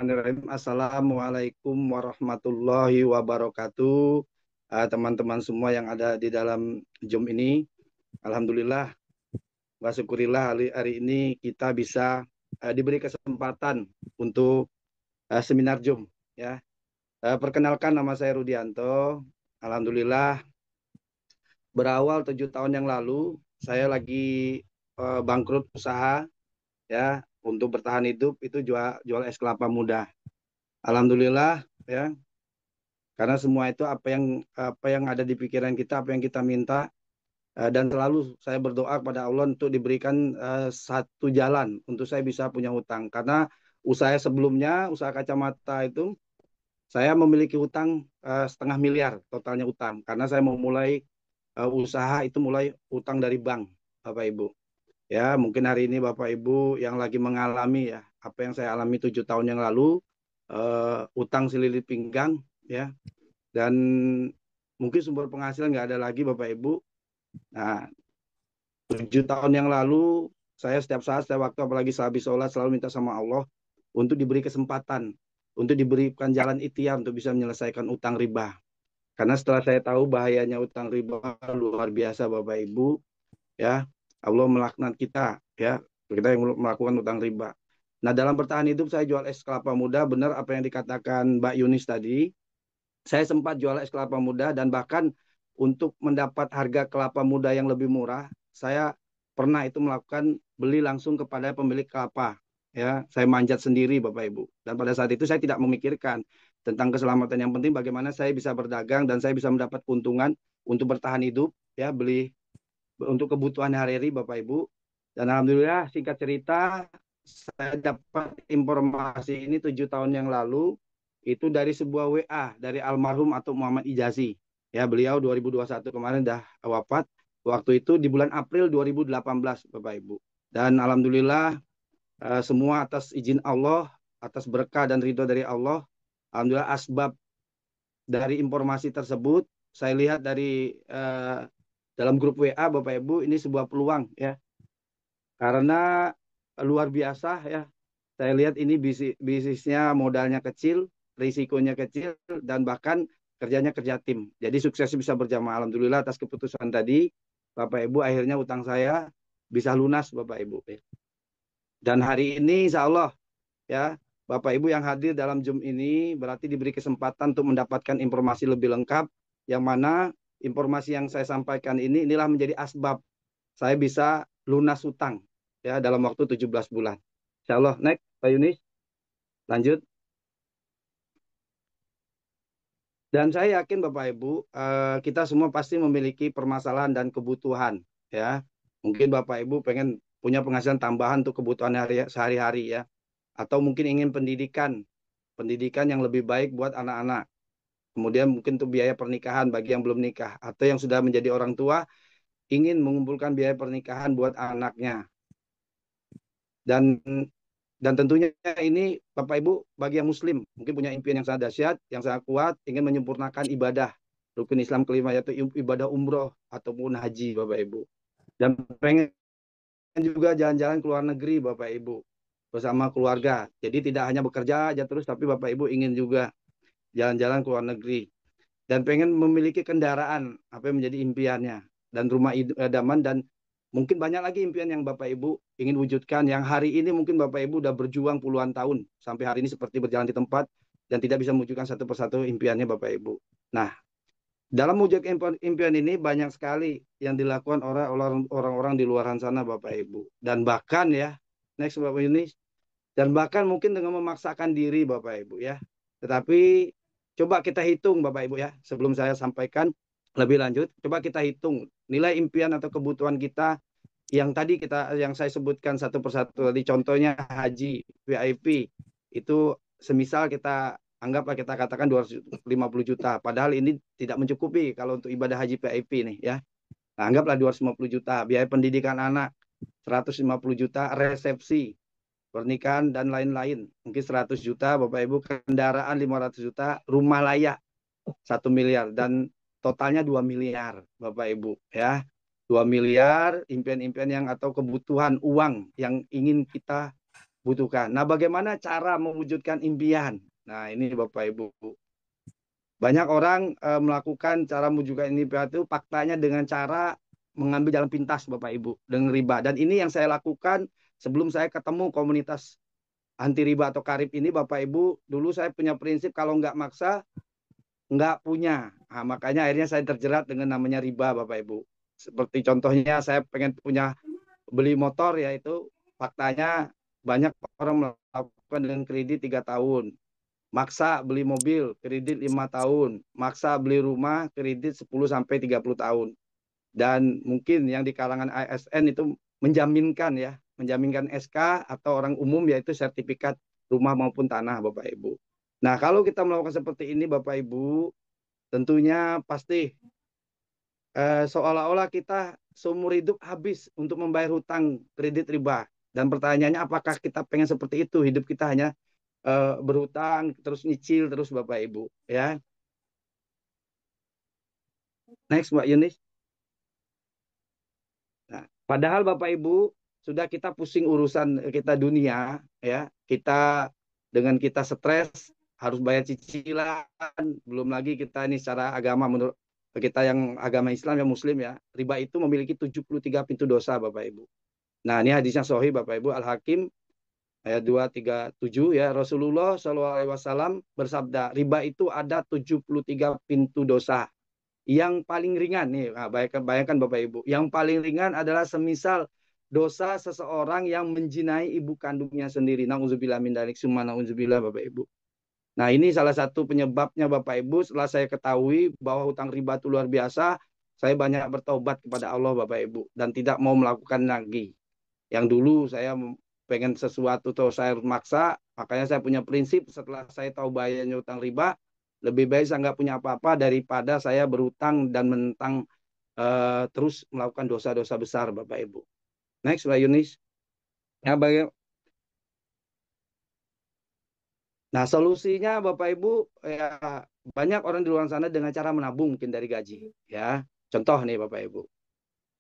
Bismillahirrahmanirrahim. Assalamualaikum warahmatullahi wabarakatuh. Teman-teman semua yang ada di dalam Zoom ini, alhamdulillah, wa syukurillah hari ini kita bisa diberi kesempatan untuk seminar Zoom. Ya, perkenalkan nama saya Rudianto. Alhamdulillah, berawal 7 tahun yang lalu, saya lagi bangkrut usaha, ya, untuk bertahan hidup itu jual es kelapa muda. Alhamdulillah, ya, karena semua itu apa yang ada di pikiran kita, apa yang kita minta, dan selalu saya berdoa kepada Allah untuk diberikan satu jalan untuk saya bisa punya hutang. Karena usaha sebelumnya, usaha kacamata itu saya memiliki hutang 500 000 000 totalnya utang. Karena saya mau mulai usaha itu mulai utang dari bank, Bapak Ibu. Ya, mungkin hari ini Bapak Ibu yang lagi mengalami ya apa yang saya alami 7 tahun yang lalu, utang selilit pinggang, ya, dan mungkin sumber penghasilan nggak ada lagi Bapak Ibu. Nah, 7 tahun yang lalu saya setiap saat, setiap waktu, apalagi sehabis sholat, selalu minta sama Allah untuk diberi kesempatan, untuk diberikan jalan ikhtiar untuk bisa menyelesaikan utang riba. Karena setelah saya tahu bahayanya utang riba luar biasa Bapak Ibu, ya, Allah melaknat kita, ya, kita yang melakukan utang riba. Nah, dalam bertahan hidup saya jual es kelapa muda, benar apa yang dikatakan Mbak Yunis tadi. Saya sempat jual es kelapa muda, dan bahkan untuk mendapat harga kelapa muda yang lebih murah, saya pernah itu melakukan beli langsung kepada pemilik kelapa. Ya, saya manjat sendiri Bapak Ibu. Dan pada saat itu saya tidak memikirkan tentang keselamatan, yang penting bagaimana saya bisa berdagang dan saya bisa mendapat keuntungan untuk bertahan hidup, ya, beli untuk kebutuhan hari-hari Bapak Ibu. Dan alhamdulillah, singkat cerita, saya dapat informasi ini 7 tahun yang lalu itu dari sebuah WA dari almarhum atau Muhammad Ijazi. Ya, beliau 2021 kemarin dah wafat. Waktu itu di bulan April 2018 Bapak Ibu. Dan alhamdulillah, semua atas izin Allah, atas berkah dan ridho dari Allah. Alhamdulillah, asbab dari informasi tersebut saya lihat dari dalam grup WA Bapak Ibu, ini sebuah peluang, ya, karena luar biasa, ya. Saya lihat ini bisnisnya modalnya kecil, risikonya kecil, dan bahkan kerjanya kerja tim. Jadi sukses bisa berjamaah. Alhamdulillah atas keputusan tadi, Bapak Ibu, akhirnya utang saya bisa lunas Bapak Ibu. Dan hari ini insya Allah, ya, Bapak Ibu yang hadir dalam Zoom ini berarti diberi kesempatan untuk mendapatkan informasi lebih lengkap, yang mana informasi yang saya sampaikan ini inilah menjadi asbab saya bisa lunas utang, ya, dalam waktu 17 bulan. Insya Allah. Next, Pak Yunis, lanjut. Dan saya yakin Bapak Ibu, kita semua pasti memiliki permasalahan dan kebutuhan, ya. Mungkin Bapak Ibu pengen punya penghasilan tambahan untuk kebutuhan sehari-hari, ya. Atau mungkin ingin pendidikan yang lebih baik buat anak-anak. Kemudian mungkin untuk biaya pernikahan bagi yang belum nikah. Atau yang sudah menjadi orang tua, ingin mengumpulkan biaya pernikahan buat anaknya. Dan tentunya ini Bapak Ibu bagi yang muslim mungkin punya impian yang sangat dahsyat, yang sangat kuat, ingin menyempurnakan ibadah rukun Islam kelima, yaitu ibadah umroh ataupun haji Bapak Ibu. Dan pengen juga jalan-jalan ke luar negeri Bapak Ibu bersama keluarga. Jadi tidak hanya bekerja aja terus, tapi Bapak Ibu ingin juga jalan-jalan ke luar negeri. Dan pengen memiliki kendaraan, apa yang menjadi impiannya. Dan rumah idaman, dan mungkin banyak lagi impian yang Bapak Ibu ingin wujudkan, yang hari ini mungkin Bapak Ibu udah berjuang puluhan tahun, sampai hari ini seperti berjalan di tempat, dan tidak bisa mewujudkan satu persatu impiannya Bapak Ibu. Nah, dalam wujud impian ini banyak sekali yang dilakukan oleh orang-orang di luar sana Bapak Ibu. Dan bahkan, ya, next Bapak ini, dan bahkan mungkin dengan memaksakan diri Bapak Ibu, ya. Tetapi coba kita hitung Bapak Ibu, ya, sebelum saya sampaikan lebih lanjut, coba kita hitung nilai impian atau kebutuhan kita yang tadi yang saya sebutkan satu persatu tadi. Contohnya haji VIP itu, semisal kita anggaplah, kita katakan 250 juta, padahal ini tidak mencukupi kalau untuk ibadah haji VIP nih, ya. Nah, anggaplah 250 juta, biaya pendidikan anak 150 juta, resepsi, pernikahan dan lain-lain mungkin 100 juta Bapak Ibu, kendaraan 500 juta, rumah layak 1 miliar, dan totalnya 2 miliar Bapak Ibu, ya. 2 miliar impian-impian yang atau kebutuhan uang yang ingin kita butuhkan. Nah, bagaimana cara mewujudkan impian? Nah, ini Bapak Ibu. Banyak orang melakukan cara mewujudkan impian itu faktanya dengan cara mengambil jalan pintas Bapak Ibu dengan riba. Dan ini yang saya lakukan sebelum saya ketemu komunitas anti riba atau karib ini Bapak Ibu. Dulu saya punya prinsip kalau nggak maksa nggak punya. Nah, makanya akhirnya saya terjerat dengan namanya riba Bapak Ibu. Seperti contohnya saya pengen punya beli motor, yaitu faktanya banyak orang melakukan dengan kredit 3 tahun, maksa beli mobil kredit 5 tahun, maksa beli rumah kredit 10 sampai 30 tahun. Dan mungkin yang di kalangan ASN itu menjaminkan ya, menjaminkan SK atau orang umum, yaitu sertifikat rumah maupun tanah Bapak Ibu. Nah, kalau kita melakukan seperti ini Bapak Ibu, tentunya pasti seolah-olah kita seumur hidup habis untuk membayar hutang kredit riba. Dan pertanyaannya, apakah kita pengen seperti itu? Hidup kita hanya berhutang, terus nyicil, terus Bapak Ibu. Ya, next Mbak Yunis. Nah, padahal Bapak Ibu sudah kita pusing urusan kita dunia, ya kita dengan kita stres harus bayar cicilan, belum lagi kita ini secara agama menurut kita yang agama Islam yang Muslim ya, riba itu memiliki 73 pintu dosa Bapak Ibu. Nah, ini hadisnya sahih Bapak Ibu, Al-Hakim ayat 237 ya, Rasulullah SAW bersabda, riba itu ada 73 pintu dosa. Yang paling ringan nih, nah, bayangkan Bapak Ibu, yang paling ringan adalah semisal dosa seseorang yang menjinai ibu kandungnya sendiri. Nauzubillah min dzalik, summa nauzubillah Bapak Ibu. Nah, ini salah satu penyebabnya Bapak Ibu. Setelah saya ketahui bahwa hutang riba itu luar biasa, saya banyak bertobat kepada Allah Bapak Ibu dan tidak mau melakukan lagi. Yang dulu saya pengen sesuatu atau saya harus maksa, makanya saya punya prinsip setelah saya tahu bahayanya hutang riba, lebih baik saya nggak punya apa-apa daripada saya berhutang dan menentang terus melakukan dosa-dosa besar Bapak Ibu. Next Mbak Yunis. Ya, nah, solusinya Bapak Ibu ya, banyak orang di luar sana dengan cara menabung mungkin dari gaji ya. Contoh nih Bapak Ibu.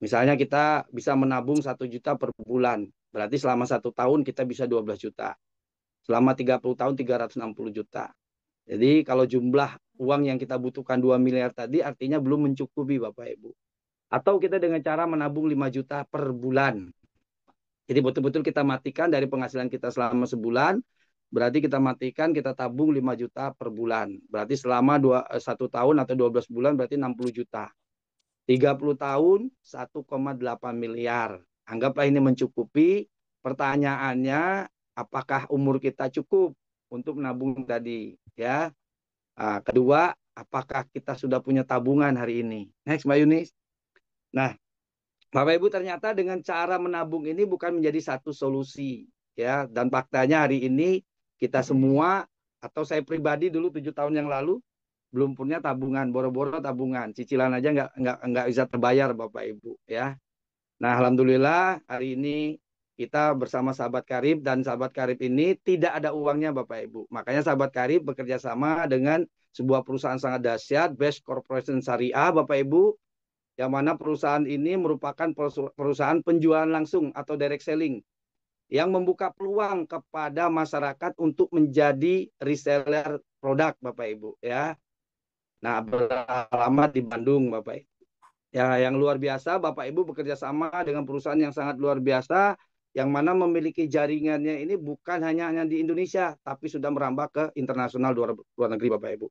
Misalnya kita bisa menabung 1 juta per bulan. Berarti selama 1 tahun kita bisa 12 juta. Selama 30 tahun 360 juta. Jadi kalau jumlah uang yang kita butuhkan 2 miliar tadi artinya belum mencukupi Bapak Ibu. Atau kita dengan cara menabung 5 juta per bulan. Jadi betul-betul kita matikan dari penghasilan kita selama sebulan, berarti kita matikan, kita tabung 5 juta per bulan. Berarti selama 1 tahun atau 12 bulan berarti 60 juta. 30 tahun 1,8 miliar. Anggaplah ini mencukupi. Pertanyaannya, apakah umur kita cukup untuk menabung tadi? Ya. Nah, kedua, apakah kita sudah punya tabungan hari ini? Next, Mbak Yunis. Nah, Bapak Ibu, ternyata dengan cara menabung ini bukan menjadi satu solusi. Ya, dan faktanya hari ini kita semua, atau saya pribadi dulu 7 tahun yang lalu, belum punya tabungan, boro-boro tabungan, cicilan aja nggak bisa terbayar Bapak Ibu ya. Nah, alhamdulillah hari ini kita bersama sahabat karib, dan sahabat karib ini tidak ada uangnya Bapak Ibu. Makanya sahabat karib bekerja sama dengan sebuah perusahaan sangat dahsyat, Best Corporation Syariah Bapak Ibu, yang mana perusahaan ini merupakan perusahaan penjualan langsung atau direct selling yang membuka peluang kepada masyarakat untuk menjadi reseller produk Bapak Ibu ya. Nah, beralamat di Bandung, Bapak. Ya, yang luar biasa, Bapak Ibu bekerja sama dengan perusahaan yang sangat luar biasa, yang mana memiliki jaringannya ini bukan hanya di Indonesia, tapi sudah merambah ke internasional luar negeri, Bapak Ibu.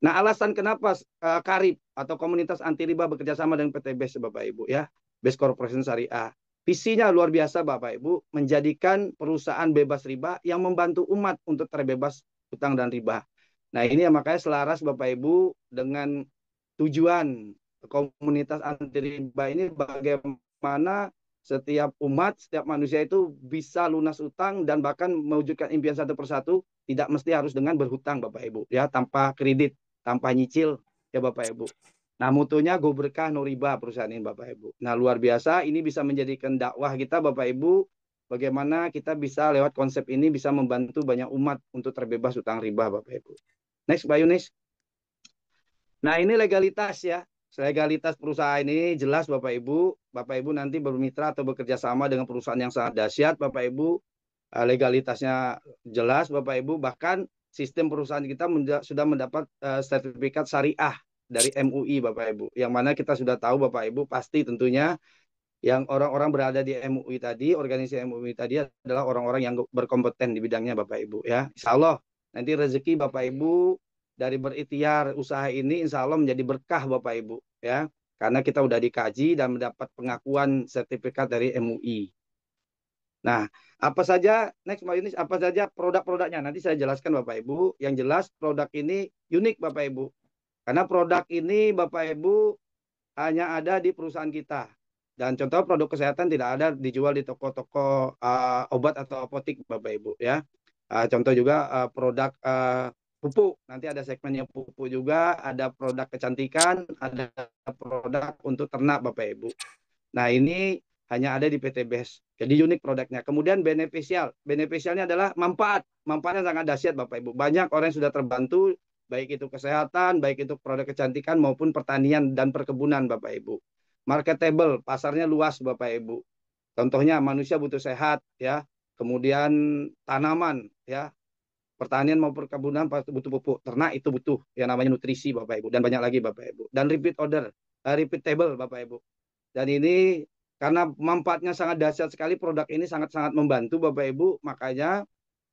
Nah, alasan kenapa Karib atau Komunitas Anti Riba bekerja sama dengan PT BES, Bapak Ibu, ya, BES Corporation Syariah. Visinya luar biasa, Bapak Ibu, menjadikan perusahaan bebas riba yang membantu umat untuk terbebas hutang dan riba. Nah, ini makanya selaras Bapak Ibu dengan tujuan komunitas anti riba ini, bagaimana setiap umat, setiap manusia itu bisa lunas utang dan bahkan mewujudkan impian satu persatu, tidak mesti harus dengan berhutang Bapak Ibu ya, tanpa kredit, tanpa nyicil ya Bapak Ibu. Nah, mutunya go berkah no riba perusahaan ini Bapak Ibu. Nah, luar biasa, ini bisa menjadikan dakwah kita Bapak Ibu, bagaimana kita bisa lewat konsep ini bisa membantu banyak umat untuk terbebas hutang riba Bapak Ibu. Next, Mbak Yunis. Nah, ini legalitas ya. Legalitas perusahaan ini jelas Bapak Ibu. Bapak Ibu nanti bermitra atau bekerja sama dengan perusahaan yang sangat dahsyat Bapak Ibu. legalitasnya jelas Bapak Ibu, bahkan sistem perusahaan kita sudah mendapat sertifikat syariah dari MUI Bapak Ibu, yang mana kita sudah tahu Bapak Ibu pasti tentunya yang orang-orang berada di MUI tadi, organisasi MUI tadi adalah orang-orang yang berkompeten di bidangnya Bapak Ibu ya. Insya Allah nanti rezeki Bapak Ibu dari berikhtiar usaha ini insya Allah menjadi berkah Bapak Ibu ya. Karena kita udah dikaji dan mendapat pengakuan sertifikat dari MUI. Nah, apa saja next Mbak Yunis, apa saja produk-produknya? Nanti saya jelaskan Bapak Ibu. Yang jelas produk ini unik Bapak Ibu. Karena produk ini Bapak Ibu hanya ada di perusahaan kita. Dan contoh produk kesehatan tidak ada dijual di toko-toko obat atau apotik Bapak Ibu ya. Contoh juga produk pupuk. Nanti ada segmennya pupuk juga, ada produk kecantikan, ada produk untuk ternak Bapak Ibu. Nah, ini hanya ada di PT BES. Jadi unik produknya. Kemudian beneficial. Beneficialnya adalah manfaat. Manfaatnya sangat dahsyat Bapak Ibu. Banyak orang yang sudah terbantu, baik itu kesehatan, baik itu produk kecantikan maupun pertanian dan perkebunan Bapak Ibu. Marketable, pasarnya luas Bapak Ibu. Contohnya manusia butuh sehat ya. Kemudian tanaman ya. Pertanian maupun perkebunan butuh pupuk. Ternak itu butuh yang namanya nutrisi Bapak Ibu. Dan banyak lagi Bapak Ibu. Dan repeat order, repeatable Bapak Ibu. Dan ini karena manfaatnya sangat dahsyat sekali, produk ini sangat-sangat membantu Bapak Ibu, makanya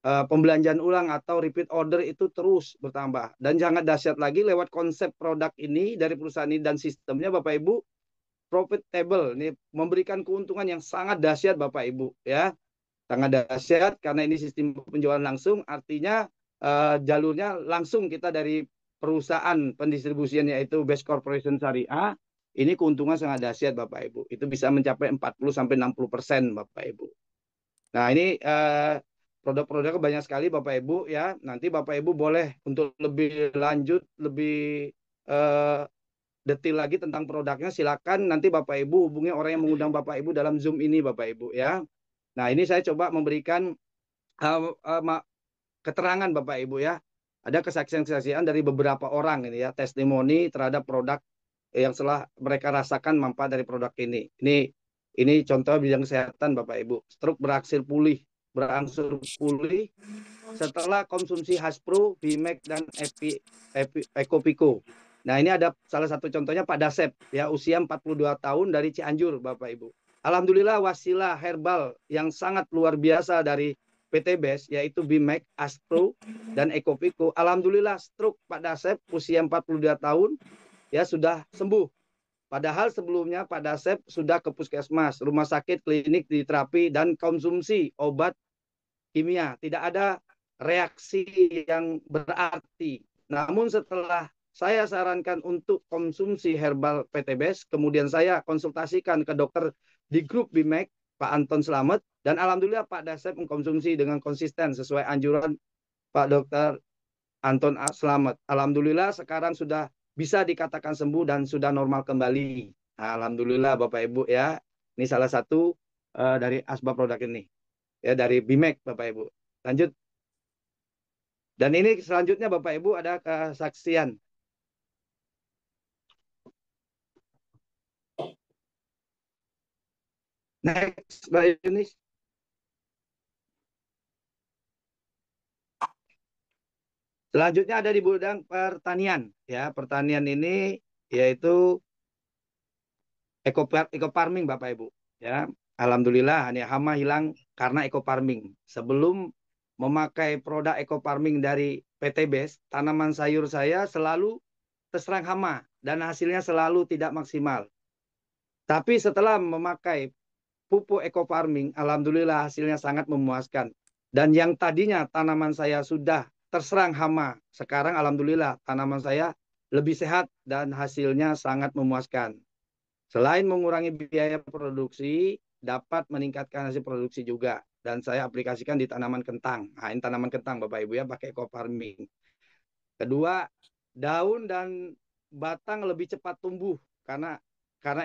pembelanjaan ulang atau repeat order itu terus bertambah. Dan sangat dahsyat lagi lewat konsep produk ini dari perusahaan ini dan sistemnya Bapak Ibu, profitable, ini memberikan keuntungan yang sangat dahsyat Bapak Ibu ya. Sangat dahsyat karena ini sistem penjualan langsung, artinya jalurnya langsung kita dari perusahaan pendistribusian yaitu Best Corporation Syariah. Ini keuntungan sangat dahsyat Bapak Ibu. Itu bisa mencapai 40-60% Bapak Ibu. Nah, ini produk-produknya banyak sekali Bapak Ibu ya. Nanti Bapak Ibu boleh untuk lebih lanjut, lebih detail lagi tentang produknya, silakan nanti Bapak Ibu hubungi orang yang mengundang Bapak Ibu dalam Zoom ini Bapak Ibu ya. Nah, ini saya coba memberikan keterangan Bapak Ibu ya. Ada kesaksian-kesaksian dari beberapa orang ini ya, testimoni terhadap produk yang setelah mereka rasakan manfaat dari produk ini. Ini contoh bidang kesehatan Bapak Ibu. Stroke berangsur pulih setelah konsumsi Haspro, Bimek dan Ecopiko. Nah, ini ada salah satu contohnya Pak Dasep ya, usia 42 tahun dari Cianjur Bapak Ibu. Alhamdulillah wasilah herbal yang sangat luar biasa dari PT BES yaitu Bimek, Astro dan Ecopiko. Alhamdulillah stroke Pak Dasep usia 42 tahun ya sudah sembuh. Padahal sebelumnya Pak Dasep sudah ke puskesmas, rumah sakit, klinik, di terapi dan konsumsi obat kimia. Tidak ada reaksi yang berarti. Namun setelah saya sarankan untuk konsumsi herbal PT BES, kemudian saya konsultasikan ke dokter di grup BIMEK, Pak Anton Slamet, dan alhamdulillah Pak Dasep mengkonsumsi dengan konsisten sesuai anjuran Pak Dokter Anton Slamet. Alhamdulillah sekarang sudah bisa dikatakan sembuh dan sudah normal kembali. Alhamdulillah Bapak Ibu ya. Ini salah satu dari asbab produk ini. Ya dari BIMEK Bapak Ibu. Lanjut. Dan ini selanjutnya Bapak Ibu ada kesaksian. Next, Mbak Yunis. Selanjutnya ada di bidang pertanian. Ya, pertanian ini yaitu eco farming Bapak Ibu. Ya, alhamdulillah ini hama hilang karena eco farming. Sebelum memakai produk eco farming dari PT BES, tanaman sayur saya selalu terserang hama dan hasilnya selalu tidak maksimal. Tapi setelah memakai pupuk eco farming, alhamdulillah hasilnya sangat memuaskan. Dan yang tadinya tanaman saya sudah terserang hama, sekarang alhamdulillah tanaman saya lebih sehat dan hasilnya sangat memuaskan. Selain mengurangi biaya produksi, dapat meningkatkan hasil produksi juga. Dan saya aplikasikan di tanaman kentang. Nah, ini tanaman kentang Bapak Ibu ya, pakai eco farming. Kedua, daun dan batang lebih cepat tumbuh karena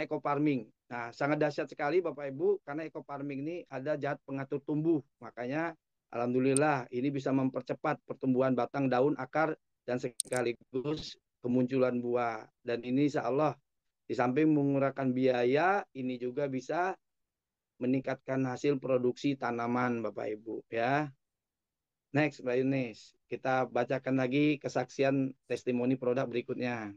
eco farming. Nah, sangat dahsyat sekali Bapak Ibu karena eco farming ini ada zat pengatur tumbuh. Makanya alhamdulillah ini bisa mempercepat pertumbuhan batang, daun, akar dan sekaligus kemunculan buah. Dan ini insya Allah di samping mengurangkan biaya, ini juga bisa meningkatkan hasil produksi tanaman Bapak Ibu ya. Next Mbak Yunis, kita bacakan lagi kesaksian testimoni produk berikutnya.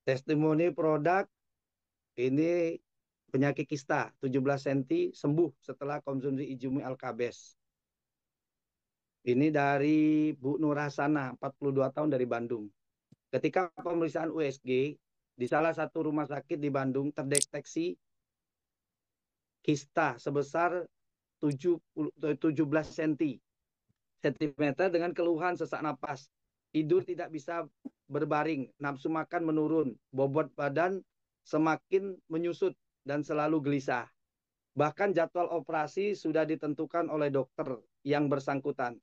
Testimoni produk ini penyakit kista 17 cm sembuh setelah konsumsi Ijumi Alkabes. Ini dari Bu Nur Hasana, 42 tahun dari Bandung. Ketika pemeriksaan USG di salah satu rumah sakit di Bandung terdeteksi kista sebesar 17 cm dengan keluhan sesak napas, tidur tidak bisa berbaring, nafsu makan menurun, bobot badan semakin menyusut dan selalu gelisah. Bahkan jadwal operasi sudah ditentukan oleh dokter yang bersangkutan.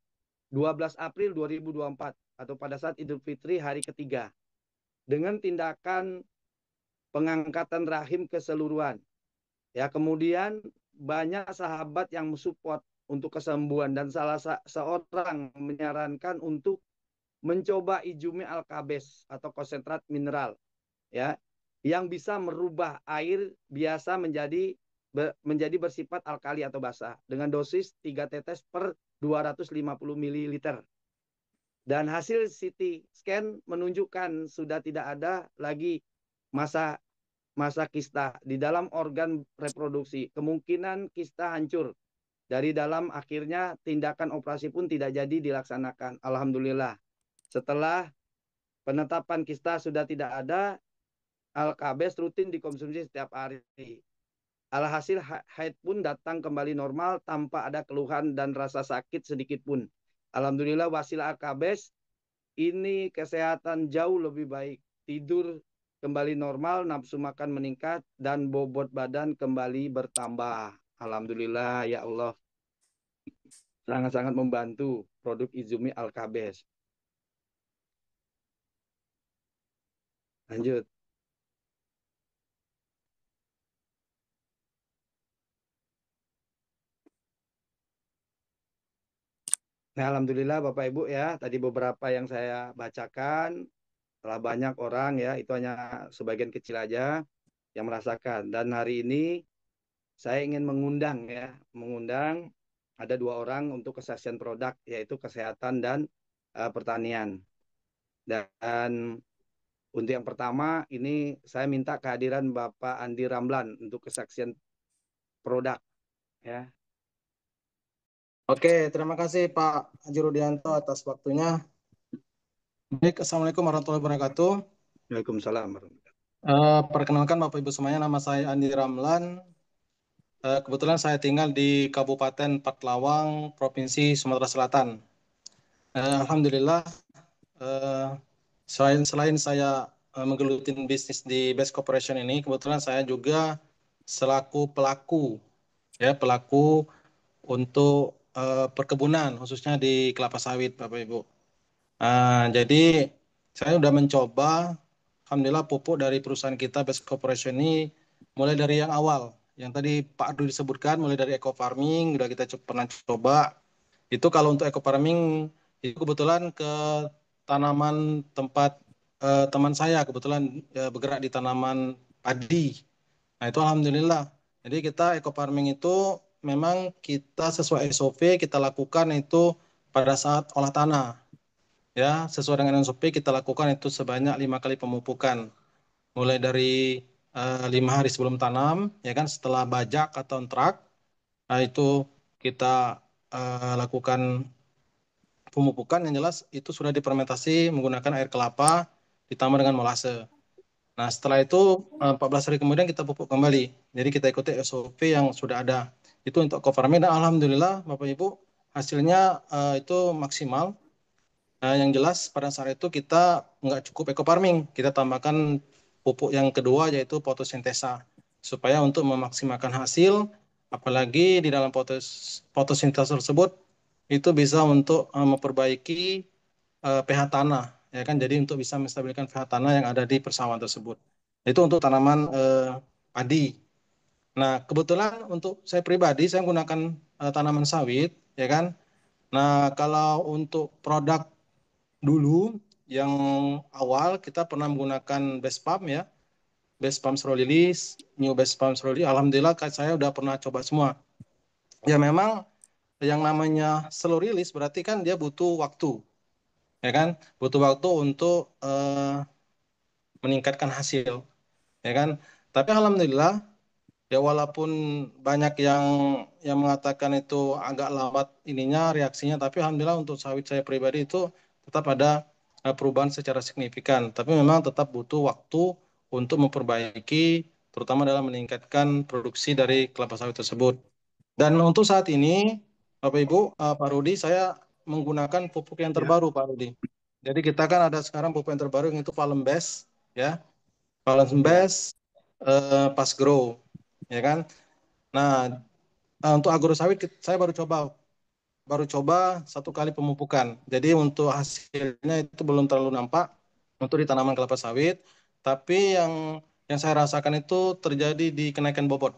12 April 2024 atau pada saat Idul Fitri hari ketiga. Dengan tindakan pengangkatan rahim keseluruhan. Ya, kemudian banyak sahabat yang mensupport untuk kesembuhan dan salah seorang menyarankan untuk mencoba Ijumi Alkabes atau konsentrat mineral ya yang bisa merubah air biasa menjadi bersifat alkali atau basa dengan dosis 3 tetes per 250 ml. Dan hasil CT scan menunjukkan sudah tidak ada lagi masa kista di dalam organ reproduksi. Kemungkinan kista hancur dari dalam, akhirnya tindakan operasi pun tidak jadi dilaksanakan. Alhamdulillah. Setelah penetapan kista sudah tidak ada, Alkabes rutin dikonsumsi setiap hari. Alhasil haid pun datang kembali normal tanpa ada keluhan dan rasa sakit sedikit pun. Alhamdulillah wasilah Alkabes ini kesehatan jauh lebih baik. Tidur kembali normal, nafsu makan meningkat, dan bobot badan kembali bertambah. Alhamdulillah ya Allah. Sangat-sangat membantu produk Izumi Alkabes. Lanjut. Nah, alhamdulillah Bapak Ibu ya, tadi beberapa yang saya bacakan, telah banyak orang ya, itu hanya sebagian kecil aja yang merasakan. Dan hari ini saya ingin mengundang ada 2 orang untuk kesaksian produk, yaitu kesehatan dan pertanian. Dan untuk yang pertama ini saya minta kehadiran Bapak Andi Ramlan untuk kesaksian produk ya. Oke, terima kasih Pak Haji Rudianto atas waktunya. Baik, Assalamualaikum warahmatullahi wabarakatuh. Waalaikumsalam. Perkenalkan Bapak Ibu semuanya, nama saya Andi Ramlan. Kebetulan saya tinggal di Kabupaten Patlawang, Provinsi Sumatera Selatan. Alhamdulillah, selain saya menggelutin bisnis di Best Corporation ini, kebetulan saya juga selaku pelaku untuk perkebunan, khususnya di kelapa sawit, Bapak Ibu. Jadi saya sudah mencoba, alhamdulillah pupuk dari perusahaan kita Best Corporation ini mulai dari yang awal, yang tadi Pak Adu disebutkan, mulai dari eco farming, sudah kita pernah coba. Itu kalau untuk eco farming, itu kebetulan ke tanaman tempat teman saya, kebetulan bergerak di tanaman padi. Nah itu alhamdulillah. Jadi kita eco farming itu memang kita sesuai SOP kita lakukan itu pada saat olah tanah. Ya, sesuai dengan SOP kita lakukan itu sebanyak 5 kali pemupukan. Mulai dari 5 hari sebelum tanam, ya kan, setelah bajak atau entrak, nah itu kita lakukan pemupukan, yang jelas itu sudah difermentasi menggunakan air kelapa ditambah dengan molase. Nah, setelah itu 14 hari kemudian kita pupuk kembali. Jadi kita ikuti SOP yang sudah ada. Itu untuk co-farming dan alhamdulillah Bapak Ibu hasilnya itu maksimal. Yang jelas pada saat itu kita nggak cukup eco farming, kita tambahkan pupuk yang kedua yaitu fotosintesa supaya untuk memaksimalkan hasil, apalagi di dalam fotosintesa tersebut itu bisa untuk memperbaiki pH tanah, ya kan? Jadi untuk bisa menstabilkan pH tanah yang ada di persawahan tersebut. Itu untuk tanaman padi. Nah, kebetulan untuk saya pribadi saya menggunakan tanaman sawit, ya kan. Nah, kalau untuk produk dulu yang awal kita pernah menggunakan best pump ya, best pump slow release, new best pump slow release. Alhamdulillah saya udah pernah coba semua. Ya memang yang namanya slow release berarti kan dia butuh waktu, ya kan? Butuh waktu untuk meningkatkan hasil, ya kan? Tapi alhamdulillah ya walaupun banyak yang mengatakan itu agak lambat ininya reaksinya, tapi alhamdulillah untuk sawit saya pribadi itu tetap ada perubahan secara signifikan. Tapi memang tetap butuh waktu untuk memperbaiki, terutama dalam meningkatkan produksi dari kelapa sawit tersebut. Dan untuk saat ini, Bapak Ibu, Pak Rudi, saya menggunakan pupuk yang Ya, terbaru, Pak Rudi. Jadi kita kan ada sekarang pupuk yang terbaru yaitu Palem Best, ya, Palem ya, Best, Pasgrow, ya kan. Nah, untuk agro sawit saya baru coba 1 kali pemupukan. Jadi untuk hasilnya itu belum terlalu nampak untuk di tanaman kelapa sawit, tapi yang saya rasakan itu terjadi di kenaikan bobot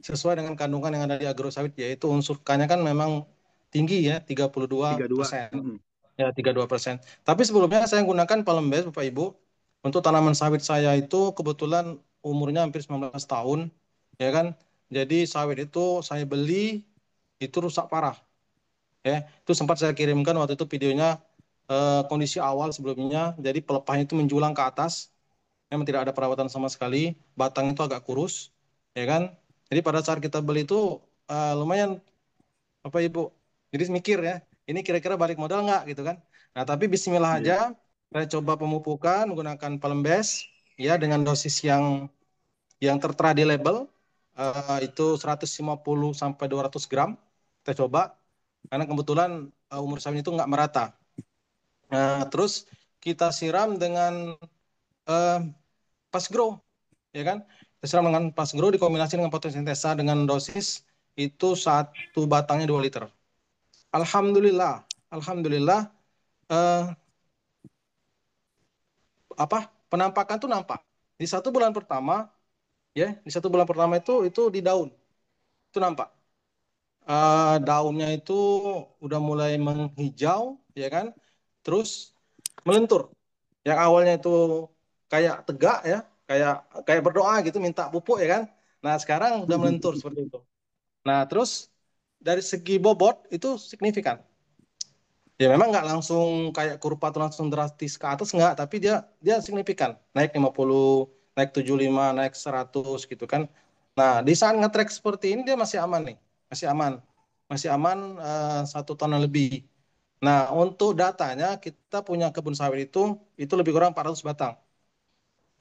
sesuai dengan kandungan yang ada di agro sawit, yaitu unsur K-nya kan memang tinggi ya, 32. 32%. Ya, 32%. Tapi sebelumnya saya menggunakan Palembes, Bapak Ibu. Untuk tanaman sawit saya itu kebetulan umurnya hampir 19 tahun, ya kan? Jadi sawit itu saya beli itu rusak parah, ya. Itu sempat saya kirimkan waktu itu videonya, kondisi awal sebelumnya. Jadi pelepahnya itu menjulang ke atas, memang tidak ada perawatan sama sekali. Batang itu agak kurus, ya kan? Jadi pada saat kita beli itu lumayan, Bapak Ibu. Jadi mikir ya, ini kira-kira balik modal nggak gitu kan? Nah, tapi Bismillah Ya. aja, saya coba pemupukan menggunakan Palembes, ya dengan dosis yang tertera di label, itu 150 sampai 200 gram. Kita coba, karena kebetulan umur sawit itu nggak merata. Nah, terus kita siram dengan uh, Pasgrow, ya kan? Kita siram dengan Pasgrow dikombinasi dengan fotosintesa dengan dosis itu 1 batangnya 2 liter. Alhamdulillah, alhamdulillah, eh, penampakan tuh nampak di 1 bulan pertama, ya di 1 bulan pertama itu di daun itu nampak. Daunnya itu udah mulai menghijau, ya kan, terus melentur. Yang awalnya itu kayak tegak ya, kayak kayak berdoa gitu minta pupuk, ya kan. Nah sekarang udah melentur seperti itu. Nah terus dari segi bobot itu signifikan. Ya memang nggak langsung kayak kurva atau langsung drastis ke atas, nggak, tapi dia dia signifikan. Naik 50, naik 75, naik 100 gitu kan. Nah, di saat nge-track seperti ini dia masih aman nih. Masih aman. Masih aman 1 ton lebih. Nah, untuk datanya kita punya kebun sawit itu lebih kurang 400 batang.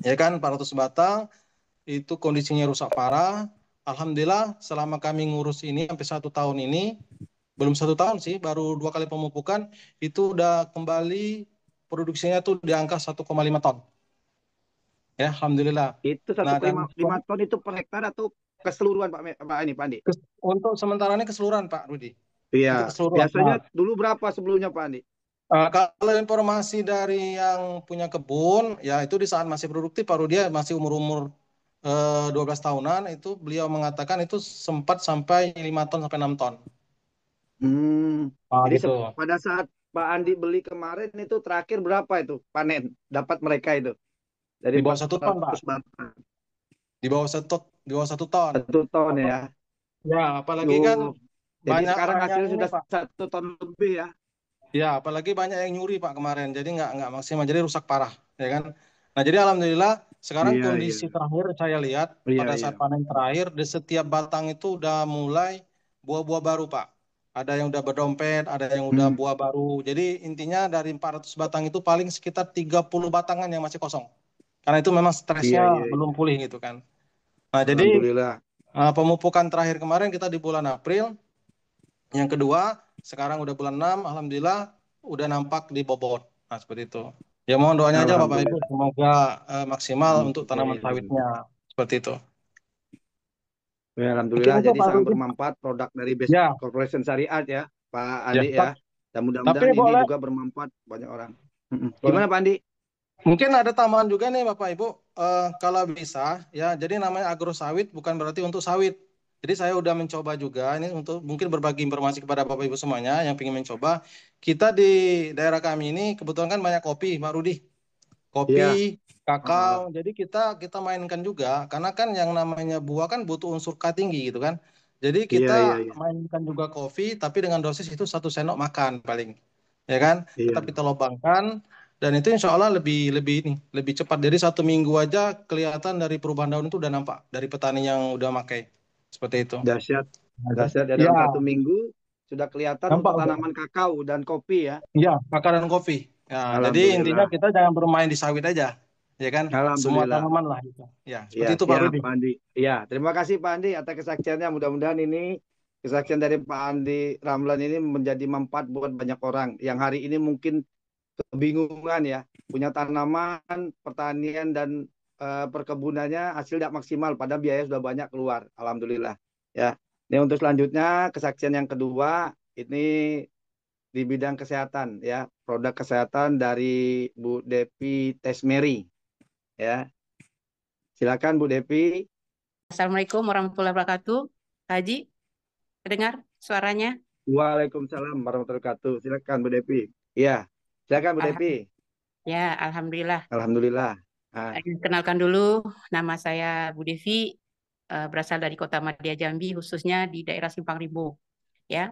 Ya kan, 400 batang itu kondisinya rusak parah. Alhamdulillah selama kami ngurus ini sampai 1 tahun ini, belum 1 tahun sih, baru 2 kali pemupukan, itu udah kembali produksinya tuh di angka 1,5 ton. Ya, alhamdulillah. Itu satu Nah, dan koma lima ton itu per hektar atau keseluruhan Pak ini Pak Andi? untuk sementara ini keseluruhan Pak Rudi. Iya. Untuk keseluruhan. Biasanya Nah, dulu berapa sebelumnya Pak Andi? kalau informasi dari yang punya kebun, ya itu di saat masih produktif, Pak Rudi masih umur-umur 12 tahunan, itu beliau mengatakan itu sempat sampai 5 ton sampai 6 ton. Hmm. Ah, Jadi gitu. pada saat Pak Andi beli kemarin itu terakhir berapa itu panen dapat mereka itu dari Di bawah 1 ton, Pak. 400 batang? Di bawah 1 ton. 1 ton Apa, ya. ya, apalagi kan Oh, jadi banyak sekarang orang yang hasilnya ini sudah Pak. 1 ton lebih ya. Ya, apalagi banyak yang nyuri Pak kemarin. Jadi nggak maksimal. Jadi rusak parah, ya kan. Nah, jadi alhamdulillah sekarang Iya, iya. kondisi terakhir saya lihat Iya, pada iya. saat panen terakhir di setiap batang itu udah mulai buah-buah baru Pak. Ada yang udah berdompet, ada yang udah Hmm. buah baru. Jadi intinya dari 400 batang itu paling sekitar 30 batangan yang masih kosong. Karena itu memang Iya, stresnya iya, belum iya. pulih gitu kan. Nah, jadi Alhamdulillah. pemupukan terakhir kemarin kita di bulan April. Yang kedua, sekarang udah bulan 6, alhamdulillah udah nampak di bobot. Nah, seperti itu. Ya mohon doanya aja Bapak Ibu, Alhamdulillah. semoga maksimal untuk Iya, tanaman iya, iya. sawitnya. Seperti itu. Ya, Mungkin alhamdulillah itu jadi Pak sangat Rudi. bermanfaat produk dari Best Ya, Corporation Syariat ya, Pak ya. Andi ya. Dan Tapi mudah-mudahan ini boleh, juga bermanfaat banyak orang. boleh. Gimana Pak Andi? Mungkin ada tambahan juga nih Bapak Ibu. Kalau bisa, ya jadi namanya agro sawit bukan berarti untuk sawit. Jadi saya udah mencoba juga ini untuk mungkin berbagi informasi kepada Bapak Ibu semuanya yang ingin mencoba. Kita di daerah kami ini kebetulan kan banyak kopi, Pak Rudi. Iya. Kopi, Heeh. kakao. Jadi kita mainkan juga karena kan yang namanya buah kan butuh unsur K tinggi gitu kan. Jadi Iya, iya, kita iya. mainkan juga kopi tapi dengan dosis itu 1 sendok makan paling. Ya kan? Tetap Iya. kita lubangkan dan itu insya Allah lebih lebih ini lebih cepat. Jadi 1 minggu aja kelihatan dari perubahan daun itu udah nampak dari petani yang udah pakai seperti itu. Dahsyat. Ada. Dahsyat ya, Ya, dalam 1 minggu sudah kelihatan nampak untuk udah. tanaman kakao dan kopi ya. Ya, makanan kopi. Ya, jadi intinya Alhamdulillah. kita jangan bermain di sawit aja, ya kan? Semua Alhamdulillah. tanaman lah itu. Ya, Ya, seperti itu Pak siap Rudi. Pak Andi. Ya, terima kasih Pak Andi atas kesaksiannya. Mudah-mudahan ini kesaksian dari Pak Andi Ramlan ini menjadi manfaat buat banyak orang yang hari ini mungkin kebingungan ya, punya tanaman, pertanian dan perkebunannya hasil tidak maksimal, padahal biaya sudah banyak keluar. Alhamdulillah. Ya, ini untuk selanjutnya kesaksian yang kedua ini di bidang kesehatan ya, produk kesehatan dari Bu Devi Tesmeri ya. Silakan Bu Devi. Assalamualaikum warahmatullahi wabarakatuh. Haji, dengar suaranya? Waalaikumsalam warahmatullahi wabarakatuh. Silakan Bu Devi. Iya, silakan Bu Devi. Ya, alhamdulillah. Alhamdulillah. Ah, Kenalkan dulu, nama saya Bu Devi, berasal dari Kota Madia Jambi, khususnya di daerah Simpang Rimbo. Ya,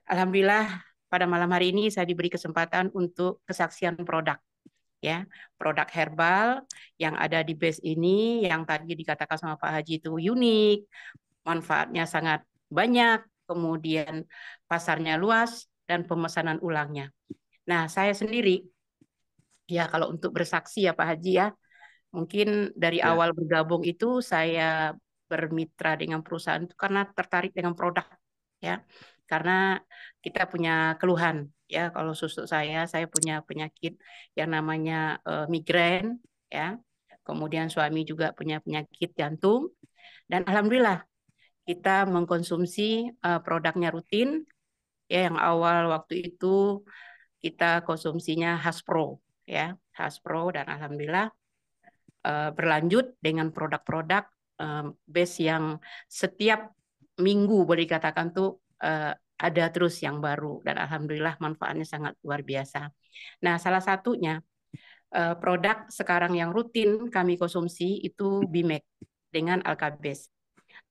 alhamdulillah pada malam hari ini saya diberi kesempatan untuk kesaksian produk. Ya, produk herbal yang ada di base ini, yang tadi dikatakan sama Pak Haji itu unik, manfaatnya sangat banyak, kemudian pasarnya luas, dan pemesanan ulangnya. Nah, saya sendiri, ya kalau untuk bersaksi ya Pak Haji ya, mungkin dari ya, awal bergabung itu saya bermitra dengan perusahaan itu karena tertarik dengan produk, ya. Karena kita punya keluhan, ya. Kalau susuk saya punya penyakit yang namanya migrain, ya. Kemudian suami juga punya penyakit jantung, dan alhamdulillah kita mengkonsumsi produknya rutin, ya yang awal waktu itu kita konsumsinya Haspro, ya Haspro, dan alhamdulillah berlanjut dengan produk-produk base yang setiap minggu boleh dikatakan tuh ada terus yang baru, dan alhamdulillah manfaatnya sangat luar biasa. Nah, salah satunya produk sekarang yang rutin kami konsumsi itu Bimek dengan Alkabes.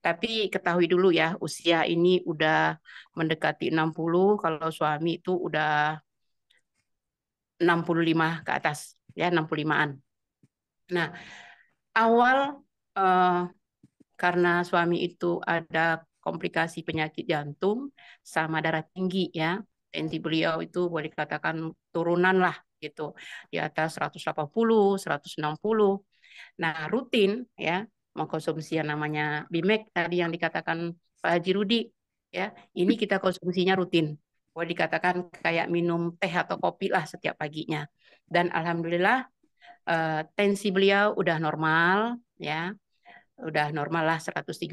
Tapi ketahui dulu ya, usia ini udah mendekati 60, kalau suami itu udah 65 ke atas, ya 65-an. Nah, awal eh, karena suami itu ada komplikasi penyakit jantung sama darah tinggi ya. Tensi beliau itu boleh dikatakan turunan lah gitu. Di atas 180, 160. Nah, rutin ya mengkonsumsi yang namanya Bimek tadi yang dikatakan Pak Haji Rudi ya. Ini kita konsumsinya rutin. Boleh dikatakan kayak minum teh atau kopi lah setiap paginya. Dan alhamdulillah tensi beliau udah normal ya. Udah normal lah 130.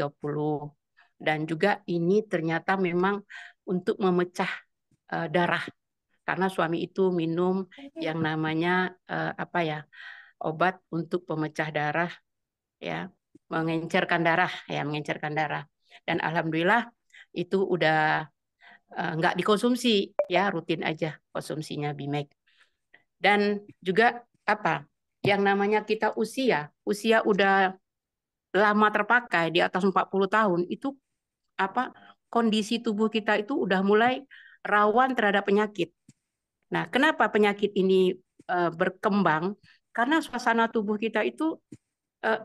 Dan juga ini ternyata memang untuk memecah darah karena suami itu minum yang namanya apa ya? Obat untuk pemecah darah ya, mengencerkan darah. Dan alhamdulillah itu udah nggak dikonsumsi ya, rutin aja konsumsinya Bimek. Dan juga apa? Yang namanya kita usia udah lama terpakai di atas 40 tahun itu apa? Kondisi tubuh kita itu udah mulai rawan terhadap penyakit. Nah, kenapa penyakit ini berkembang? Karena suasana tubuh kita itu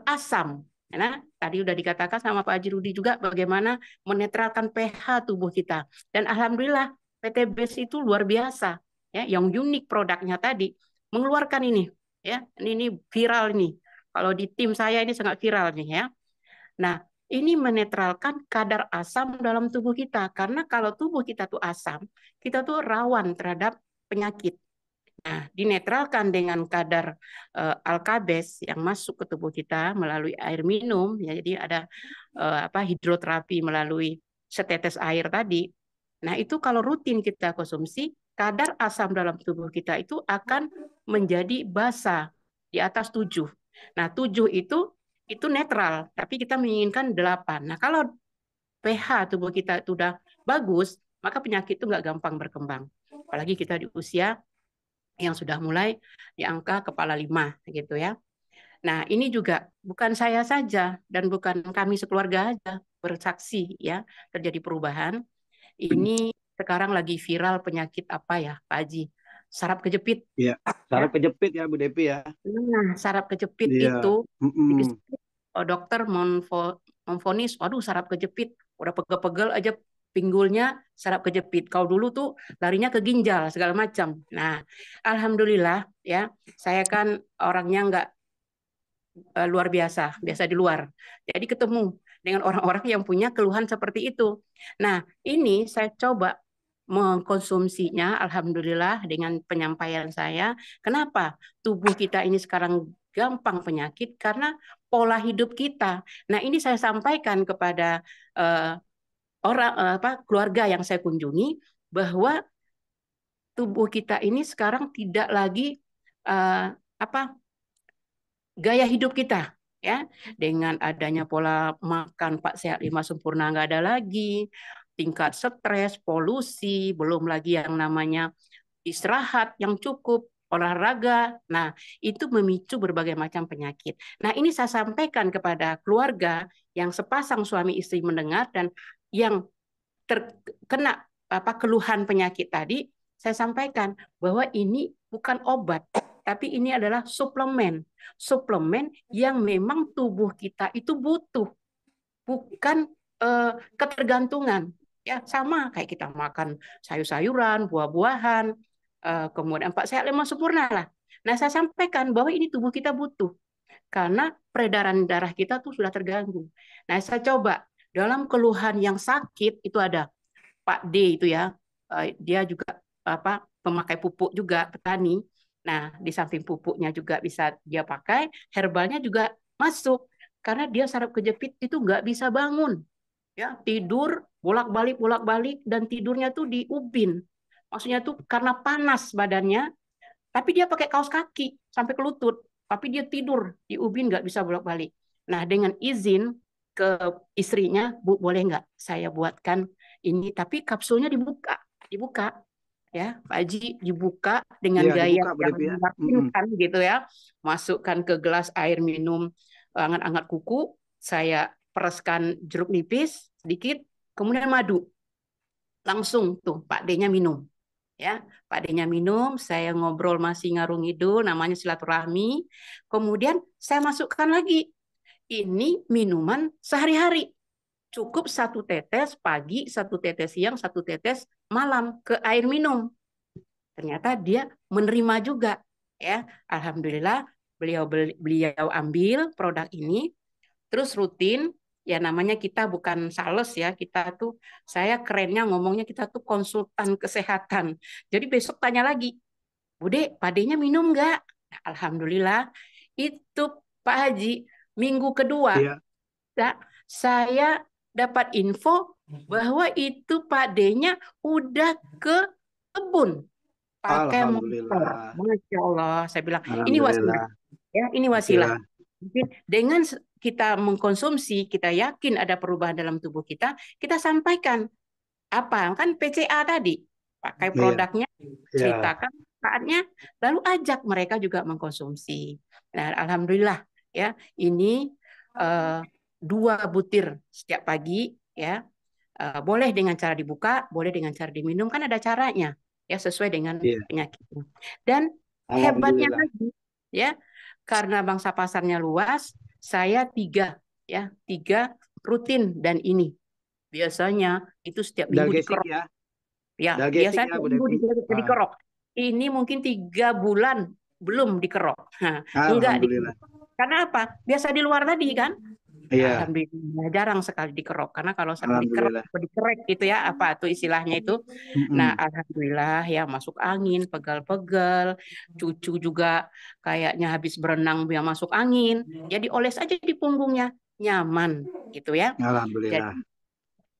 asam. Nah, tadi udah dikatakan sama Pak Haji Rudi juga bagaimana menetralkan pH tubuh kita. Dan alhamdulillah PT BES itu luar biasa. Ya, yang unik produknya tadi mengeluarkan ini. Ya, ini viral nih. Kalau di tim saya ini sangat viral nih ya. Nah, ini menetralkan kadar asam dalam tubuh kita. Karena kalau tubuh kita tuh asam, kita tuh rawan terhadap penyakit. Nah, dinetralkan dengan kadar alkabes yang masuk ke tubuh kita melalui air minum, ya, jadi ada hidroterapi melalui setetes air tadi. Nah, itu kalau rutin kita konsumsi, kadar asam dalam tubuh kita itu akan menjadi basa di atas 7. Nah, 7 itu netral, tapi kita menginginkan 8. Nah, kalau pH tubuh kita itu udah bagus, maka penyakit itu nggak gampang berkembang. Apalagi kita di usia yang sudah mulai di angka kepala 5 gitu ya. Nah, ini juga bukan saya saja dan bukan kami sekeluarga aja bersaksi ya terjadi perubahan. Ini sekarang lagi viral penyakit apa ya, Pak Haji? Saraf kejepit. Iya, saraf kejepit ya Bu Devi ya. Nah, saraf kejepit Iya. itu dokter memvonis, waduh saraf kejepit, udah pegel-pegel aja pinggulnya saraf kejepit. Kalau dulu tuh larinya ke ginjal segala macam. Nah, alhamdulillah ya, saya kan orangnya nggak luar biasa, biasa di luar. Jadi ketemu dengan orang-orang yang punya keluhan seperti itu. Nah, ini saya coba mengkonsumsinya, alhamdulillah dengan penyampaian saya. Kenapa tubuh kita ini sekarang gampang penyakit? Karena pola hidup kita. Nah, ini saya sampaikan kepada keluarga yang saya kunjungi bahwa tubuh kita ini sekarang tidak lagi gaya hidup kita ya, dengan adanya pola makan Pak Sehat 5 sempurna nggak ada lagi, tingkat stres, polusi, belum lagi yang namanya istirahat yang cukup, olahraga. Nah, itu memicu berbagai macam penyakit. Nah, ini saya sampaikan kepada keluarga yang sepasang suami istri mendengar dan yang terkena keluhan penyakit tadi, saya sampaikan bahwa ini bukan obat, tapi ini adalah suplemen. Suplemen yang memang tubuh kita itu butuh, bukan ketergantungan. Ya, sama kayak kita makan sayur-sayuran, buah-buahan, kemudian Pak Sehat 5 sempurna lah. Nah, saya sampaikan bahwa ini tubuh kita butuh karena peredaran darah kita tuh sudah terganggu. Nah, saya coba dalam keluhan yang sakit itu ada Pak D itu ya, dia juga pemakai pupuk juga, petani. Nah, di samping pupuknya juga bisa dia pakai, herbalnya juga masuk karena dia saraf kejepit itu nggak bisa bangun, ya tidur bolak-balik dan tidurnya tuh di ubin. Maksudnya tuh karena panas badannya, tapi dia pakai kaos kaki sampai ke lutut, tapi dia tidur di ubin nggak bisa bolak-balik. Nah, dengan izin ke istrinya, Bu, boleh nggak saya buatkan ini? Tapi kapsulnya dibuka ya, Pak Haji, dibuka dengan gaya dibuka, yang ya. meyakinkan gitu ya. Masukkan ke gelas air minum hangat-hangat kuku, saya pereskan jeruk nipis sedikit, kemudian madu. Langsung tuh Pak D-nya minum. Ya, Pak D-nya minum, saya ngobrol masih ngarung ngidul, namanya silaturahmi. Kemudian saya masukkan lagi. Ini minuman sehari-hari. Cukup 1 tetes pagi, 1 tetes siang, 1 tetes malam ke air minum. Ternyata dia menerima juga. Ya, alhamdulillah beliau ambil produk ini, terus rutin. Ya namanya kita bukan sales ya, kita tuh, saya kerennya ngomongnya kita tuh konsultan kesehatan. Jadi besok tanya lagi, Bude, Pak D-nya minum nggak? Nah, alhamdulillah itu Pak Haji minggu kedua ya, saya dapat info bahwa itu Pak D-nya udah ke kebun pakai motor. Masya Allah, saya bilang ini wasilah ya, ini wasilah. Dengan kita mengkonsumsi, kita yakin ada perubahan dalam tubuh kita sampaikan apa kan PCA tadi, pakai produknya, ceritakan saatnya, lalu ajak mereka juga mengkonsumsi. Nah, alhamdulillah ya, ini 2 butir setiap pagi ya, boleh dengan cara dibuka, boleh dengan cara diminum, kan ada caranya ya sesuai dengan penyakitnya. Dan hebatnya lagi ya, karena bangsa pasarnya luas, saya 3 rutin, dan ini biasanya itu setiap minggu dikerok. Ya, biasanya minggu dikerok. Ini mungkin 3 bulan belum dikerok. Nah, enggak dikerok. Karena apa? Biasa di luar tadi kan. Iya. Alhamdulillah jarang sekali dikerok, karena kalau sampai dikerek gitu ya, apa tuh istilahnya itu. Nah, alhamdulillah ya, masuk angin, pegal-pegal, cucu juga kayaknya habis berenang dia masuk angin, ya dioles aja di punggungnya, nyaman gitu ya. Alhamdulillah. Jadi,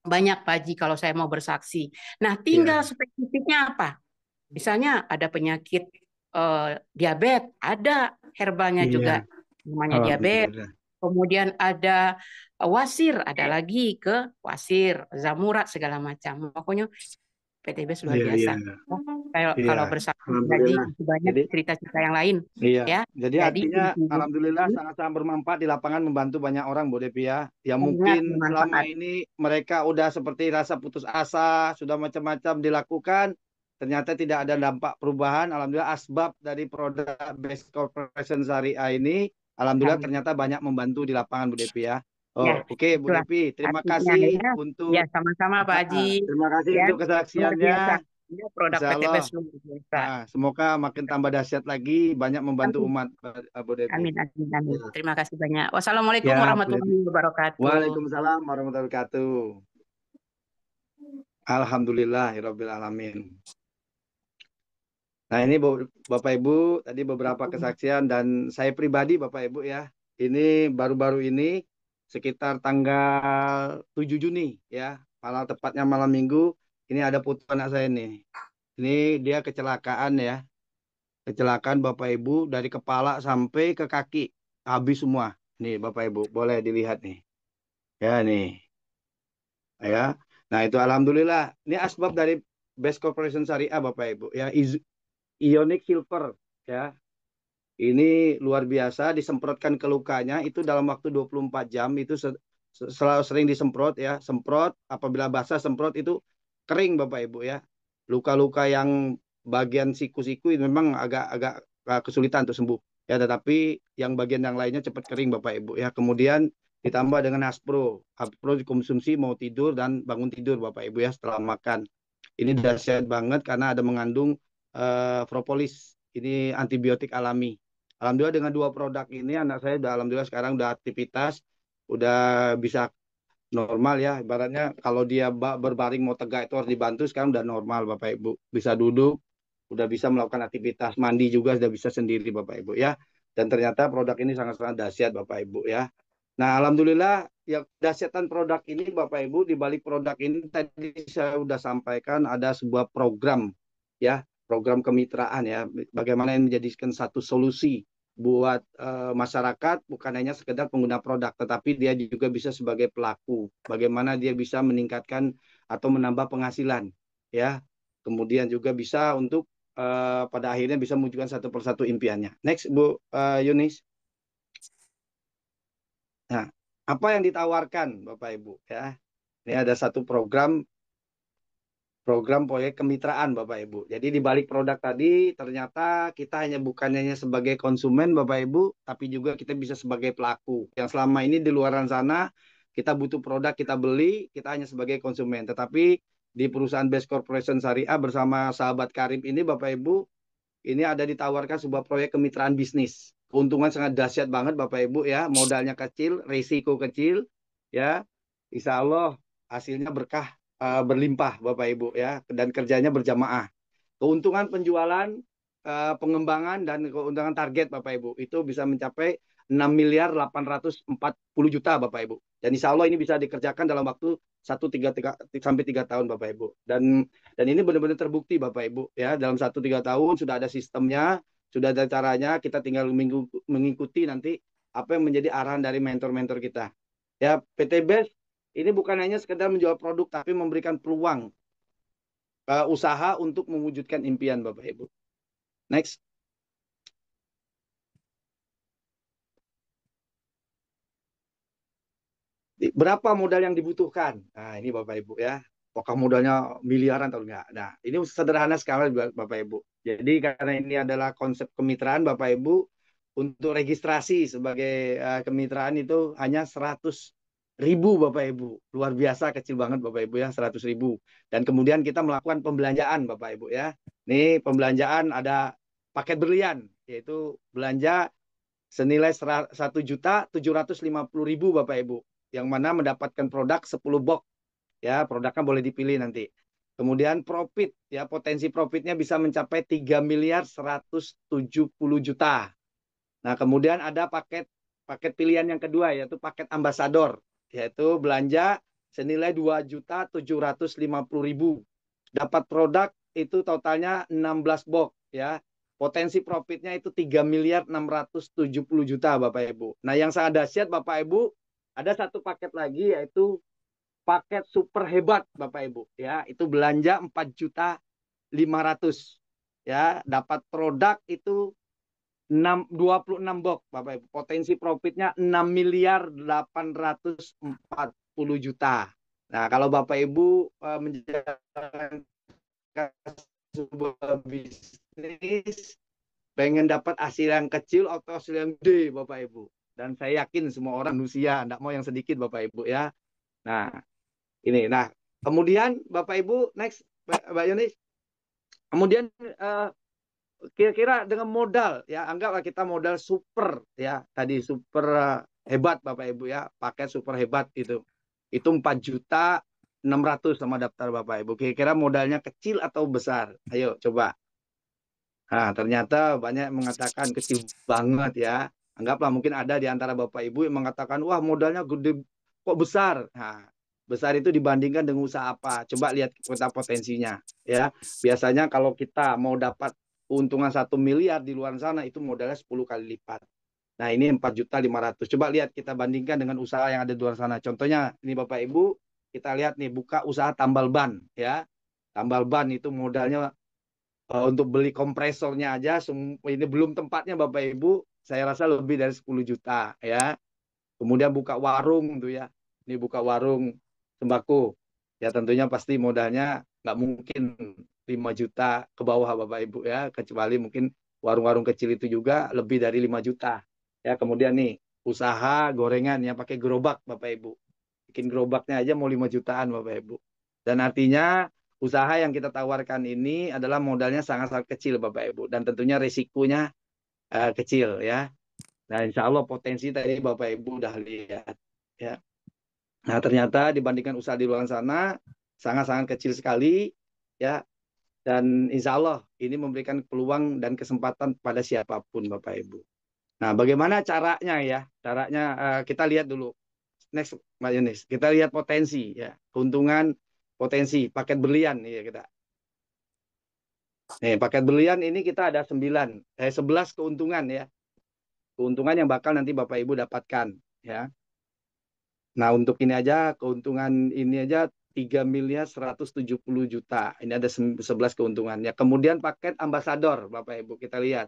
banyak Pak Haji kalau saya mau bersaksi. Nah, tinggal spesifiknya apa? Misalnya ada penyakit diabetes, ada herbalnya juga namanya diabetes. kemudian ada Wasir, ada lagi ke Wasir, Zamurat segala macam. Pokoknya PTBS luar Iya, biasa. iya, Kalau iya. kalau bersama Haji Alhamdulillah. masih banyak Jadi, cerita-cerita yang lain iya. ya. Jadi Jadi artinya intinya alhamdulillah sangat-sangat bermanfaat di lapangan, membantu banyak orang, Bu Devi ya. Yang sangat mungkin selama bermanfaat. ini mereka udah seperti rasa putus asa, sudah macam-macam dilakukan, ternyata tidak ada dampak perubahan. Alhamdulillah asbab dari produk Best Corporation Syariah ini, alhamdulillah Nah, ternyata banyak membantu di lapangan, Bu Devi ya. ya, Oh, oke Bu itulah Devi, terima artinya kasih ya. Ya, untuk sama-sama Pak Haji. terima kasih Ya, untuk luar biasa. kesaksiannya. Ya, produk Insya Allah. PTBS luar biasa. Semoga makin tambah dahsyat lagi, banyak membantu Amin, umat, Bu Devi. amin, amin, amin. Ya, Terima kasih banyak. Wassalamualaikum ya, Bu Devi. warahmatullahi wabarakatuh. Waalaikumsalam warahmatullahi wabarakatuh. Alhamdulillahirabbil alamin. Nah, ini Bapak Ibu tadi beberapa kesaksian dan saya pribadi Bapak Ibu ya. Ini baru-baru ini sekitar tanggal 7 Juni ya, malah tepatnya malam Minggu, ini ada putu anak saya nih. Ini dia kecelakaan ya. Kecelakaan Bapak Ibu dari kepala sampai ke kaki habis semua. Nih Bapak Ibu, boleh dilihat nih. Ya nih, ya. Nah, itu alhamdulillah. Ini asbab dari Best Corporation Syariah Bapak Ibu ya. Ionic Silver ya. Ini luar biasa disemprotkan ke lukanya itu dalam waktu 24 jam itu selalu sering disemprot ya. Semprot apabila basah semprot itu kering Bapak Ibu ya. Luka-luka yang bagian siku-siku itu memang agak kesulitan untuk sembuh ya, tetapi yang bagian yang lainnya cepat kering Bapak Ibu ya. Kemudian ditambah dengan Aspro. Aspro dikonsumsi mau tidur dan bangun tidur Bapak Ibu ya setelah makan. Ini dahsyat banget karena ada mengandung propolis. Ini antibiotik alami. Alhamdulillah dengan dua produk ini anak saya udah alhamdulillah sekarang udah aktivitas, udah bisa normal ya. Ibaratnya kalau dia berbaring mau tegak itu harus dibantu, sekarang udah normal Bapak Ibu. Bisa duduk, udah bisa melakukan aktivitas, mandi juga sudah bisa sendiri Bapak Ibu ya. Dan ternyata produk ini sangat-sangat dahsyat Bapak Ibu ya. Nah, alhamdulillah ya dahsyatan produk ini Bapak Ibu, di balik produk ini tadi saya sudah sampaikan ada sebuah program ya, program kemitraan ya, bagaimana yang menjadikan satu solusi buat masyarakat, bukan hanya sekedar pengguna produk, tetapi dia juga bisa sebagai pelaku. Bagaimana dia bisa meningkatkan atau menambah penghasilan, ya. Kemudian juga bisa untuk pada akhirnya bisa mewujudkan satu persatu impiannya. Next, Bu Yunis. Nah, apa yang ditawarkan Bapak Ibu ya? Ini ada satu program proyek kemitraan Bapak Ibu. Jadi di balik produk tadi ternyata kita bukan hanya sebagai konsumen Bapak Ibu, tapi juga kita bisa sebagai pelaku. Yang selama ini di luaran sana kita butuh produk, kita beli, kita hanya sebagai konsumen. Tetapi di perusahaan Best Corporation Syariah bersama sahabat karib ini Bapak Ibu, ini ada ditawarkan sebuah proyek kemitraan bisnis. Keuntungan sangat dahsyat banget Bapak Ibu ya, modalnya kecil, risiko kecil ya. Insya Allah hasilnya berkah, berlimpah Bapak Ibu ya, dan kerjanya berjamaah. Keuntungan penjualan, pengembangan dan keuntungan target Bapak Ibu itu bisa mencapai 6.840.000.000 Bapak Ibu. Dan insya Allah ini bisa dikerjakan dalam waktu 1 sampai 3 tahun Bapak Ibu. Dan ini benar-benar terbukti Bapak Ibu ya, dalam 1 3 tahun sudah ada sistemnya, sudah ada caranya, kita tinggal mengikuti nanti apa yang menjadi arahan dari mentor-mentor kita. Ya, PTBS ini bukan hanya sekedar menjual produk, tapi memberikan peluang usaha untuk mewujudkan impian Bapak Ibu. Next. Berapa modal yang dibutuhkan? Nah, ini Bapak Ibu ya. Apakah modalnya miliaran atau enggak? Nah, ini sederhana sekali Bapak Ibu. Jadi karena ini adalah konsep kemitraan Bapak Ibu, untuk registrasi sebagai kemitraan itu hanya 100.000 Bapak Ibu. Luar biasa kecil banget Bapak Ibu ya, 100.000. Dan kemudian kita melakukan pembelanjaan Bapak Ibu ya. Ini pembelanjaan ada paket berlian, yaitu belanja senilai 1.750.000 Bapak Ibu, yang mana mendapatkan produk 10 box ya, produknya boleh dipilih nanti. Kemudian profit ya, potensi profitnya bisa mencapai 3.170.000.000. Nah, kemudian ada paket pilihan yang kedua, yaitu paket ambasador, yaitu belanja senilai 2.750.000. Dapat produk itu totalnya 16 box ya. potensi profitnya itu 3.670.000.000 Bapak Ibu. Nah, yang sangat dahsyat Bapak Ibu, ada satu paket lagi yaitu paket super hebat Bapak Ibu ya. Itu belanja 4.500.000 ya, dapat produk itu 26 box Bapak Ibu. Potensi profitnya 6.840.000.000. Nah, kalau Bapak Ibu menjalankan sebuah bisnis, pengen dapat hasil yang kecil atau hasil yang gede Bapak Ibu. Dan saya yakin semua orang manusia tidak mau yang sedikit Bapak Ibu ya. Nah, ini. Nah, kemudian Bapak Ibu next Mbak Yuni. Kemudian kira-kira dengan modal ya, anggaplah kita modal super ya, tadi super hebat Bapak Ibu ya, paket super hebat itu 4.600.000 sama daftar Bapak Ibu. Kira-kira modalnya kecil atau besar? Ayo coba. Nah, ternyata banyak mengatakan kecil banget ya. Anggaplah mungkin ada di antara Bapak Ibu yang mengatakan, wah modalnya gede kok besar. Nah, besar itu dibandingkan dengan usaha apa? Coba lihat peta potensinya ya. Biasanya kalau kita mau dapat keuntungan 1 miliar di luar sana itu modalnya 10 kali lipat. Nah, ini 4.500.000. Coba lihat kita bandingkan dengan usaha yang ada di luar sana. Contohnya ini Bapak Ibu, kita lihat nih buka usaha tambal ban ya. Tambal ban itu modalnya untuk beli kompresornya aja ini belum tempatnya Bapak Ibu, saya rasa lebih dari 10 juta ya. Kemudian buka warung tuh ya. Ini buka warung sembako. Ya tentunya pasti modalnya nggak mungkin 5 juta ke bawah Bapak Ibu ya, kecuali mungkin warung-warung kecil itu juga lebih dari 5 juta. Ya, kemudian nih usaha gorengan yang pakai gerobak Bapak Ibu. Bikin gerobaknya aja mau 5 jutaan Bapak Ibu. Dan artinya usaha yang kita tawarkan ini adalah modalnya sangat-sangat kecil Bapak Ibu. Dan tentunya risikonya kecil ya. Nah, insya Allah potensi tadi Bapak Ibu udah lihat ya. Nah, ternyata dibandingkan usaha di luar sana sangat-sangat kecil sekali ya. Dan insya Allah ini memberikan peluang dan kesempatan pada siapapun Bapak Ibu. Nah, bagaimana caranya ya? Caranya kita lihat dulu. Next, Mbak Yunis. Kita lihat potensi ya. Keuntungan potensi paket berlian ya kita. Nih, paket berlian ini kita ada 11 keuntungan ya. Keuntungan yang bakal nanti Bapak Ibu dapatkan ya. Nah, untuk ini aja keuntungan ini aja 3.170.000.000. Ini ada 11 keuntungannya. Kemudian paket ambasador Bapak Ibu kita lihat.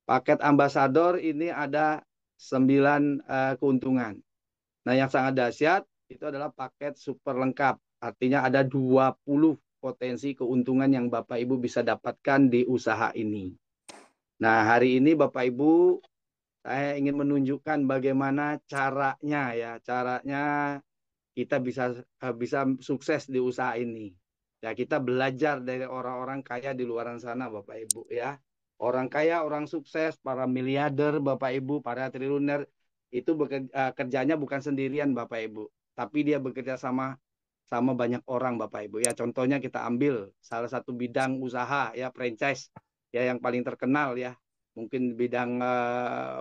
Paket ambasador ini ada 9 keuntungan. Nah, yang sangat dahsyat itu adalah paket super lengkap. Artinya ada 20 potensi keuntungan yang Bapak Ibu bisa dapatkan di usaha ini. Nah, hari ini Bapak Ibu saya ingin menunjukkan bagaimana caranya ya, caranya kita bisa sukses di usaha ini. Ya, kita belajar dari orang-orang kaya di luar sana Bapak Ibu ya. Orang kaya, orang sukses, para miliarder Bapak Ibu, para triliuner itu kerjanya bukan sendirian Bapak Ibu, tapi dia bekerja sama banyak orang Bapak Ibu ya. Contohnya kita ambil salah satu bidang usaha ya, franchise ya yang paling terkenal ya. Mungkin bidang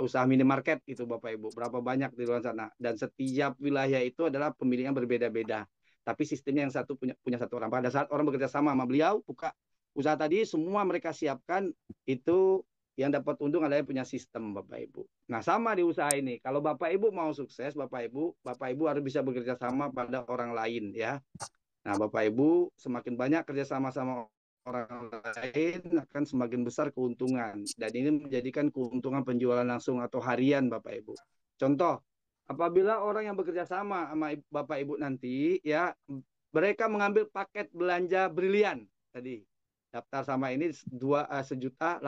usaha minimarket itu Bapak Ibu. Berapa banyak di luar sana. Dan setiap wilayah itu adalah pemiliknya berbeda-beda. Tapi sistemnya yang satu punya satu orang. Pada saat orang bekerja sama beliau buka usaha tadi, semua mereka siapkan itu yang dapat untung adalah yang punya sistem Bapak Ibu. Nah, sama di usaha ini. Kalau Bapak Ibu mau sukses, Bapak Ibu harus bisa bekerja sama pada orang lain ya. Nah, Bapak Ibu semakin banyak kerjasama sama orang lain akan semakin besar keuntungan. Dan ini menjadikan keuntungan penjualan langsung atau harian Bapak Ibu. Contoh, apabila orang yang bekerja sama Bapak Ibu nanti ya, mereka mengambil paket belanja brilian tadi. Daftar sama ini 1.850.000.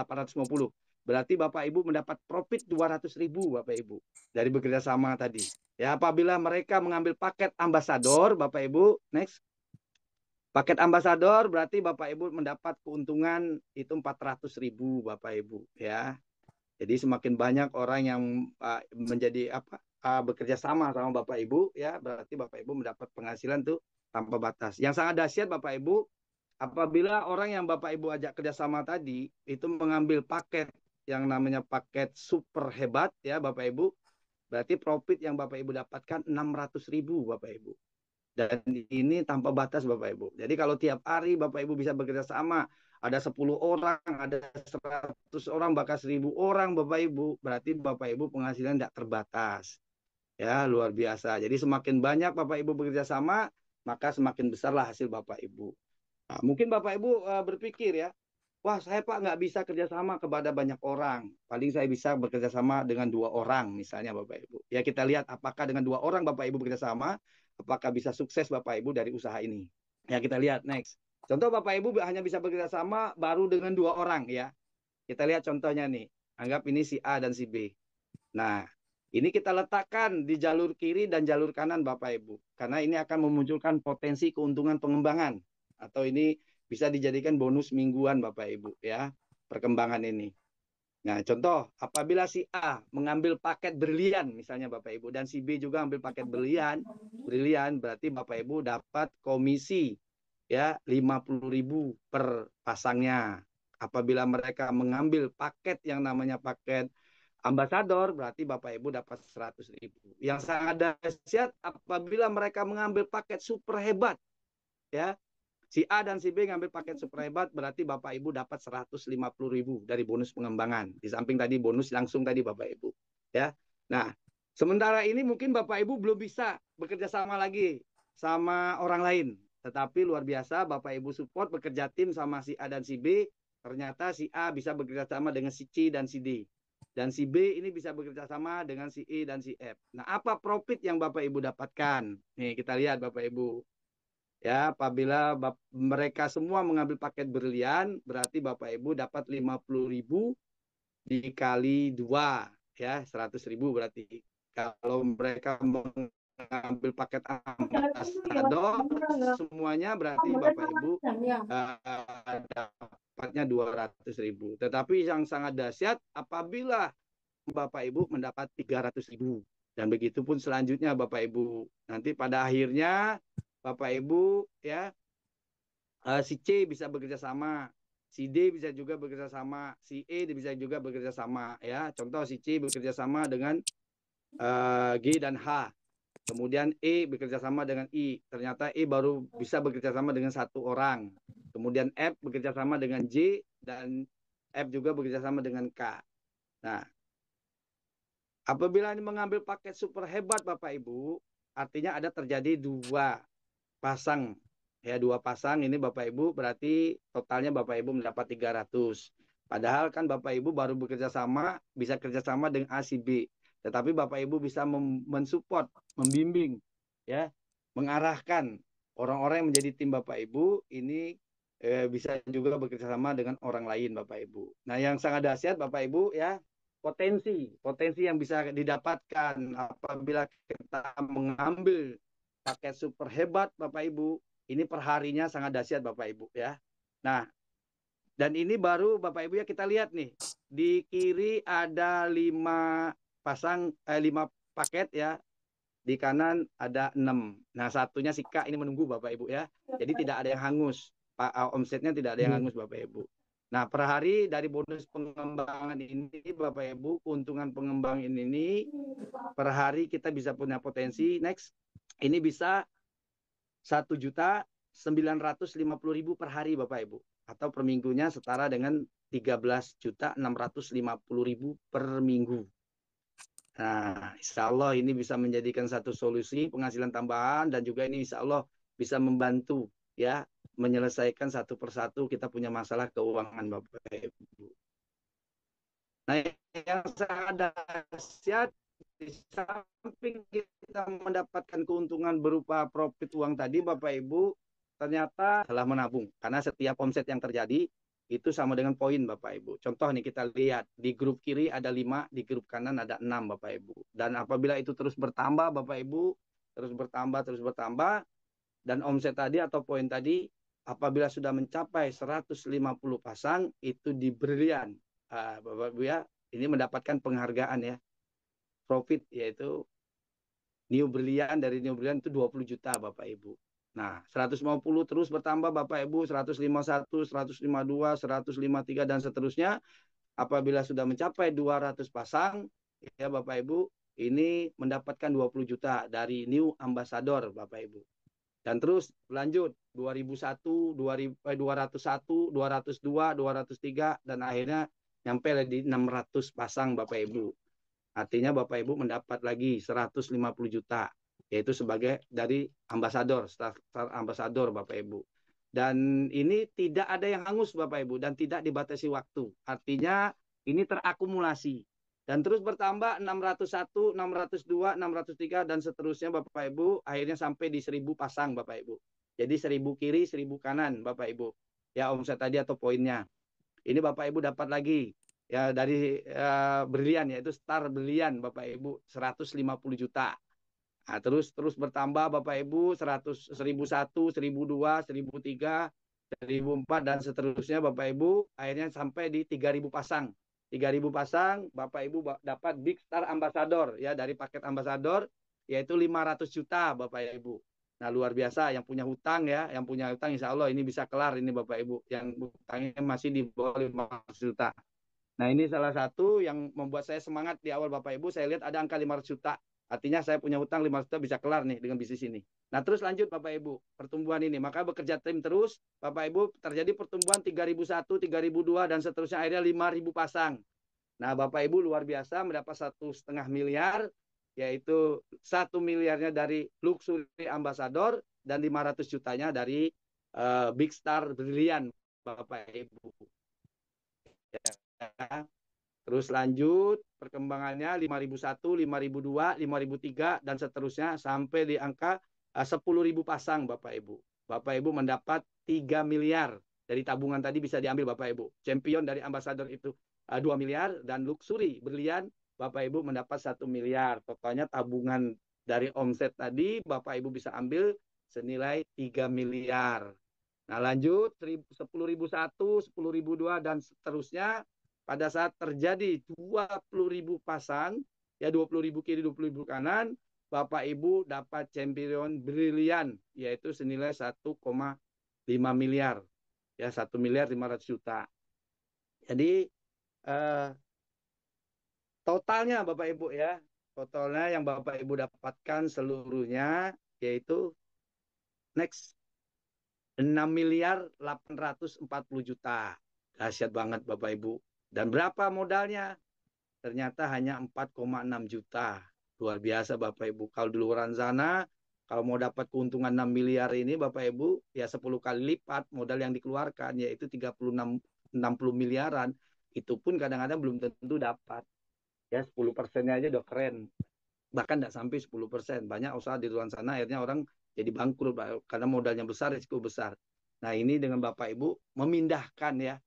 Berarti Bapak Ibu mendapat profit 200.000 Bapak Ibu dari bekerja sama tadi. Ya, apabila mereka mengambil paket ambasador Bapak Ibu, next. Paket ambasador berarti Bapak Ibu mendapat keuntungan itu 400.000 Bapak Ibu ya. Jadi semakin banyak orang yang menjadi bekerja sama Bapak Ibu ya, berarti Bapak Ibu mendapat penghasilan tuh tanpa batas. Yang sangat dahsyat Bapak Ibu, apabila orang yang Bapak Ibu ajak kerjasama tadi itu mengambil paket yang namanya paket super hebat ya Bapak Ibu, berarti profit yang Bapak Ibu dapatkan 600.000 Bapak Ibu. Dan ini tanpa batas Bapak Ibu. Jadi kalau tiap hari Bapak Ibu bisa bekerja sama ada 10 orang, ada 100 orang, bahkan 1000 orang Bapak Ibu, berarti Bapak Ibu penghasilan tidak terbatas. Ya, luar biasa. Jadi semakin banyak Bapak Ibu bekerja sama, maka semakin besarlah hasil Bapak Ibu. Nah, mungkin Bapak Ibu berpikir ya, wah saya Pak nggak bisa kerjasama kepada banyak orang. Paling saya bisa bekerja sama dengan 2 orang misalnya Bapak Ibu. Ya kita lihat apakah dengan 2 orang Bapak Ibu bekerja sama, apakah bisa sukses Bapak Ibu dari usaha ini. Ya kita lihat next. Contoh Bapak Ibu hanya bisa bekerja sama baru dengan 2 orang ya. Kita lihat contohnya nih. Anggap ini si A dan si B. Nah, ini kita letakkan di jalur kiri dan jalur kanan Bapak Ibu. Karena ini akan memunculkan potensi keuntungan pengembangan. Atau ini bisa dijadikan bonus mingguan Bapak Ibu ya. Perkembangan ini. Nah, contoh apabila si A mengambil paket berlian misalnya Bapak Ibu. Dan si B juga ambil paket berlian. Berarti Bapak Ibu dapat komisi ya 50.000 per pasangnya. Apabila mereka mengambil paket yang namanya paket ambasador, berarti Bapak Ibu dapat 100.000. Yang sangat dahsyat apabila mereka mengambil paket super hebat. Ya, si A dan si B ngambil paket super hebat, berarti Bapak Ibu dapat 150.000 dari bonus pengembangan. Di samping tadi bonus langsung tadi Bapak Ibu. Ya, nah sementara ini mungkin Bapak Ibu belum bisa bekerja sama lagi sama orang lain. Tetapi luar biasa Bapak Ibu support bekerja tim sama si A dan si B. Ternyata si A bisa bekerja sama dengan si C dan si D. Dan si B ini bisa bekerja sama dengan si E dan si F. Nah, apa profit yang Bapak Ibu dapatkan? Nih, kita lihat Bapak Ibu. Ya, apabila mereka semua mengambil paket berlian, berarti Bapak Ibu dapat 50.000 dikali 2. Ya, 100.000 berarti. Kalau mereka mengambil paket ambasador, semuanya berarti Bapak Ibu dapatnya 200.000. Tetapi yang sangat dahsyat apabila Bapak Ibu mendapat 300.000. Dan begitu pun selanjutnya Bapak Ibu. Nanti pada akhirnya Bapak Ibu ya si C bisa bekerja sama, si D bisa juga bekerja sama, si E bisa juga bekerja sama ya. Contoh si C bekerja sama dengan G dan H. Kemudian E bekerja sama dengan I. Ternyata E baru bisa bekerja sama dengan 1 orang. Kemudian F bekerja sama dengan J dan F juga bekerja sama dengan K. Nah, apabila ini mengambil paket super hebat Bapak Ibu, artinya ada terjadi 2 pasang. Ya, 2 pasang ini Bapak Ibu berarti totalnya Bapak Ibu mendapat 300. Padahal kan Bapak Ibu baru bekerja sama, bisa kerjasama dengan A, C, B. Tetapi Bapak Ibu bisa mensupport, membimbing, ya, mengarahkan orang-orang yang menjadi tim Bapak Ibu ini bisa juga bekerja sama dengan orang lain Bapak Ibu. Nah, yang sangat dahsyat Bapak Ibu ya, potensi yang bisa didapatkan apabila kita mengambil paket super hebat Bapak Ibu, ini perharinya sangat dahsyat Bapak Ibu ya. Nah, dan ini baru Bapak Ibu ya kita lihat nih, di kiri ada 5 paket ya, di kanan ada 6. Nah, satunya si K ini menunggu Bapak Ibu ya. Jadi tidak ada yang hangus. Omsetnya tidak ada yang hangus Bapak Ibu. Nah, per hari dari bonus pengembangan ini Bapak Ibu, keuntungan pengembangan ini per hari kita bisa punya potensi next. Ini bisa 1.950.000 per hari Bapak Ibu. Atau per minggunya setara dengan 13.650.000 per minggu. Nah, insya Allah ini bisa menjadikan satu solusi penghasilan tambahan dan juga ini insya Allah bisa membantu ya menyelesaikan satu persatu kita punya masalah keuangan Bapak Ibu. Nah, yang sangat dahsyat di samping kita mendapatkan keuntungan berupa profit uang tadi Bapak Ibu, ternyata telah menabung karena setiap omset yang terjadi itu sama dengan poin Bapak Ibu. Contoh nih kita lihat di grup kiri ada 5, di grup kanan ada 6 Bapak Ibu. Dan apabila itu terus bertambah Bapak Ibu, terus bertambah dan omset tadi atau poin tadi apabila sudah mencapai 150 pasang itu di berlian. Bapak Ibu ya, ini mendapatkan penghargaan ya. Profit yaitu New Berlian, dari New Berlian itu 20 juta Bapak Ibu. Nah, 150 terus bertambah Bapak Ibu, 151, 152, 153 dan seterusnya. Apabila sudah mencapai 200 pasang, ya Bapak Ibu, ini mendapatkan 20 juta dari New Ambassador Bapak Ibu. Dan terus lanjut 2001, 201, 202, 203 dan akhirnya nyampe di 600 pasang Bapak Ibu. Artinya Bapak Ibu mendapat lagi 150 juta, yaitu sebagai dari ambasador, staf ambasador Bapak Ibu. Dan ini tidak ada yang hangus Bapak Ibu dan tidak dibatasi waktu. Artinya ini terakumulasi. Dan terus bertambah 601, 602, 603 dan seterusnya Bapak Ibu, akhirnya sampai di 1000 pasang Bapak Ibu. Jadi 1000 kiri, 1000 kanan Bapak Ibu. Ya omset tadi atau poinnya. Ini Bapak Ibu dapat lagi ya dari Brilian, yaitu Star Brilian Bapak Ibu 150 juta. Nah, terus bertambah Bapak Ibu 100, 1001, 1002, 1003, 1004 dan seterusnya Bapak Ibu akhirnya sampai di 3000 pasang. 3000 pasang Bapak Ibu dapat Big Star Ambassador ya, dari paket Ambassador yaitu 500 juta Bapak Ibu. Nah, luar biasa. Yang punya hutang ya, yang punya hutang insya Allah ini bisa kelar ini Bapak Ibu. Yang hutangnya masih di bawah 500 juta. Nah, ini salah satu yang membuat saya semangat di awal Bapak Ibu. Saya lihat ada angka 500 juta. Artinya saya punya hutang 500 juta bisa kelar nih dengan bisnis ini. Nah, terus lanjut Bapak Ibu, pertumbuhan ini. Maka bekerja tim terus, Bapak Ibu, terjadi pertumbuhan 3001, 3002 dan seterusnya akhirnya 5000 pasang. Nah, Bapak Ibu luar biasa mendapat 1,5 miliar, yaitu 1 miliarnya dari Luxury Ambassador dan 500 jutanya dari Big Star Brilian Bapak Ibu. Ya. Terus lanjut perkembangannya 5001, 5002, 5003 dan seterusnya sampai di angka 10.000 pasang Bapak Ibu. Bapak Ibu mendapat 3 miliar dari tabungan tadi bisa diambil Bapak Ibu. Champion dari Ambassador itu 2 miliar dan Luxury Brilian Bapak Ibu mendapat 1 miliar. Totalnya tabungan dari omset tadi Bapak Ibu bisa ambil senilai 3 miliar. Nah, lanjut 10.001, 10.002 dan seterusnya pada saat terjadi 20.000 pasang, ya 20.000 kiri, 20.000 kanan, Bapak Ibu dapat champion brilian, yaitu senilai 1,5 miliar. Ya, 1 miliar 500 juta. Jadi, totalnya Bapak Ibu ya, totalnya yang Bapak Ibu dapatkan seluruhnya, yaitu next 6 miliar 840 juta. Dahsyat banget Bapak Ibu. Dan berapa modalnya? Ternyata hanya 4,6 juta. Luar biasa Bapak Ibu. Kalau di luar sana, kalau mau dapat keuntungan 6 miliar ini Bapak Ibu, ya 10 kali lipat modal yang dikeluarkan, yaitu 60 miliaran. Itu pun kadang-kadang belum tentu dapat. Ya 10%-nya aja udah keren. Bahkan tidak sampai 10%. Banyak usaha di luar sana akhirnya orang jadi bangkrut karena modalnya besar, risiko besar. Nah, ini dengan Bapak Ibu memindahkan ya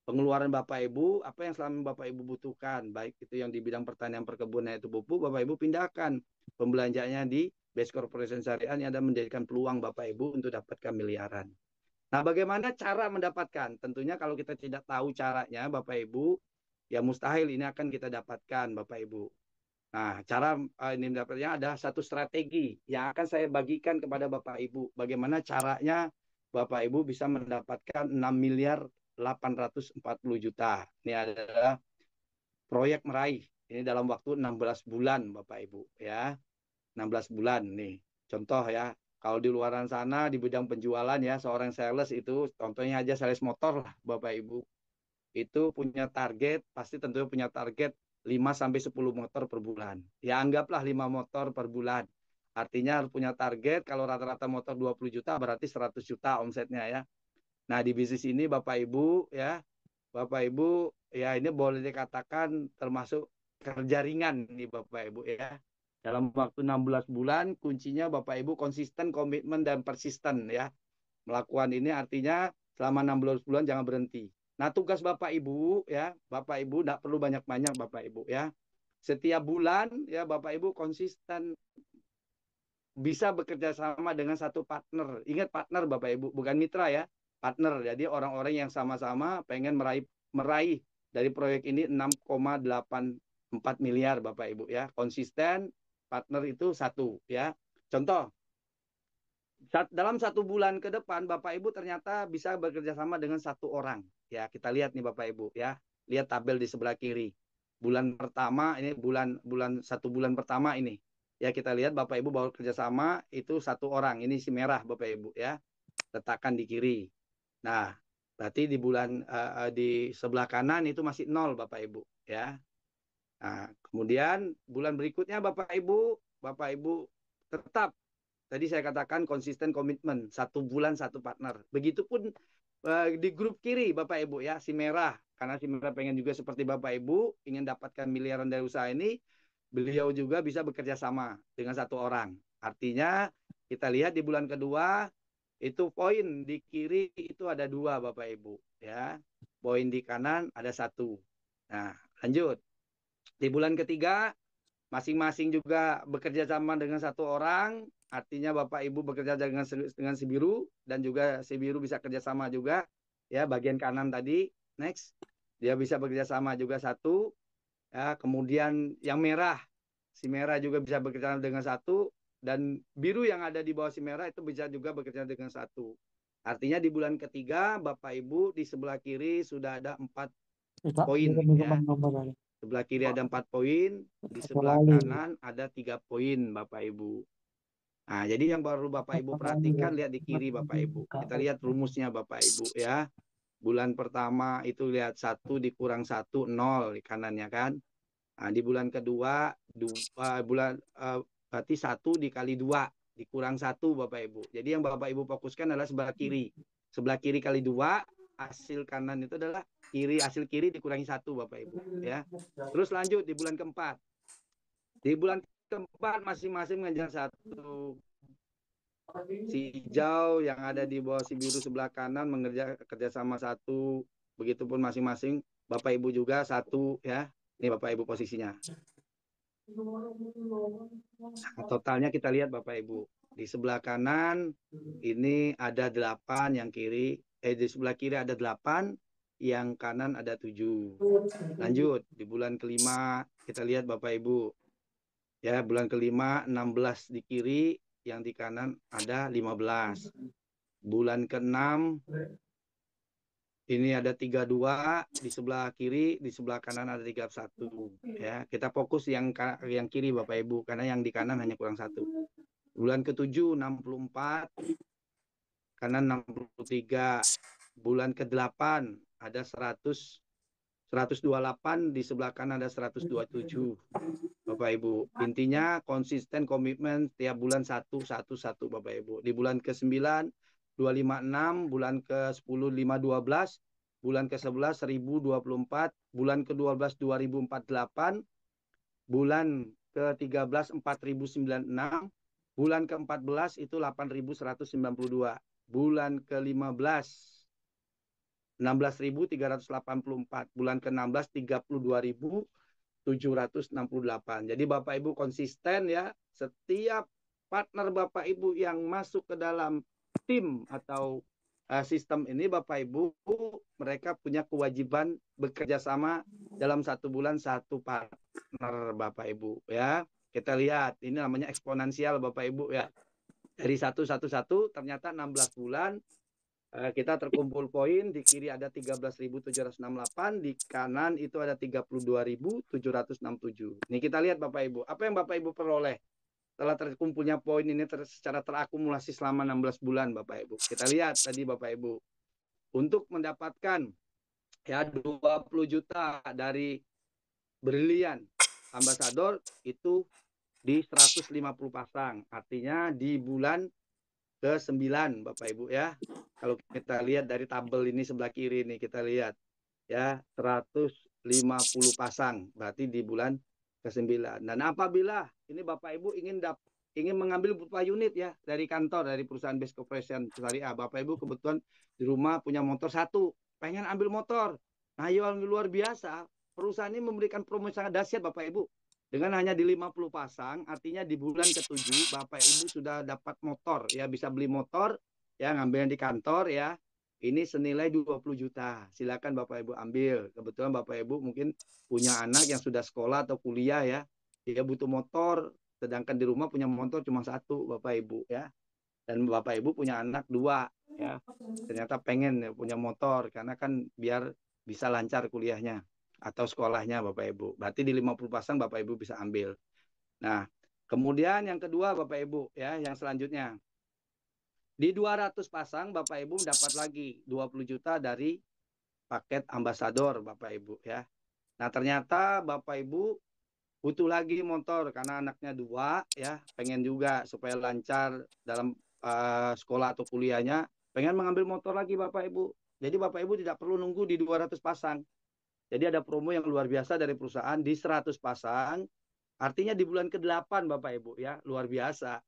pengeluaran Bapak Ibu, apa yang selama Bapak Ibu butuhkan, baik itu yang di bidang pertanian perkebunan itu pupuk, Bapak Ibu pindahkan pembelanjaannya di Best Corporation Syariah yang ada menjadikan peluang Bapak Ibu untuk dapatkan miliaran. Nah, bagaimana cara mendapatkan? Tentunya kalau kita tidak tahu caranya Bapak Ibu, ya mustahil ini akan kita dapatkan Bapak Ibu. Nah, cara ini mendapatnya ada satu strategi yang akan saya bagikan kepada Bapak Ibu. Bagaimana caranya Bapak Ibu bisa mendapatkan 6 miliar 840 juta. Ini adalah proyek meraih. Ini dalam waktu 16 bulan Bapak Ibu ya. 16 bulan nih. Contoh ya, kalau di luaran sana di bidang penjualan ya, seorang sales itu contohnya aja sales motor lah Bapak Ibu. Itu punya target, pasti tentunya punya target 5-10 motor per bulan. Ya anggaplah 5 motor per bulan. Artinya harus punya target, kalau rata-rata motor 20 juta berarti 100 juta omsetnya ya. Nah, di bisnis ini Bapak Ibu ya, Bapak Ibu ya ini boleh dikatakan termasuk kerja ringan nih Bapak Ibu ya. Dalam waktu 16 bulan kuncinya Bapak Ibu konsisten, komitmen dan persisten ya. Melakukan ini artinya selama 16 bulan jangan berhenti. Nah, tugas Bapak Ibu ya, Bapak Ibu tidak perlu banyak-banyak Bapak Ibu ya. Setiap bulan ya Bapak Ibu konsisten bisa bekerja sama dengan satu partner. Ingat partner Bapak Ibu, bukan mitra ya. Partner. Jadi orang-orang yang sama-sama pengen meraih dari proyek ini 6,84 miliar Bapak Ibu ya. Konsisten, partner itu satu ya. Contoh, dalam 1 bulan ke depan Bapak Ibu ternyata bisa bekerja sama dengan 1 orang. Ya, kita lihat nih Bapak Ibu ya. Lihat tabel di sebelah kiri. Bulan pertama ini 1 bulan pertama ini. ya kita lihat Bapak Ibu bahwa kerjasama itu 1 orang. Ini si merah Bapak Ibu ya. Letakkan di kiri. Nah, berarti di bulan di sebelah kanan itu masih 0 Bapak Ibu ya. Nah, kemudian bulan berikutnya Bapak Ibu tetap tadi saya katakan konsisten komitmen 1 bulan 1 partner. Begitupun di grup kiri Bapak Ibu ya, si merah. Karena si merah pengen juga seperti Bapak Ibu, ingin dapatkan miliaran dari usaha ini, beliau juga bisa bekerja sama dengan 1 orang. Artinya kita lihat di bulan kedua itu poin di kiri itu ada 2 Bapak Ibu ya. Poin di kanan ada 1. Nah, lanjut. Di bulan ketiga masing-masing juga bekerja sama dengan 1 orang, artinya Bapak Ibu bekerja dengan si biru dan juga si biru bisa kerjasama juga ya, bagian kanan tadi. Next, dia bisa bekerja sama juga 1 ya. Kemudian yang merah, si merah juga bisa bekerja dengan 1 dan biru yang ada di bawah si merah itu bisa juga bekerja dengan 1. Artinya di bulan ketiga Bapak Ibu di sebelah kiri sudah ada 4 poin ya. Sebelah kiri ada 4 poin, di sebelah kanan ada 3 poin Bapak Ibu. Nah, jadi yang baru Bapak Ibu perhatikan, lihat di kiri Bapak Ibu. Kita lihat rumusnya Bapak Ibu ya. Bulan pertama itu lihat 1 dikurang 1, 0 di kanannya kan. Nah, di bulan kedua, berarti 1 dikali 2, dikurang 1 Bapak Ibu. Jadi yang Bapak Ibu fokuskan adalah sebelah kiri. Sebelah kiri kali 2, hasil kanan itu adalah hasil kiri dikurangi 1 Bapak Ibu ya. Terus lanjut di bulan keempat. Di bulan keempat masing-masing mengejar 1. Si hijau yang ada di bawah si biru sebelah kanan kerja sama 1. Begitupun masing-masing Bapak Ibu juga 1 ya. Ini Bapak Ibu posisinya. Nah, totalnya kita lihat Bapak Ibu. Di sebelah kanan ini ada 8 yang kiri. Di sebelah kiri ada 8, yang kanan ada 7. Lanjut, di bulan kelima kita lihat Bapak Ibu. Ya, bulan kelima 16 di kiri, yang di kanan ada 15. Bulan ke-6 ini ada 32 di sebelah kiri, di sebelah kanan ada 31 ya. Kita fokus yang kiri Bapak Ibu karena yang di kanan hanya kurang 1. Bulan ke-7 64, kanan 63. Bulan ke-8 ada 128, di sebelah kanan ada 127. Bapak Ibu, intinya konsisten komitmen tiap bulan 1 Bapak Ibu. Di bulan ke-9 256, bulan ke-10 512, bulan ke-11 1024, bulan ke-12 2048, bulan ke-13 4096, bulan ke-14 itu 8192, bulan ke-15 16.384, bulan ke-16 32.768. Jadi Bapak Ibu konsisten ya, setiap partner Bapak Ibu yang masuk ke dalam tim atau sistem ini Bapak Ibu, mereka punya kewajiban bekerja sama dalam 1 bulan 1 partner Bapak Ibu ya. Kita lihat ini namanya eksponensial Bapak Ibu ya. Dari 1 ternyata 16 bulan kita terkumpul poin, di kiri ada 13.768, di kanan itu ada 32.767. Ini kita lihat Bapak Ibu, apa yang Bapak Ibu peroleh setelah terkumpulnya poin ini secara terakumulasi selama 16 bulan Bapak Ibu. Kita lihat tadi Bapak Ibu, untuk mendapatkan ya 20 juta dari Brilian Ambassador itu di 150 pasang, artinya di bulan ke-9 Bapak Ibu ya. Kalau kita lihat dari tabel ini sebelah kiri nih, kita lihat ya 150 pasang, berarti di bulan ke-9. Dan apabila ini Bapak Ibu ingin mengambil beberapa unit ya dari kantor, dari perusahaan Best Corporation Syariah, Bapak Ibu kebetulan di rumah punya motor 1, pengen ambil motor. Nah, yang luar biasa, perusahaan ini memberikan promosi sangat dahsyat Bapak Ibu. Dengan hanya di 50 pasang, artinya di bulan ke-7 Bapak Ibu sudah dapat motor ya, bisa beli motor ya, ngambil di kantor ya. Ini senilai 20 juta. Silakan Bapak Ibu ambil. Kebetulan Bapak Ibu mungkin punya anak yang sudah sekolah atau kuliah ya. Dia butuh motor, sedangkan di rumah punya motor cuma 1 Bapak Ibu ya. Dan Bapak Ibu punya anak 2 ya. Ternyata pengen ya, punya motor karena kan biar bisa lancar kuliahnya atau sekolahnya Bapak Ibu. Berarti di 50 pasang Bapak Ibu bisa ambil. Nah, Kemudian yang kedua Bapak Ibu ya, yang selanjutnya. Di 200 pasang Bapak Ibu dapat lagi 20 juta dari paket ambasador Bapak Ibu ya. Nah, ternyata Bapak Ibu butuh lagi motor karena anaknya 2 ya, pengen juga supaya lancar dalam sekolah atau kuliahnya, pengen mengambil motor lagi Bapak Ibu. Jadi Bapak Ibu tidak perlu nunggu di 200 pasang. Jadi ada promo yang luar biasa dari perusahaan di 100 pasang. Artinya di bulan ke-8 Bapak Ibu ya, luar biasa.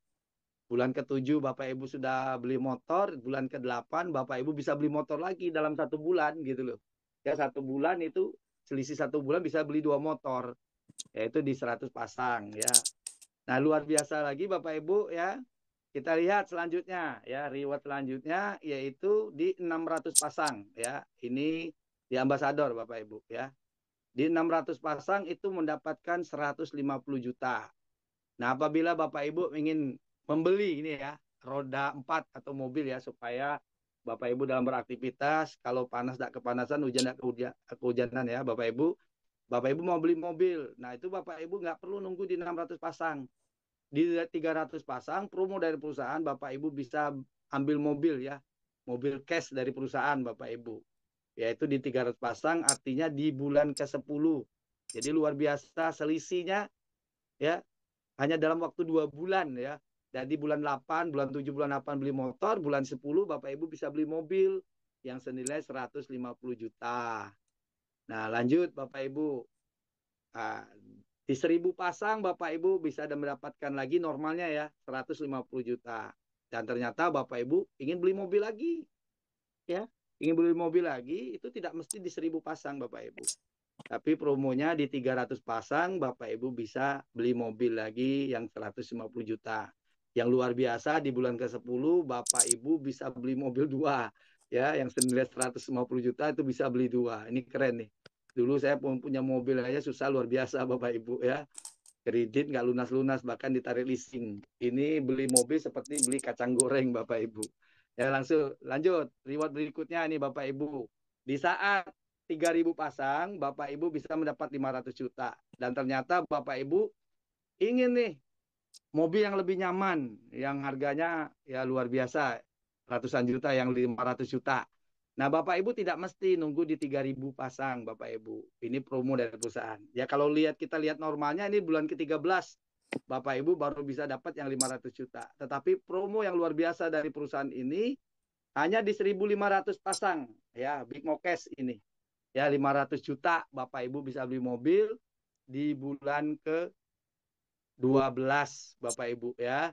Bulan ke-7 Bapak Ibu sudah beli motor, bulan ke-8 Bapak Ibu bisa beli motor lagi dalam 1 bulan gitu loh. Ya 1 bulan itu selisih 1 bulan bisa beli 2 motor, yaitu di 100 pasang ya. Nah luar biasa lagi Bapak Ibu ya. Kita lihat selanjutnya ya, reward selanjutnya yaitu di 600 pasang ya. Ini di ambasador Bapak Ibu ya. Di 600 pasang itu mendapatkan 150 juta. Nah, apabila Bapak Ibu ingin membeli ini ya, roda 4 atau mobil ya, supaya Bapak Ibu dalam beraktivitas, kalau panas tidak kepanasan, hujan tidak kehujanan ya, Bapak Ibu mau beli mobil. Nah, itu Bapak Ibu nggak perlu nunggu di 600 pasang. Di 300 pasang, promo dari perusahaan, Bapak Ibu bisa ambil mobil ya, mobil cash dari perusahaan Bapak Ibu. Yaitu di 300 pasang, artinya di bulan ke-10. Jadi luar biasa selisihnya ya, hanya dalam waktu 2 bulan ya. Jadi bulan 8, bulan 7, bulan 8 beli motor, bulan 10 Bapak Ibu bisa beli mobil yang senilai 150 juta. Nah lanjut Bapak Ibu. Nah, di 1000 pasang Bapak Ibu bisa mendapatkan lagi normalnya ya 150 juta. Dan ternyata Bapak Ibu ingin beli mobil lagi. Ya, ingin beli mobil lagi itu tidak mesti di 1000 pasang Bapak Ibu. Tapi promonya di 300 pasang, Bapak Ibu bisa beli mobil lagi yang 150 juta. Yang luar biasa di bulan ke-10, Bapak Ibu bisa beli mobil 2. Ya, yang senilai 150 juta itu bisa beli 2. Ini keren nih. Dulu saya punya mobil aja susah luar biasa Bapak Ibu ya. Kredit nggak lunas-lunas, bahkan ditarik leasing. Ini beli mobil seperti beli kacang goreng Bapak Ibu. Ya langsung lanjut, reward berikutnya nih Bapak Ibu. Di saat 3.000 pasang, Bapak Ibu bisa mendapat 500 juta. Dan ternyata Bapak Ibu ingin nih mobil yang lebih nyaman, yang harganya ya luar biasa, ratusan juta, yang 500 juta. Nah Bapak Ibu tidak mesti nunggu di 3.000 pasang Bapak Ibu. Ini promo dari perusahaan. Ya kalau kita lihat normalnya ini bulan ke-13. Bapak Ibu baru bisa dapat yang 500 juta. Tetapi promo yang luar biasa dari perusahaan ini hanya di 1.500 pasang. Ya, Big Mo Cash ini. Ya 500 juta Bapak Ibu bisa beli mobil di bulan ke-12 Bapak Ibu ya.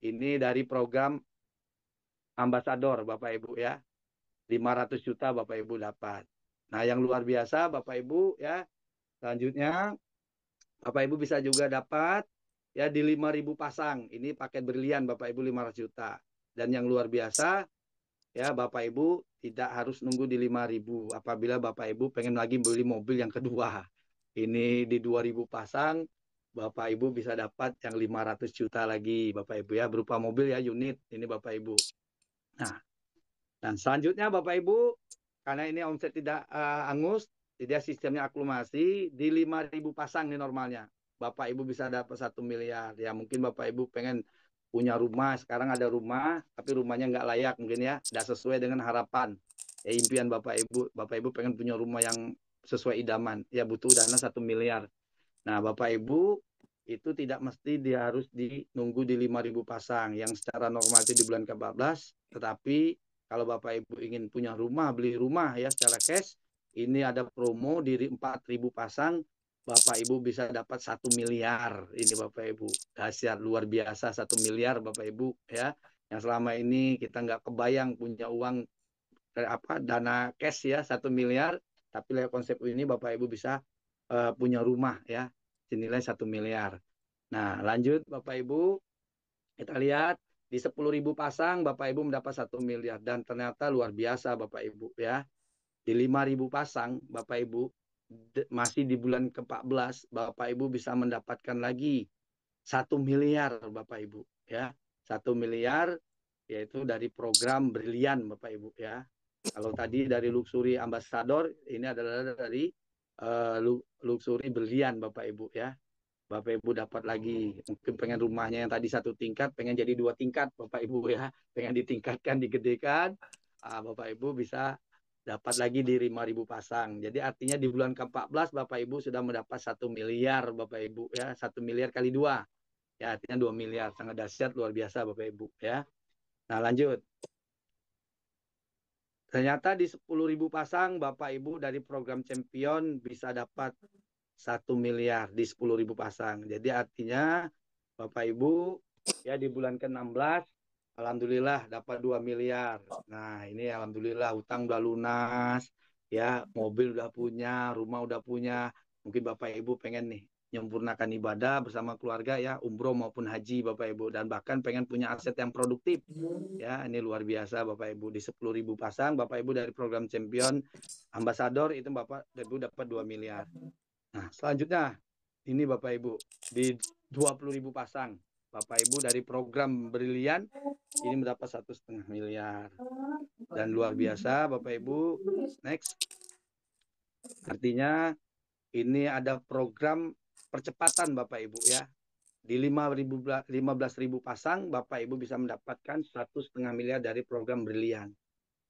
Ini dari program ambasador Bapak Ibu ya. 500 juta Bapak Ibu dapat. Nah, yang luar biasa Bapak Ibu ya. Selanjutnya Bapak Ibu bisa juga dapat ya di 5.000 pasang. Ini paket berlian Bapak Ibu 500 juta. Dan yang luar biasa ya Bapak Ibu tidak harus nunggu di 5.000 apabila Bapak Ibu pengen lagi beli mobil yang kedua. Ini di 2.000 pasang Bapak Ibu bisa dapat yang 500 juta lagi Bapak Ibu ya, berupa mobil ya, unit ini Bapak Ibu. Nah, dan selanjutnya Bapak Ibu, karena ini omset tidak angus, tidak sistemnya akumulasi di 5.000 pasang nih normalnya. Bapak Ibu bisa dapat 1 miliar. Ya mungkin Bapak Ibu pengen punya rumah, sekarang ada rumah, tapi rumahnya nggak layak mungkin ya, nggak sesuai dengan harapan. Ya, impian Bapak Ibu pengen punya rumah yang sesuai idaman, ya butuh dana 1 miliar. Nah Bapak Ibu itu tidak mesti dia harus nunggu di 5.000 pasang, yang secara normal itu di bulan ke-14, tetapi kalau Bapak Ibu ingin punya rumah, beli rumah ya secara cash, ini ada promo di 4.000 pasang, Bapak Ibu bisa dapat 1 miliar. Ini Bapak Ibu, dahsyat luar biasa 1 miliar Bapak Ibu ya. Yang selama ini kita nggak kebayang punya uang dana cash ya 1 miliar, tapi lewat konsep ini Bapak Ibu bisa punya rumah ya senilai 1 miliar. Nah, lanjut Bapak Ibu, kita lihat di 10.000 pasang Bapak Ibu mendapat 1 miliar, dan ternyata luar biasa Bapak Ibu ya. Di 5.000 pasang Bapak Ibu masih di bulan ke-14 Bapak Ibu bisa mendapatkan lagi 1 miliar Bapak Ibu ya. 1 miliar yaitu dari program Brilian Bapak Ibu ya. Kalau tadi dari Luxury Ambassador, ini adalah dari Luxury Brilian Bapak Ibu ya. Bapak Ibu dapat lagi. Mungkin pengen rumahnya yang tadi 1 tingkat, pengen jadi 2 tingkat, Bapak Ibu ya. Pengen ditingkatkan, digedekan. Bapak Ibu bisa dapat lagi di 5.000 pasang. Jadi artinya di bulan ke-14 Bapak Ibu sudah mendapat 1 miliar Bapak Ibu ya. 1 miliar kali 2. Ya artinya 2 miliar. Sangat dahsyat, luar biasa Bapak Ibu ya. Nah lanjut. Ternyata di 10.000 pasang Bapak Ibu dari program Champion bisa dapat 1 miliar di 10.000 pasang. Jadi artinya Bapak Ibu ya di bulan ke-16 alhamdulillah dapat 2 miliar. Nah, ini alhamdulillah hutang udah lunas, ya, mobil udah punya, rumah udah punya. Mungkin Bapak Ibu pengen nih menyempurnakan ibadah bersama keluarga ya, umroh maupun haji Bapak Ibu, dan bahkan pengen punya aset yang produktif. Ya, ini luar biasa Bapak Ibu. Di 10.000 pasang Bapak Ibu dari program Champion Ambassador itu Bapak Ibu dapat 2 miliar. Nah, selanjutnya ini Bapak Ibu di 20.000 pasang Bapak Ibu dari program Brilian ini mendapat 1,5 miliar, dan luar biasa Bapak Ibu. Next, artinya ini ada program percepatan Bapak Ibu ya. Di 15.000 pasang Bapak Ibu bisa mendapatkan 1,5 miliar dari program Brilian.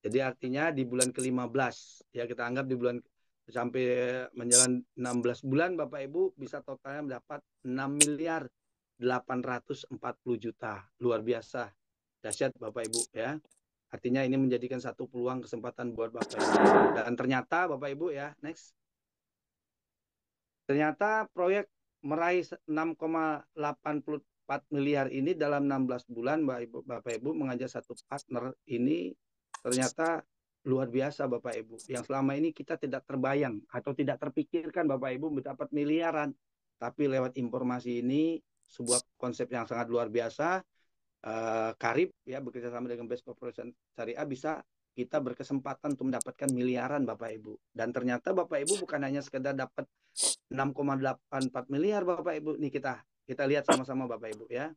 Jadi artinya di bulan ke-15 ya, kita anggap di bulan sampai menjelang 16 bulan Bapak Ibu bisa totalnya mendapat 6 miliar 840 juta. Luar biasa. Dahsyat Bapak Ibu ya. Artinya ini menjadikan satu peluang kesempatan buat Bapak Ibu. Dan ternyata Bapak Ibu ya, next. Ternyata proyek meraih 6,84 miliar ini dalam 16 bulan Bapak Ibu mengajak satu partner ini ternyata luar biasa Bapak Ibu. Yang selama ini kita tidak terbayang atau tidak terpikirkan Bapak Ibu mendapat miliaran. Tapi lewat informasi ini sebuah konsep yang sangat luar biasa. Karib ya bekerja sama dengan Best Corporation Syariah bisa kita berkesempatan untuk mendapatkan miliaran Bapak Ibu. Dan ternyata Bapak Ibu bukan hanya sekedar dapat 6,84 miliar Bapak Ibu. Nih kita lihat sama-sama Bapak Ibu ya.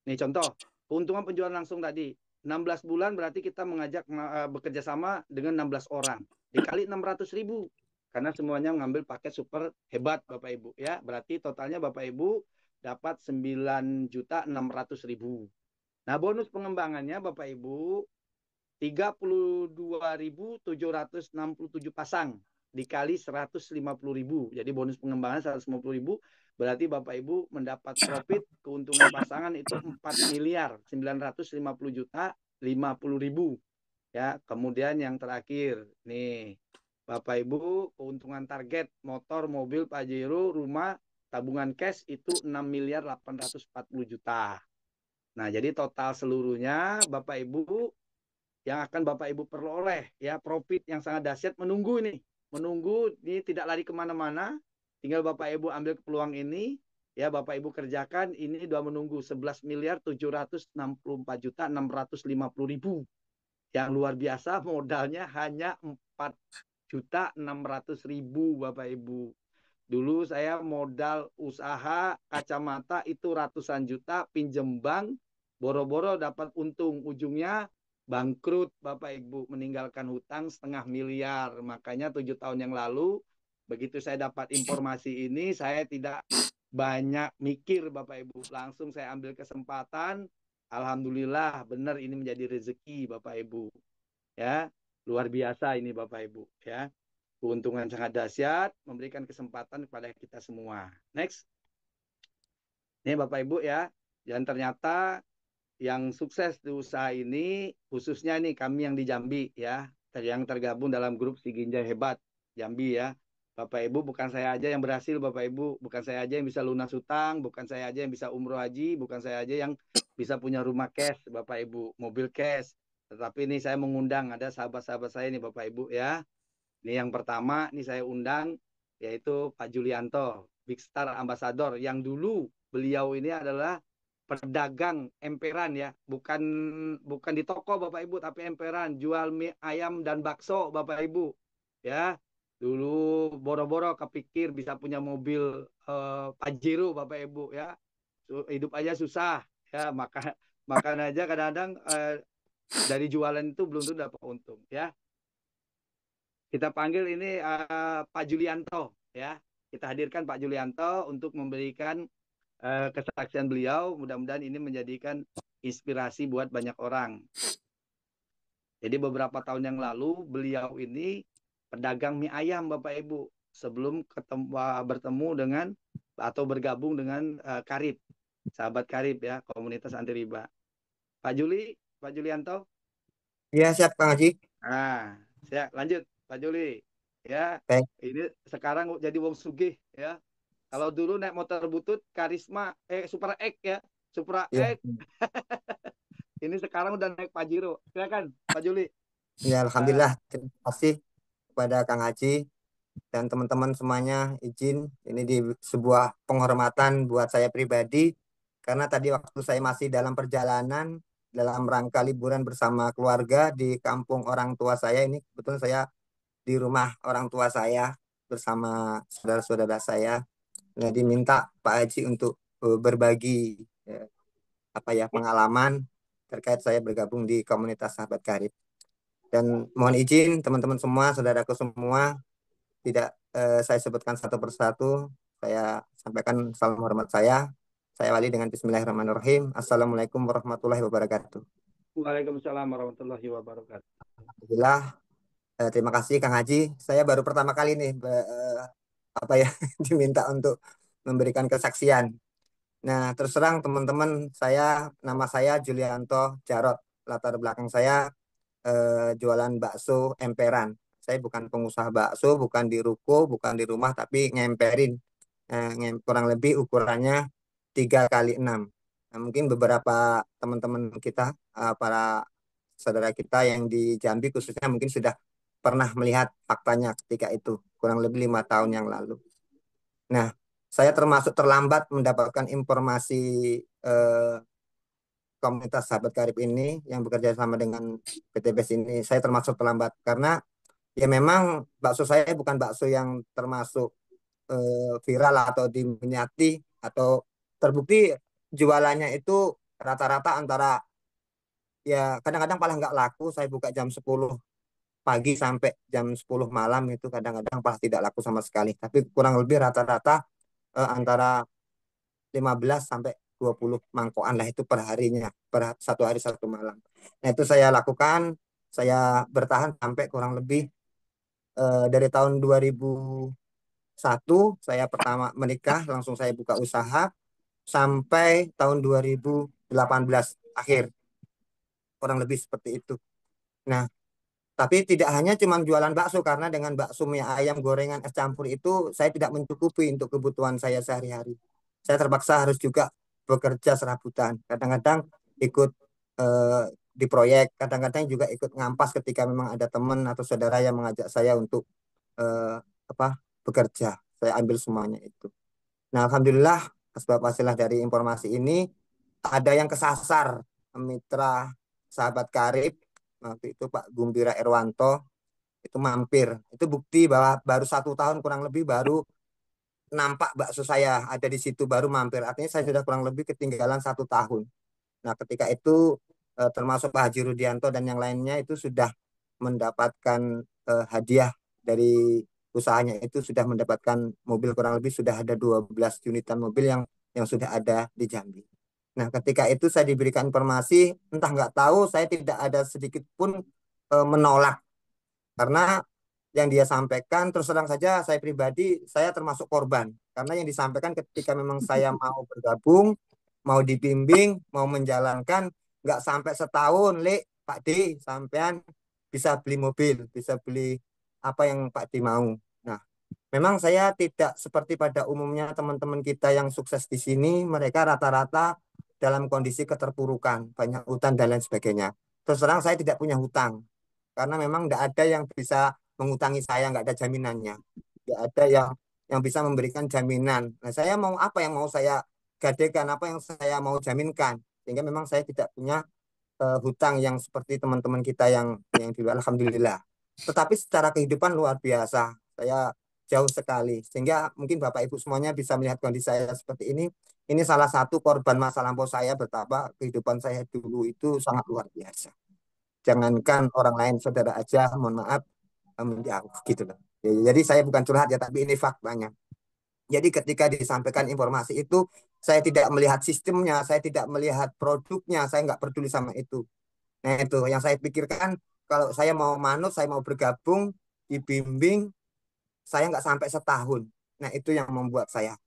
Nih contoh, keuntungan penjualan langsung tadi 16 bulan berarti kita mengajak bekerja sama dengan 16 orang. Dikali 600.000 karena semuanya mengambil paket super hebat Bapak Ibu ya. Berarti totalnya Bapak Ibu dapat 9.600.000. Nah, bonus pengembangannya Bapak Ibu 32.767 pasang dikali 150.000. Jadi bonus pengembangan 150.000 berarti Bapak Ibu mendapat profit keuntungan pasangan itu 4 miliar 950 juta 50.000. Ya, kemudian yang terakhir nih Bapak Ibu keuntungan target motor, mobil, Pajero, rumah, tabungan cash itu 6 miliar 840 juta. Nah, jadi total seluruhnya Bapak Ibu yang akan Bapak Ibu peroleh ya profit yang sangat dahsyat menunggu ini tidak lari kemana-mana, tinggal Bapak Ibu ambil peluang ini ya, Bapak Ibu kerjakan ini udah menunggu 11 miliar 764 juta 650.000 yang luar biasa, modalnya hanya 4.600.000 Bapak Ibu. Dulu saya modal usaha kacamata itu ratusan juta, pinjem bank, boro-boro dapat untung, ujungnya bangkrut Bapak Ibu, meninggalkan hutang 0,5 miliar. Makanya 7 tahun yang lalu begitu saya dapat informasi ini, saya tidak banyak mikir Bapak Ibu, langsung saya ambil kesempatan. Alhamdulillah benar ini menjadi rezeki Bapak Ibu ya, luar biasa ini Bapak Ibu ya, keuntungan sangat dahsyat memberikan kesempatan kepada kita semua. Next, ini Bapak Ibu ya, dan ternyata yang sukses di usaha ini khususnya nih kami yang di Jambi ya, yang tergabung dalam grup Si Ginjal Hebat Jambi ya. Bapak Ibu, bukan saya aja yang berhasil Bapak Ibu, bukan saya aja yang bisa lunas hutang, bukan saya aja yang bisa umroh haji, bukan saya aja yang bisa punya rumah cash Bapak Ibu, mobil cash. Tetapi ini saya mengundang ada sahabat-sahabat saya nih Bapak Ibu ya. Ini yang pertama ini saya undang yaitu Pak Julianto, Big Star Ambassador, yang dulu beliau ini adalah pedagang emperan ya, bukan di toko Bapak Ibu, tapi emperan, jual mie ayam dan bakso Bapak Ibu ya. Dulu boro-boro kepikir bisa punya mobil Pajero Bapak Ibu ya, hidup aja susah ya, makan aja kadang-kadang dari jualan itu belum tentu dapat untung ya. Kita panggil ini Pak Julianto ya, kita hadirkan Pak Julianto untuk memberikan kesaksian beliau. Mudah-mudahan ini menjadikan inspirasi buat banyak orang. Jadi beberapa tahun yang lalu beliau ini pedagang mie ayam Bapak Ibu sebelum bertemu dengan atau bergabung dengan Karib, sahabat Karib ya, komunitas anti riba. Pak Julianto. Iya, siap Kang Haji. Nah, saya lanjut Pak Juli. Ya, Baik. ini sekarang jadi wong sugih ya. Kalau dulu naik motor butut Karisma Supra X ya, Supra Iya. X. Ini sekarang udah naik Pajero. Silakan Pak Juli. Ya, alhamdulillah. Terima kasih kepada Kang Haji dan teman-teman semuanya. Izin ini di sebuah penghormatan buat saya pribadi karena tadi waktu saya masih dalam perjalanan dalam rangka liburan bersama keluarga di kampung orang tua saya, ini kebetulan saya di rumah orang tua saya bersama saudara-saudara saya. Nah, diminta Pak Haji untuk berbagi pengalaman terkait saya bergabung di komunitas Sahabat Karib. Dan mohon izin teman-teman semua, saudaraku semua, tidak saya sebutkan satu persatu. Saya sampaikan salam hormat saya. Saya awali dengan Bismillahirrahmanirrahim. Assalamualaikum warahmatullahi wabarakatuh. Waalaikumsalam warahmatullahi wabarakatuh. Alhamdulillah. Terima kasih Kang Haji. Saya baru pertama kali nih diminta untuk memberikan kesaksian. Nah, terus terang teman-teman, nama saya Julianto Jarot. Latar belakang saya jualan bakso emperan. Saya bukan pengusaha bakso, bukan di ruko, bukan di rumah, tapi ngemperin. Kurang lebih ukurannya 3x6. Nah, mungkin beberapa teman-teman kita, para saudara kita yang di Jambi khususnya mungkin sudah pernah melihat faktanya ketika itu, kurang lebih 5 tahun yang lalu. Nah, saya termasuk terlambat mendapatkan informasi komunitas Sahabat Karib ini yang bekerja sama dengan PTBS ini. Saya termasuk terlambat karena ya memang bakso saya bukan bakso yang termasuk viral atau diminati atau terbukti jualannya itu rata-rata antara ya kadang-kadang paling nggak laku. Saya buka jam 10 pagi sampai jam 10 malam itu kadang-kadang pas tidak laku sama sekali. Tapi kurang lebih rata-rata antara 15 sampai 20 mangkokan lah itu per harinya, per satu hari satu malam. Nah, itu saya lakukan, saya bertahan sampai kurang lebih dari tahun 2001 saya pertama menikah, langsung saya buka usaha sampai tahun 2018 akhir. Kurang lebih seperti itu. Nah, tapi tidak hanya cuma jualan bakso, karena dengan bakso, mie ayam, gorengan, es campur itu saya tidak mencukupi untuk kebutuhan saya sehari-hari. Saya terpaksa harus juga bekerja serabutan. Kadang-kadang ikut di proyek, kadang-kadang juga ikut ngampas ketika memang ada teman atau saudara yang mengajak saya untuk bekerja. Saya ambil semuanya itu. Nah, alhamdulillah sebab hasil dari informasi ini ada yang kesasar, mitra Sahabat Karib waktu itu Pak Gumbira Erwanto itu mampir. Itu bukti bahwa baru 1 tahun kurang lebih baru nampak bakso saya ada di situ, baru mampir. Artinya saya sudah kurang lebih ketinggalan 1 tahun. Nah, ketika itu termasuk Pak Haji Rudianto dan yang lainnya itu sudah mendapatkan hadiah dari usahanya, itu sudah mendapatkan mobil, kurang lebih sudah ada 12 unitan mobil yang sudah ada di Jambi. Nah, ketika itu saya diberikan informasi, entah nggak tahu, saya tidak ada sedikit pun menolak. Karena yang dia sampaikan, terus terang saja saya pribadi, saya termasuk korban. Karena yang disampaikan ketika memang saya mau bergabung, mau dibimbing, mau menjalankan, nggak sampai setahun, Pak D, sampean bisa beli mobil, bisa beli apa yang Pak D mau. Nah, memang saya tidak seperti pada umumnya teman-teman kita yang sukses di sini, mereka rata-rata dalam kondisi keterpurukan, banyak hutang dan lain sebagainya. Terus terang saya tidak punya hutang, karena memang tidak ada yang bisa mengutangi saya, nggak ada jaminannya. Nggak ada yang bisa memberikan jaminan. Nah, saya mau apa yang mau saya gadekan, apa yang saya mau jaminkan. Sehingga memang saya tidak punya hutang yang seperti teman-teman kita yang di luar, alhamdulillah. Tetapi secara kehidupan luar biasa. Saya jauh sekali. Sehingga mungkin Bapak Ibu semuanya bisa melihat kondisi saya seperti ini. Ini salah satu korban masa lampau saya, betapa kehidupan saya dulu itu sangat luar biasa. Jangankan orang lain, saudara aja, mohon maaf, menjauh gitu loh. Jadi saya bukan curhat ya, tapi ini faktanya. Jadi ketika disampaikan informasi itu, Saya tidak melihat sistemnya, saya tidak melihat produknya, saya nggak peduli sama itu. Nah itu yang saya pikirkan, kalau saya mau manut, saya mau bergabung, dibimbing, saya nggak sampai setahun. Nah itu yang membuat saya.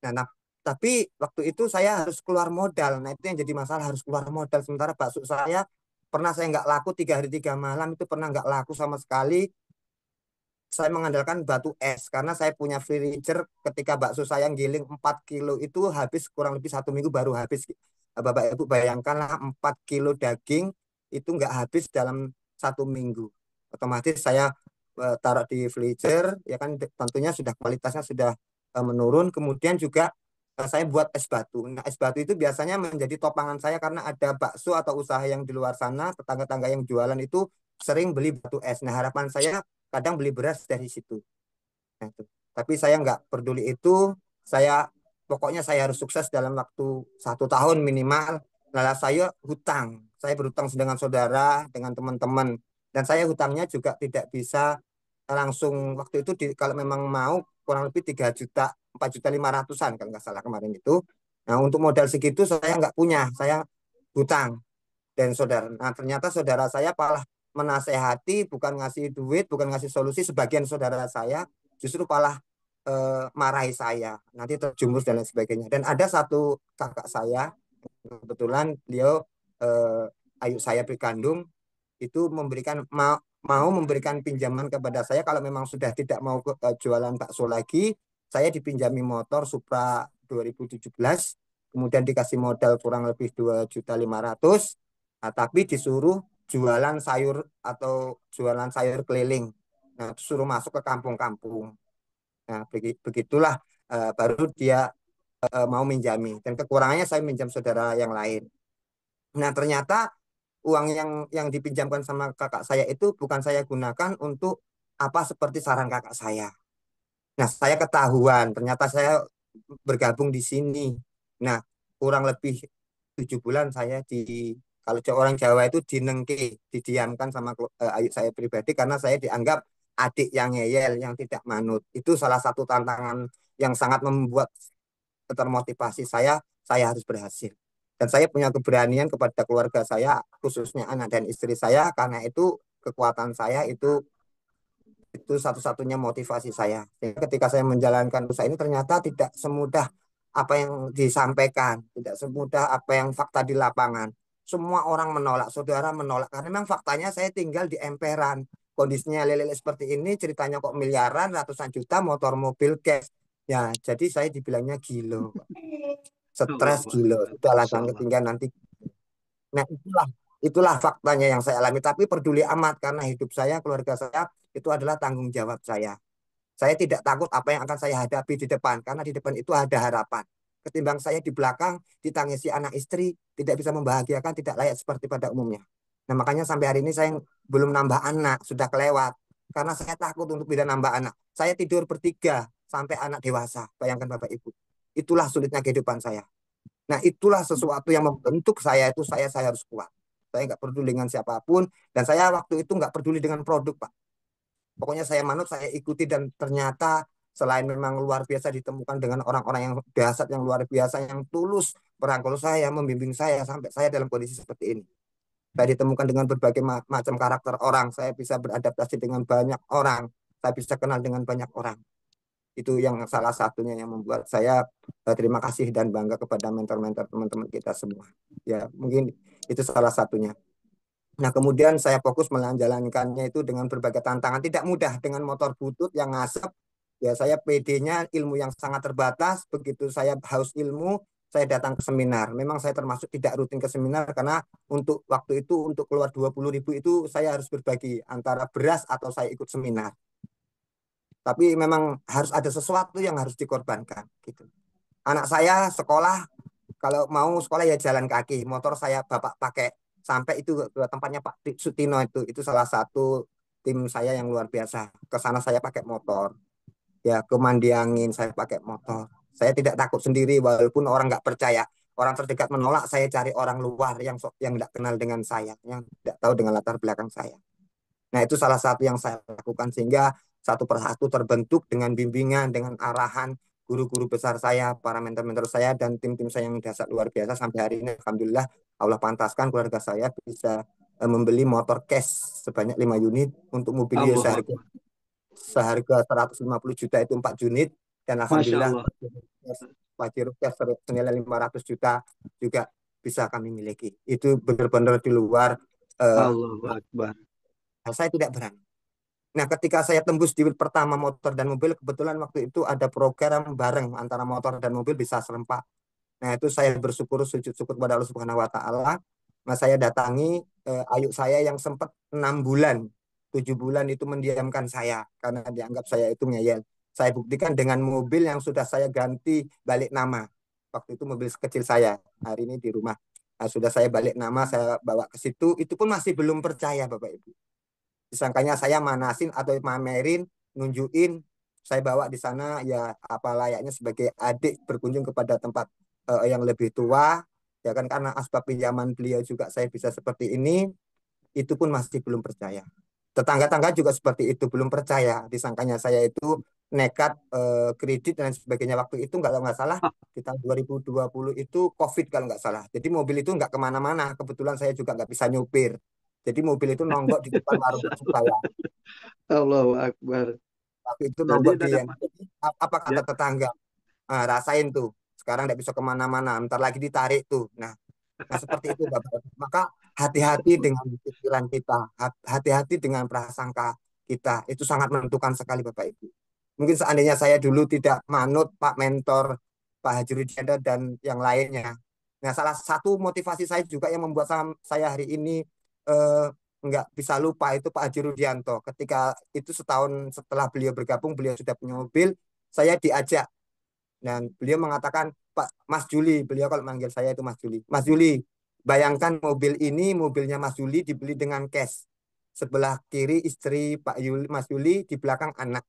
Nah, tapi waktu itu saya harus keluar modal. Nah itu yang jadi masalah, harus keluar modal. Sementara bakso saya pernah saya nggak laku 3 hari 3 malam, itu pernah nggak laku sama sekali. Saya mengandalkan batu es karena saya punya freezer. Ketika bakso saya giling 4 kilo itu habis kurang lebih 1 minggu baru habis. Bapak Ibu bayangkanlah 4 kilo daging itu nggak habis dalam 1 minggu. Otomatis saya taruh di freezer, ya kan tentunya sudah kualitasnya sudah menurun. Kemudian juga saya buat es batu. Nah, es batu itu biasanya menjadi topangan saya karena ada bakso atau usaha yang di luar sana, tetangga-tetangga yang jualan itu sering beli batu es. Nah, harapan saya kadang beli beras dari situ. Nah, itu. Tapi saya nggak peduli itu. Saya pokoknya saya harus sukses dalam waktu 1 tahun minimal. Lalu saya hutang. Saya berhutang dengan saudara, dengan teman-teman. Dan saya hutangnya juga tidak bisa langsung waktu itu kalau memang mau kurang lebih 3 juta, 4.500.000 kalau nggak salah kemarin itu. Nah untuk modal segitu saya nggak punya, saya hutang dan saudara. Nah ternyata saudara saya malah menasehati, bukan ngasih duit, bukan ngasih solusi. Sebagian saudara saya justru malah marahi saya, nanti terjumus dan lain sebagainya. Dan ada satu kakak saya, kebetulan beliau ayu saya berkandung, itu mau memberikan pinjaman kepada saya kalau memang sudah tidak mau jualan bakso lagi. Saya dipinjami motor Supra 2017, kemudian dikasih modal kurang lebih 2.500.000, tapi disuruh jualan sayur atau jualan sayur keliling. Nah, suruh masuk ke kampung-kampung. Nah, begitulah baru dia mau minjami. Dan kekurangannya saya minjam saudara yang lain. Nah, ternyata uang yang dipinjamkan sama kakak saya itu bukan saya gunakan untuk apa seperti saran kakak saya. Nah, saya ketahuan, ternyata saya bergabung di sini. Nah, kurang lebih 7 bulan saya kalau orang Jawa itu dinengke, didiamkan sama ayu saya pribadi karena saya dianggap adik yang ngeyel, yang tidak manut. Itu salah satu tantangan yang sangat membuat termotivasi saya harus berhasil. Dan saya punya keberanian kepada keluarga saya, khususnya anak dan istri saya, karena itu kekuatan saya itu satu-satunya motivasi saya. Jadi ketika saya menjalankan usaha ini ternyata tidak semudah apa yang disampaikan, tidak semudah apa yang fakta di lapangan. Semua orang menolak, saudara menolak, karena memang faktanya saya tinggal di emperan. Kondisinya lele seperti ini, ceritanya kok miliaran, ratusan juta, motor mobil cash. Ya, jadi saya dibilangnya gilo, stres gilo. Itu alasan ketinggian nanti. Nah, itulah faktanya yang saya alami. Tapi peduli amat karena hidup saya, keluarga saya itu adalah tanggung jawab saya. Saya tidak takut apa yang akan saya hadapi di depan karena di depan itu ada harapan. Ketimbang saya di belakang ditangisi anak istri, tidak bisa membahagiakan, tidak layak seperti pada umumnya. Nah, makanya sampai hari ini saya belum nambah anak, sudah kelewat. Karena saya takut untuk tidak nambah anak. Saya tidur bertiga sampai anak dewasa. Bayangkan Bapak Ibu. Itulah sulitnya kehidupan saya. Nah, itulah sesuatu yang membentuk saya itu saya harus kuat. Saya nggak peduli dengan siapapun dan saya waktu itu nggak peduli dengan produk, Pak. Pokoknya saya manut, saya ikuti dan ternyata selain memang luar biasa ditemukan dengan orang-orang yang dahsyat, yang luar biasa, yang tulus merangkul saya, membimbing saya sampai saya dalam kondisi seperti ini. Saya ditemukan dengan berbagai macam karakter orang, saya bisa beradaptasi dengan banyak orang, saya bisa kenal dengan banyak orang. Itu yang salah satunya yang membuat saya terima kasih dan bangga kepada mentor-mentor teman-teman kita semua. Ya, mungkin itu salah satunya. Nah, kemudian saya fokus menjalankannya itu dengan berbagai tantangan. Tidak mudah dengan motor butut yang ngasep. Ya, saya PD-nya ilmu yang sangat terbatas. Begitu saya haus ilmu, saya datang ke seminar. Memang saya termasuk tidak rutin ke seminar karena untuk waktu itu untuk keluar 20.000 itu saya harus berbagi antara beras atau saya ikut seminar. Tapi memang harus ada sesuatu yang harus dikorbankan gitu. Anak saya sekolah, kalau mau sekolah ya jalan kaki, motor saya bapak pakai sampai itu ke tempatnya Pak Sutino, itu salah satu tim saya yang luar biasa. Ke sana saya pakai motor. Ya, ke Mandiangin saya pakai motor. Saya tidak takut sendiri walaupun orang nggak percaya. Orang terdekat menolak, saya cari orang luar yang nggak kenal dengan saya, yang tidak tahu dengan latar belakang saya. Nah, itu salah satu yang saya lakukan sehingga satu persatu terbentuk dengan bimbingan, dengan arahan, guru-guru besar saya, para mentor-mentor saya, dan tim-tim saya yang dasar luar biasa sampai hari ini. Alhamdulillah, Allah pantaskan keluarga saya bisa membeli motor cash sebanyak 5 unit untuk mobilnya Allah, seharga 150 juta itu 4 unit, dan Masya alhamdulillah Allah, Pajero cash senilai 500 juta juga bisa kami miliki. Itu benar-benar di luar Allahu Akbar. saya tidak berani. Nah, ketika saya tembus di pertama motor dan mobil, kebetulan waktu itu ada program bareng antara motor dan mobil bisa serempak. Nah, itu saya bersyukur, sujud syukur kepada Allah Subhanahu wa taala. Nah, saya datangi ayu saya yang sempat 6 bulan, 7 bulan itu mendiamkan saya karena dianggap saya itu ngeyel. Saya buktikan dengan mobil yang sudah saya ganti balik nama. Waktu itu mobil kecil saya, hari ini di rumah. Nah, sudah saya balik nama, saya bawa ke situ, itu pun masih belum percaya Bapak Ibu. Disangkanya saya manasin atau mamerin, nunjukin, saya bawa di sana ya apa layaknya sebagai adik berkunjung kepada tempat yang lebih tua, ya kan, karena asbab pinjaman beliau juga saya bisa seperti ini, itu pun masih belum percaya. Tetangga-tangga juga seperti itu, belum percaya, disangkanya saya itu nekat kredit dan sebagainya. Waktu itu nggak salah di tahun 2020 itu COVID kalau nggak salah. Jadi mobil itu nggak kemana-mana. Kebetulan saya juga nggak bisa nyupir. Jadi mobil itu nonggok di depan warung Masya kecil saya. Allahu Akbar. Waktu itu Tadi nonggok udah di dapat apa kata ya. tetangga? Ah, rasain tuh. Sekarang nggak bisa kemana-mana. Ntar lagi ditarik tuh. Nah, seperti itu Bapak. Maka hati-hati dengan pikiran kita, hati-hati dengan prasangka kita. Itu sangat menentukan sekali Bapak Ibu. Mungkin seandainya saya dulu tidak manut Pak Mentor, Pak Haji Rudianto dan yang lainnya. Nah, salah satu motivasi saya juga yang membuat saya hari ini nggak bisa lupa itu Pak Haji Rudianto. Ketika itu setahun setelah beliau bergabung, beliau sudah punya mobil, saya diajak dan beliau mengatakan, Pak Mas Juli, beliau kalau manggil saya itu Mas Juli. Mas Juli, bayangkan mobil ini, mobilnya Mas Juli dibeli dengan cash. Sebelah kiri istri Pak Yuli, Mas Juli, di belakang anak.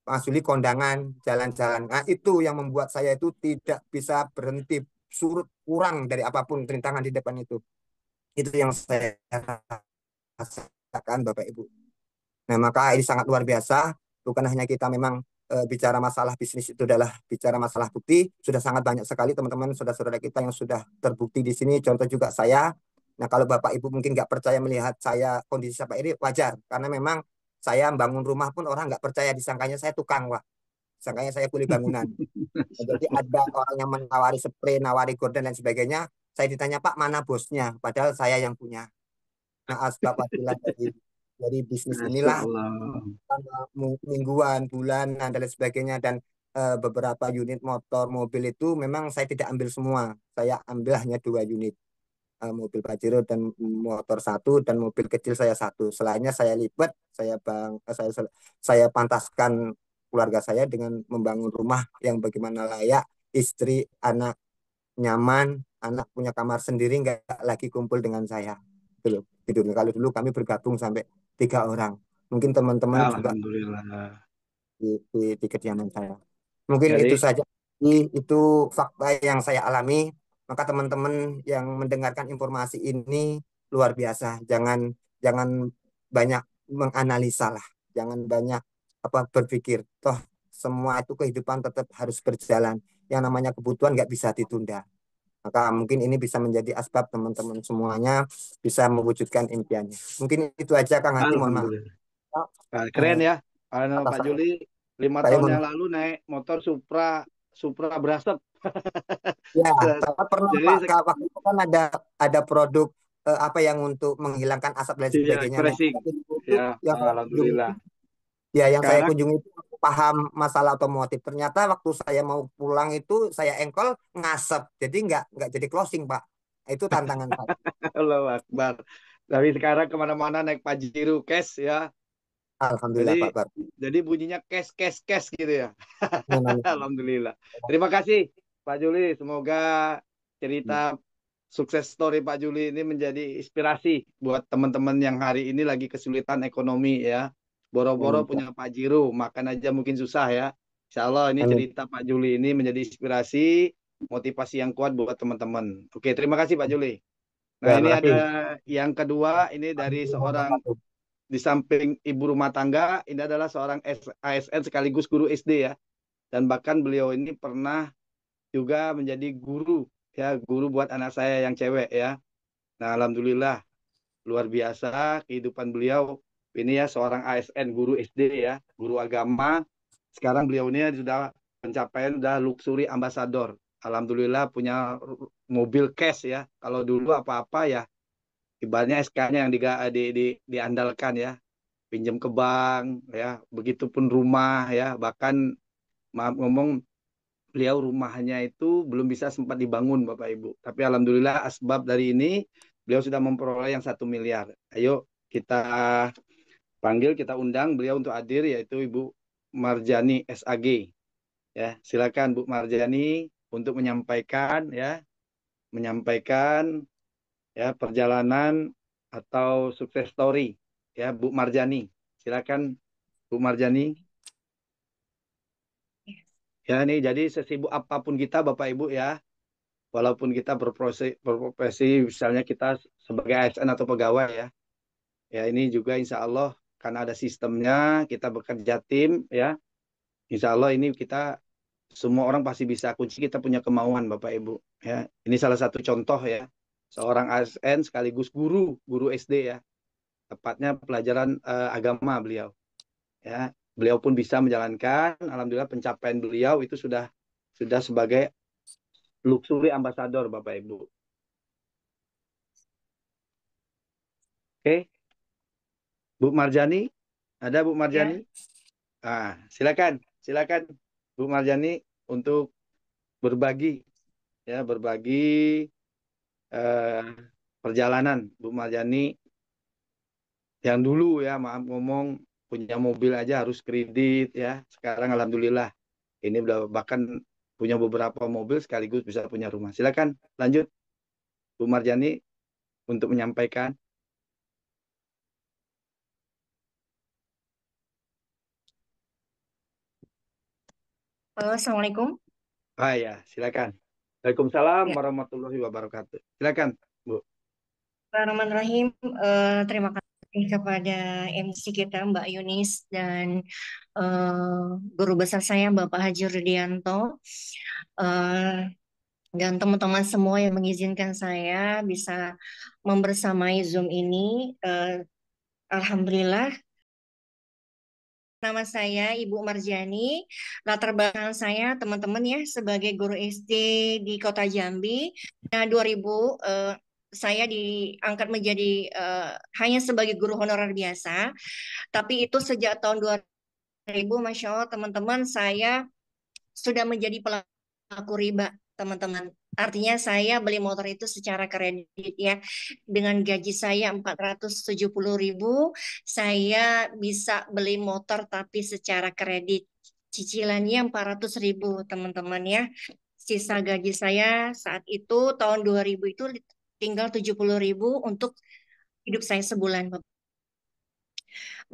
Mas Juli kondangan, jalan-jalan. Nah, itu yang membuat saya itu tidak bisa berhenti, surut kurang dari apapun rintangan di depan itu. Itu yang saya rasakan Bapak Ibu. Nah, maka ini sangat luar biasa. Bukan hanya kita memang bicara masalah bisnis itu adalah bicara masalah bukti. Sudah sangat banyak sekali teman-teman, saudara-saudara kita yang sudah terbukti di sini. Contoh juga saya. Nah, kalau Bapak Ibu mungkin nggak percaya melihat saya kondisi seperti ini, wajar. Karena memang saya bangun rumah pun orang nggak percaya, disangkanya saya tukang, Wah. Disangkanya saya kuli bangunan. Nah, jadi ada orang yang menawari spray, nawari gorden dan sebagainya. Saya ditanya, Pak, mana bosnya? Padahal saya yang punya. Nah, asbab wasilah dari bisnis Masya inilah Allah. mingguan, bulanan, dan lain sebagainya. Dan beberapa unit motor, mobil itu memang saya tidak ambil semua. Saya ambil hanya 2 unit. Mobil Pajero dan motor 1, dan mobil kecil saya 1. Selainnya saya libat, saya pantaskan keluarga saya dengan membangun rumah yang bagaimana layak, istri, anak nyaman, anak punya kamar sendiri, nggak lagi kumpul dengan saya. Gitu loh. Kalau dulu kami bergabung sampai 3 orang. Mungkin teman-teman juga Alhamdulillah. di kediaman saya. Mungkin itu Jadi saja. Itu fakta yang saya alami. Maka teman-teman yang mendengarkan informasi ini luar biasa. Jangan banyak menganalisa lah. Jangan banyak berpikir. Toh semua itu kehidupan tetap harus berjalan. Yang namanya kebutuhan nggak bisa ditunda. Maka mungkin ini bisa menjadi asbab teman-teman semuanya bisa mewujudkan impiannya. Mungkin itu aja Kang Hadi, mohon maaf. Alhamdulillah. Keren ya. Atas Pak Juli 5 saya tahun mohon yang lalu naik motor Supra berasap. Ya, saya pernah Jadi Pak, waktu itu kan ada produk apa yang untuk menghilangkan asap dan iya, sebagainya. Nah, crashing. itu Ya, yang saya kunjungi alhamdulillah. itu, ya yang saya Sekarang kunjungi itu paham masalah otomotif. Ternyata waktu saya mau pulang itu saya engkol ngasep, jadi nggak jadi closing Pak. Itu tantangan saya. Allahu Akbar. Dari sekarang kemana-mana naik Pajero cash ya. Alhamdulillah Jadi Pak Bar. jadi bunyinya cash gitu ya. Memang. Alhamdulillah. Terima kasih Pak Juli. Semoga cerita sukses story Pak Juli ini menjadi inspirasi buat teman-teman yang hari ini lagi kesulitan ekonomi ya. Boro-boro Amin. punya Pajero, makan aja mungkin susah ya. Insya Allah ini Amin. cerita Pak Juli ini menjadi inspirasi, motivasi yang kuat buat teman-teman. Oke, terima kasih Pak Juli. Nah, Ya, ini ada makasih. yang kedua, ini dari seorang di samping ibu rumah tangga, ini adalah seorang ASN sekaligus guru SD ya. dan bahkan beliau ini pernah juga menjadi guru ya, guru buat anak saya yang cewek ya. Nah, alhamdulillah luar biasa kehidupan beliau. Ini ya seorang ASN guru SD ya, guru agama. Sekarang beliau ini sudah pencapaian udah luxury ambassador. Alhamdulillah punya mobil cash ya. Kalau dulu apa-apa ya ibaratnya SK-nya yang diandalkan ya, pinjam ke bank ya, begitupun rumah ya, bahkan maaf ngomong beliau rumahnya itu belum bisa sempat dibangun Bapak Ibu. Tapi alhamdulillah asbab dari ini beliau sudah memperoleh yang 1 miliar. Ayo kita panggil, kita undang beliau untuk hadir yaitu Ibu Marjani SAG. Ya, silakan Bu Marjani untuk menyampaikan ya perjalanan atau sukses story ya Bu Marjani. Silakan Bu Marjani. Ya nih, jadi sesibuk apapun kita Bapak Ibu ya, walaupun kita berprofesi misalnya kita sebagai ASN atau pegawai ya, ya ini juga insya Allah karena ada sistemnya, kita bekerja tim ya, insya Allah ini kita semua orang pasti bisa, kunci kita punya kemauan Bapak Ibu ya. Ini salah satu contoh ya, seorang ASN sekaligus guru SD ya, tepatnya pelajaran agama beliau ya. Beliau pun bisa menjalankan, alhamdulillah pencapaian beliau itu sudah sebagai luxury ambassador Bapak Ibu. Oke. Bu Marjani, ada Bu Marjani? Ya. Silakan Bu Marjani untuk berbagi perjalanan Bu Marjani yang dulu ya, maaf ngomong punya mobil aja harus kredit ya. Sekarang alhamdulillah ini udah bahkan punya beberapa mobil sekaligus bisa punya rumah. Silakan lanjut Bu Marjani untuk menyampaikan. Halo, Assalamualaikum. Ya, silakan. Waalaikumsalam Ya. warahmatullahi wabarakatuh. Silakan, Bu. Bismillahirrahmanirrahim. Terima kasih kepada MC kita Mbak Yunis dan guru besar saya Bapak Haji Rudianto dan teman-teman semua yang mengizinkan saya bisa membersamai Zoom ini. Alhamdulillah. Nama saya Ibu Marjani, latar belakang saya teman-teman ya sebagai guru SD di Kota Jambi. Nah 2000 saya diangkat menjadi hanya sebagai guru honorer biasa, tapi itu sejak tahun 2000, Masya Allah teman-teman, saya sudah menjadi pelaku riba teman-teman. Artinya saya beli motor itu secara kredit ya. Dengan gaji saya 470.000, saya bisa beli motor tapi secara kredit. Cicilannya 400.000 teman-teman ya. Sisa gaji saya saat itu tahun 2000 itu tinggal 70.000 untuk hidup saya sebulan.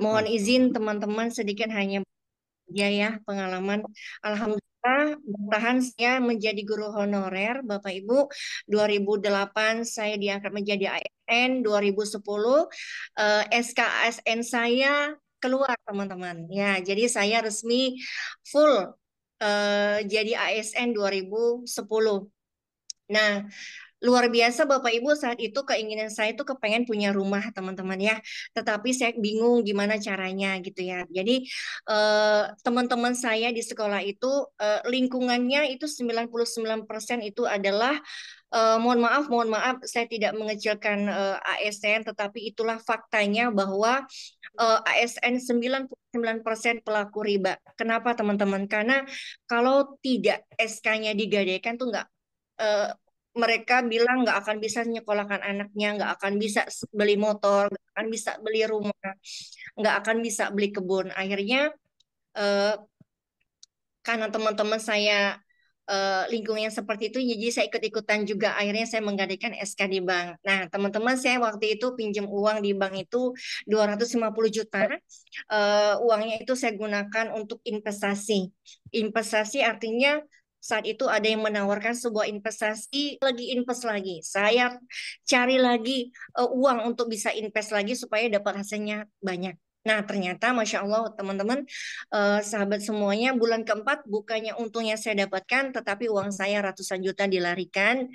Mohon izin teman-teman sedikit hanya ya pengalaman. Alhamdulillah bertahan saya menjadi guru honorer Bapak Ibu. 2008 saya diangkat menjadi ASN, 2010 SKASN saya keluar teman-teman. Ya, jadi saya resmi full jadi ASN 2010. Nah, luar biasa Bapak Ibu, saat itu keinginan saya itu kepengen punya rumah teman-teman ya. Tetapi saya bingung gimana caranya gitu ya. Jadi teman-teman saya di sekolah itu lingkungannya itu 99% itu adalah mohon maaf saya tidak mengecilkan ASN, tetapi itulah faktanya bahwa ASN 99% pelaku riba. Kenapa teman-teman? Karena kalau tidak SK-nya digadaikan tuh nggak mereka bilang nggak akan bisa menyekolahkan anaknya, nggak akan bisa beli motor, nggak akan bisa beli rumah, nggak akan bisa beli kebun. Akhirnya karena teman-teman saya lingkungan seperti itu, jadi saya ikut-ikutan juga. Akhirnya saya menggadaikan SK di bank. Nah, teman-teman saya waktu itu pinjam uang di bank itu 250 juta. Uangnya itu saya gunakan untuk investasi. Investasi artinya saat itu ada yang menawarkan sebuah investasi, lagi invest lagi. Saya cari lagi uang untuk bisa invest lagi supaya dapat hasilnya banyak. Nah, ternyata Masya Allah teman-teman, sahabat semuanya, bulan keempat bukannya untungnya saya dapatkan, tetapi uang saya ratusan juta dilarikan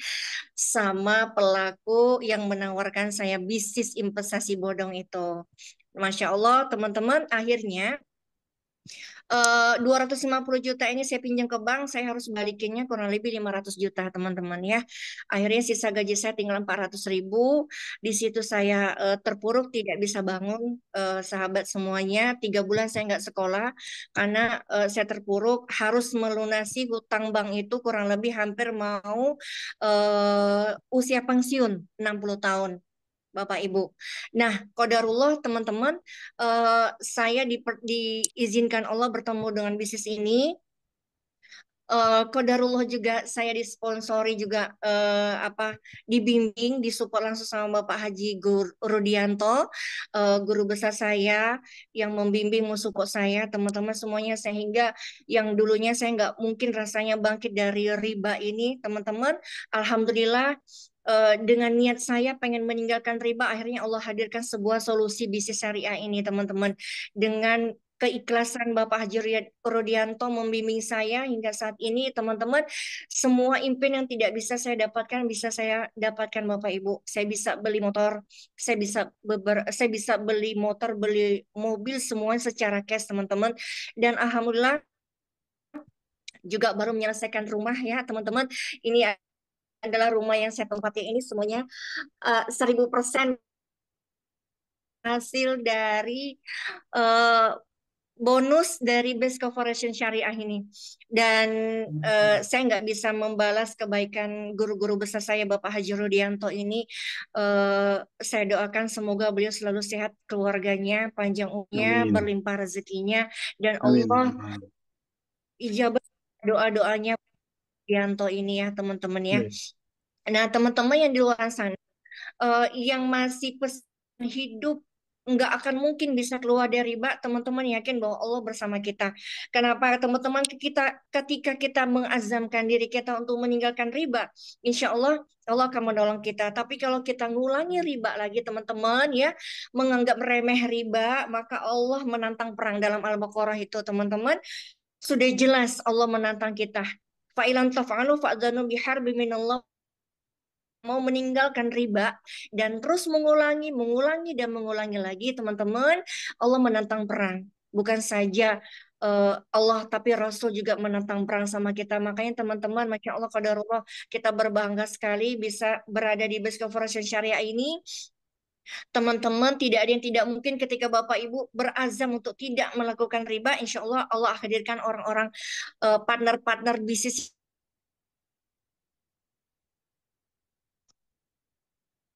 sama pelaku yang menawarkan saya bisnis investasi bodong itu. Masya Allah teman-teman, akhirnya 250 juta ini saya pinjam ke bank, saya harus balikinnya kurang lebih 500 juta teman-teman ya. Akhirnya sisa gaji saya tinggal 400.000. Di situ saya terpuruk, tidak bisa bangun, sahabat semuanya. 3 bulan saya nggak sekolah karena saya terpuruk, harus melunasi hutang bank itu kurang lebih hampir mau usia pensiun 60 tahun. Bapak Ibu. Nah, qadarullah teman-teman, saya diizinkan Allah bertemu dengan bisnis ini. Qadarullah juga saya disponsori juga dibimbing, disupport langsung sama Bapak Haji Rudianto, guru besar saya yang membimbing, mensupport saya, teman-teman semuanya, sehingga yang dulunya saya nggak mungkin rasanya bangkit dari riba ini, teman-teman, alhamdulillah. Dengan niat saya pengen meninggalkan riba, akhirnya Allah hadirkan sebuah solusi bisnis syariah ini, teman-teman. Dengan keikhlasan Bapak Haji Rudianto membimbing saya hingga saat ini, teman-teman, semua impian yang tidak bisa saya dapatkan bisa saya dapatkan, Bapak Ibu. Saya bisa beli motor, saya bisa beli motor, beli mobil, semuanya secara cash, teman-teman. Dan alhamdulillah juga baru menyelesaikan rumah ya, teman-teman. Ini adalah rumah yang saya tempati ini semuanya 1000% hasil dari bonus dari Best Corporation Syariah ini. Dan saya nggak bisa membalas kebaikan guru-guru besar saya, Bapak Haji Rudianto ini. Saya doakan semoga beliau selalu sehat, keluarganya, panjang umurnya, berlimpah rezekinya, dan Allah ijabah doa-doanya Rudianto ini ya, teman-teman ya. Nah, teman-teman yang di luar sana, yang masih pesan hidup nggak akan mungkin bisa keluar dari riba, teman-teman yakin bahwa Allah bersama kita. Kenapa teman-teman, ketika kita mengazamkan diri kita untuk meninggalkan riba, insya Allah Allah akan menolong kita. Tapi kalau kita ngulangi riba lagi, teman-teman ya, menganggap remeh riba, maka Allah menantang perang. Dalam Al-Baqarah itu, teman-teman, sudah jelas Allah menantang kita. Fa'ilan taf'alu fa'dzanu biharbi minallah, mau meninggalkan riba dan terus mengulangi dan mengulangi lagi, teman-teman, Allah menantang perang. Bukan saja Allah, tapi Rasul juga menantang perang sama kita. Makanya teman-teman, Masya Allah, qadarullah, kita berbangga sekali bisa berada di Best Corporation Syariah ini. Teman-teman, tidak ada yang tidak mungkin ketika Bapak Ibu berazam untuk tidak melakukan riba. Insya Allah Allah hadirkan orang-orang, partner-partner bisnis.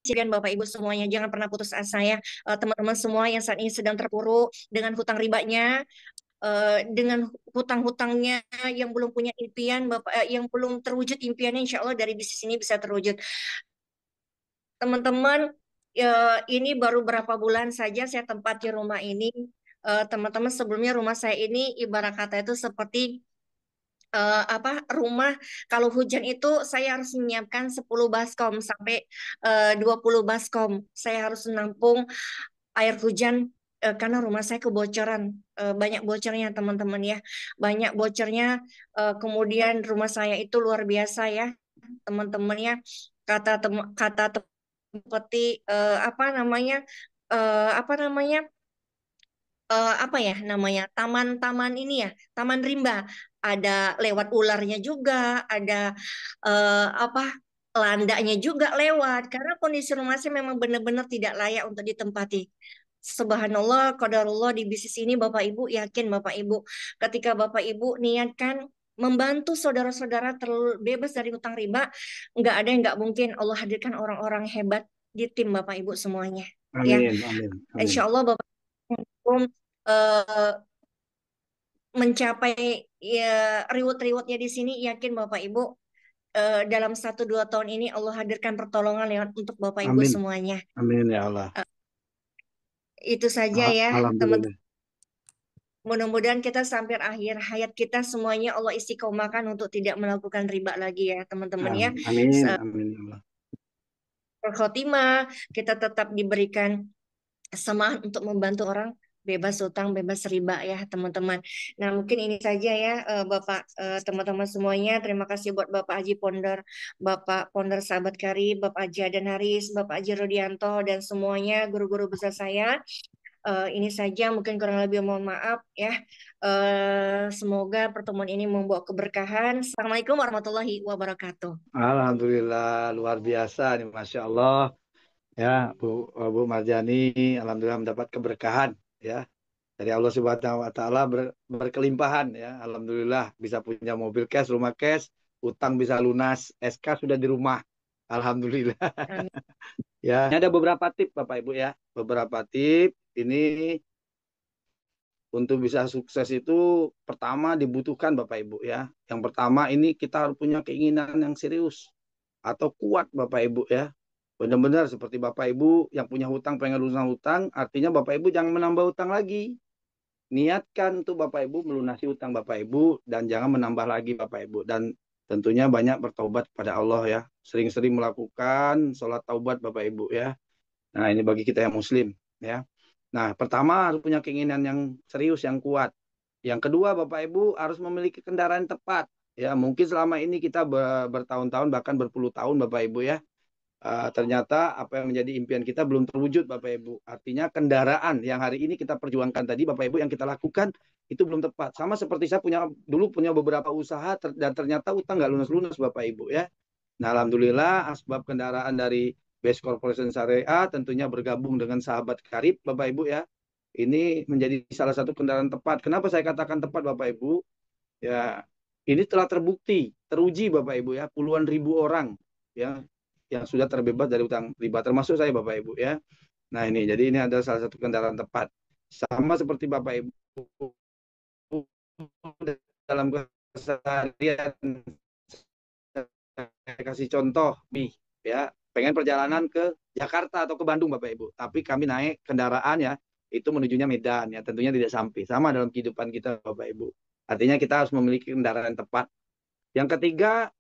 Dan Bapak Ibu semuanya, jangan pernah putus asa ya, teman-teman semua yang saat ini sedang terpuruk dengan hutang ribanya, dengan hutang-hutangnya, yang belum punya impian, Bapak, yang belum terwujud impiannya, insya Allah dari bisnis ini bisa terwujud. Teman-teman, ini baru berapa bulan saja saya tempati rumah ini. Teman-teman, sebelumnya rumah saya ini ibarat kata itu seperti rumah, kalau hujan itu saya harus menyiapkan 10 baskom sampai 20 baskom. Saya harus menampung air hujan karena rumah saya kebocoran, banyak bocornya teman-teman ya, banyak bocornya. Kemudian rumah saya itu luar biasa ya, teman-teman ya. Kata seperti taman ini ya, taman rimba, ada lewat ularnya juga, ada landanya juga lewat, karena kondisi rumah saya memang benar-benar tidak layak untuk ditempati. Subhanallah, qadarullah, di bisnis ini Bapak Ibu, yakin Bapak Ibu, ketika Bapak Ibu niatkan membantu saudara-saudara terbebas dari hutang riba, nggak ada yang nggak mungkin Allah hadirkan orang-orang hebat di tim Bapak Ibu semuanya. Ya, Insya Allah Bapak Ibu mencapai ya reward-rewardnya di sini, yakin Bapak Ibu, dalam 1-2 tahun ini Allah hadirkan pertolongan lewat untuk Bapak Ibu semuanya. Amin ya Allah. Itu saja ya, teman-teman. Alhamdulillah. Mudah-mudahan kita sampai akhir hayat kita semuanya Allah istiqomahkan untuk tidak melakukan riba lagi ya, teman-teman ya. Amin, amin ya Allah. Khotimah, kita tetap diberikan semangat untuk membantu orang, bebas utang, bebas riba ya teman-teman. Nah mungkin ini saja ya Bapak, teman-teman semuanya. Terima kasih buat Bapak Haji Ponder, Bapak Ponder Sahabat Karib, Bapak Haji Adan Haris, Bapak Haji Rodianto, dan semuanya guru-guru besar saya. Ini saja mungkin kurang lebih mohon maaf ya. Semoga pertemuan ini membawa keberkahan. Assalamualaikum warahmatullahi wabarakatuh. Alhamdulillah luar biasa nih, Masya Allah ya Bu Marjani, alhamdulillah mendapat keberkahan ya dari Allah Subhanahu Wa Taala, berkelimpahan ya, alhamdulillah bisa punya mobil cash, rumah cash, utang bisa lunas, SK sudah di rumah, alhamdulillah. Amin. Ya, ini ada beberapa tips Bapak Ibu ya, beberapa tips ini untuk bisa sukses itu pertama dibutuhkan Bapak Ibu ya. Yang pertama ini kita harus punya keinginan yang serius atau kuat Bapak Ibu ya. Benar-benar seperti Bapak Ibu yang punya hutang pengen lunas hutang, artinya Bapak Ibu jangan menambah hutang lagi. Niatkan untuk Bapak Ibu melunasi hutang Bapak Ibu dan jangan menambah lagi Bapak Ibu. Dan tentunya banyak bertobat kepada Allah ya. Sering-sering melakukan sholat taubat Bapak Ibu ya. Nah ini bagi kita yang muslim ya. Nah pertama harus punya keinginan yang serius, yang kuat. Yang kedua Bapak Ibu harus memiliki kendaraan tepat. Ya mungkin selama ini kita bertahun-tahun bahkan berpuluh tahun Bapak Ibu ya. Ternyata apa yang menjadi impian kita belum terwujud Bapak Ibu. Artinya kendaraan yang hari ini kita perjuangkan tadi Bapak Ibu yang kita lakukan itu belum tepat. Sama seperti saya dulu punya beberapa usaha dan ternyata utang nggak lunas-lunas Bapak Ibu ya. Nah alhamdulillah asbab kendaraan dari Best Corporation Syariah tentunya bergabung dengan sahabat karib Bapak Ibu ya. Ini menjadi salah satu kendaraan tepat. Kenapa saya katakan tepat Bapak Ibu? Ya ini telah terbukti, teruji Bapak Ibu ya, puluhan ribu orang ya yang sudah terbebas dari utang riba, termasuk saya Bapak Ibu ya. Nah ini, jadi ini adalah salah satu kendaraan tepat. Sama seperti Bapak Ibu dalam keseharian, saya kasih contoh nih ya, pengen perjalanan ke Jakarta atau ke Bandung Bapak Ibu, tapi kami naik kendaraan ya, itu menujunya Medan ya, tentunya tidak sampai. Sama dalam kehidupan kita Bapak Ibu. Artinya kita harus memiliki kendaraan tepat. Yang ketiga,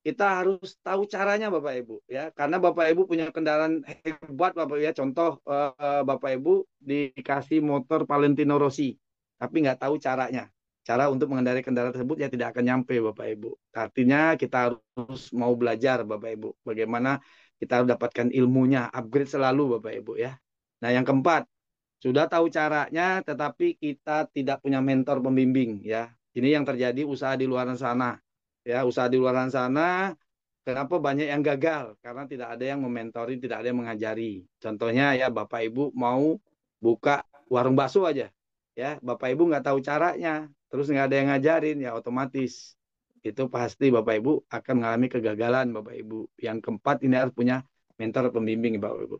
kita harus tahu caranya Bapak Ibu ya, karena Bapak Ibu punya kendaraan hebat Bapak Ibu ya. Contoh Bapak Ibu dikasih motor Valentino Rossi tapi nggak tahu caranya, cara untuk mengendarai kendaraan tersebut ya tidak akan nyampe Bapak Ibu. Artinya kita harus mau belajar Bapak Ibu bagaimana kita harus dapatkan ilmunya, upgrade selalu Bapak Ibu ya. Nah yang keempat, sudah tahu caranya tetapi kita tidak punya mentor pembimbing ya. Ini yang terjadi usaha di luar sana. Ya, usaha di luar sana, kenapa banyak yang gagal? Karena tidak ada yang mementori, tidak ada yang mengajari. Contohnya ya Bapak Ibu mau buka warung bakso aja, ya Bapak Ibu nggak tahu caranya, terus nggak ada yang ngajarin, ya otomatis itu pasti Bapak Ibu akan mengalami kegagalan Bapak Ibu. Yang keempat ini harus punya mentor pembimbing Bapak Ibu.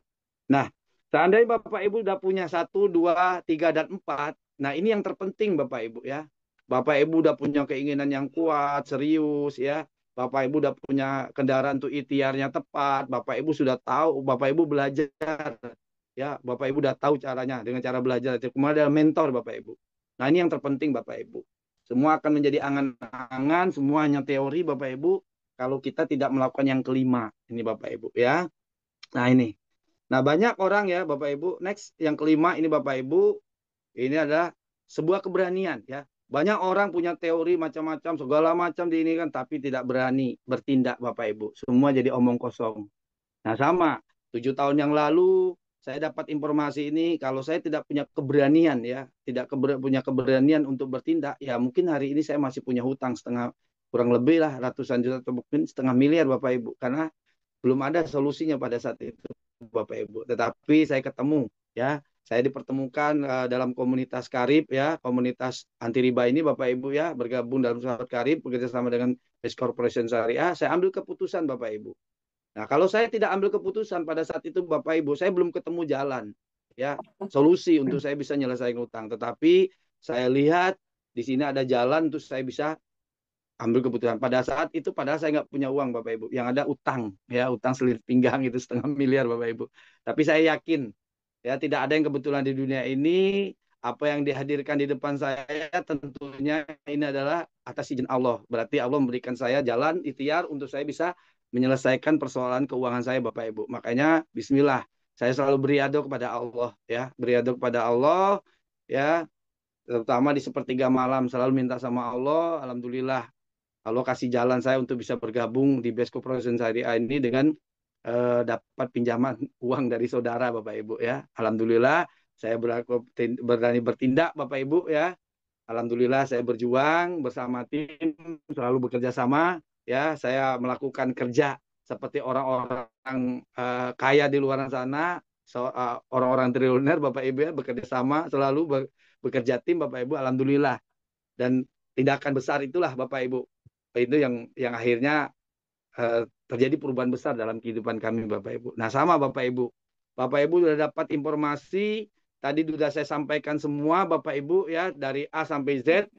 Nah, seandainya Bapak Ibu udah punya 1, 2, 3, dan 4, nah ini yang terpenting Bapak Ibu ya. Bapak Ibu udah punya keinginan yang kuat, serius ya. Bapak Ibu udah punya kendaraan untuk ikhtiarnya tepat. Bapak Ibu sudah tahu, Bapak Ibu belajar ya. Bapak Ibu udah tahu caranya dengan cara belajar. Kemudian ada mentor Bapak Ibu. Nah, ini yang terpenting Bapak Ibu. Semua akan menjadi angan-angan, semua hanya teori Bapak Ibu kalau kita tidak melakukan yang kelima. Ini Bapak Ibu ya. Nah, ini. Nah, banyak orang ya Bapak Ibu. Next, yang kelima ini Bapak Ibu, ini adalah sebuah keberanian ya. Banyak orang punya teori macam-macam, segala macam di ini kan, tapi tidak berani bertindak Bapak Ibu. Semua jadi omong kosong. Nah sama, 7 tahun yang lalu saya dapat informasi ini, kalau saya tidak punya keberanian ya, tidak punya keberanian untuk bertindak, ya mungkin hari ini saya masih punya hutang kurang lebih lah ratusan juta atau mungkin setengah miliar Bapak Ibu. Karena belum ada solusinya pada saat itu Bapak Ibu. Tetapi saya ketemu ya, saya dipertemukan dalam komunitas karib ya, komunitas anti riba ini Bapak Ibu ya, bergabung dalam sahabat karib bekerja sama dengan Best Corporation Syariah. Saya ambil keputusan Bapak Ibu. Nah kalau saya tidak ambil keputusan pada saat itu Bapak Ibu, saya belum ketemu jalan ya, solusi untuk saya bisa menyelesaikan utang. Tetapi saya lihat di sini ada jalan untuk saya bisa ambil keputusan. Pada saat itu padahal saya nggak punya uang Bapak Ibu, yang ada utang ya, utang selilit pinggang itu setengah miliar Bapak Ibu. Tapi saya yakin ya tidak ada yang kebetulan di dunia ini. Apa yang dihadirkan di depan saya tentunya ini adalah atas izin Allah. Berarti Allah memberikan saya jalan ikhtiar untuk saya bisa menyelesaikan persoalan keuangan saya Bapak Ibu. Makanya bismillah, saya selalu beriado kepada Allah ya, beriado kepada Allah. ya, terutama di sepertiga malam selalu minta sama Allah. Alhamdulillah Allah kasih jalan saya untuk bisa bergabung di Best Corporation Syariah ini dengan dapat pinjaman uang dari saudara Bapak Ibu ya. Alhamdulillah saya berani bertindak Bapak Ibu ya. Alhamdulillah saya berjuang bersama tim, selalu bekerja sama ya. Saya melakukan kerja seperti orang-orang kaya di luar sana, orang-orang triliuner Bapak Ibu ya, bekerja sama selalu bekerja tim Bapak Ibu. Alhamdulillah, dan tindakan besar itulah Bapak Ibu itu yang akhirnya terjadi perubahan besar dalam kehidupan kami Bapak Ibu. Nah sama Bapak Ibu sudah dapat informasi tadi sudah saya sampaikan semua Bapak Ibu ya, dari A sampai Z.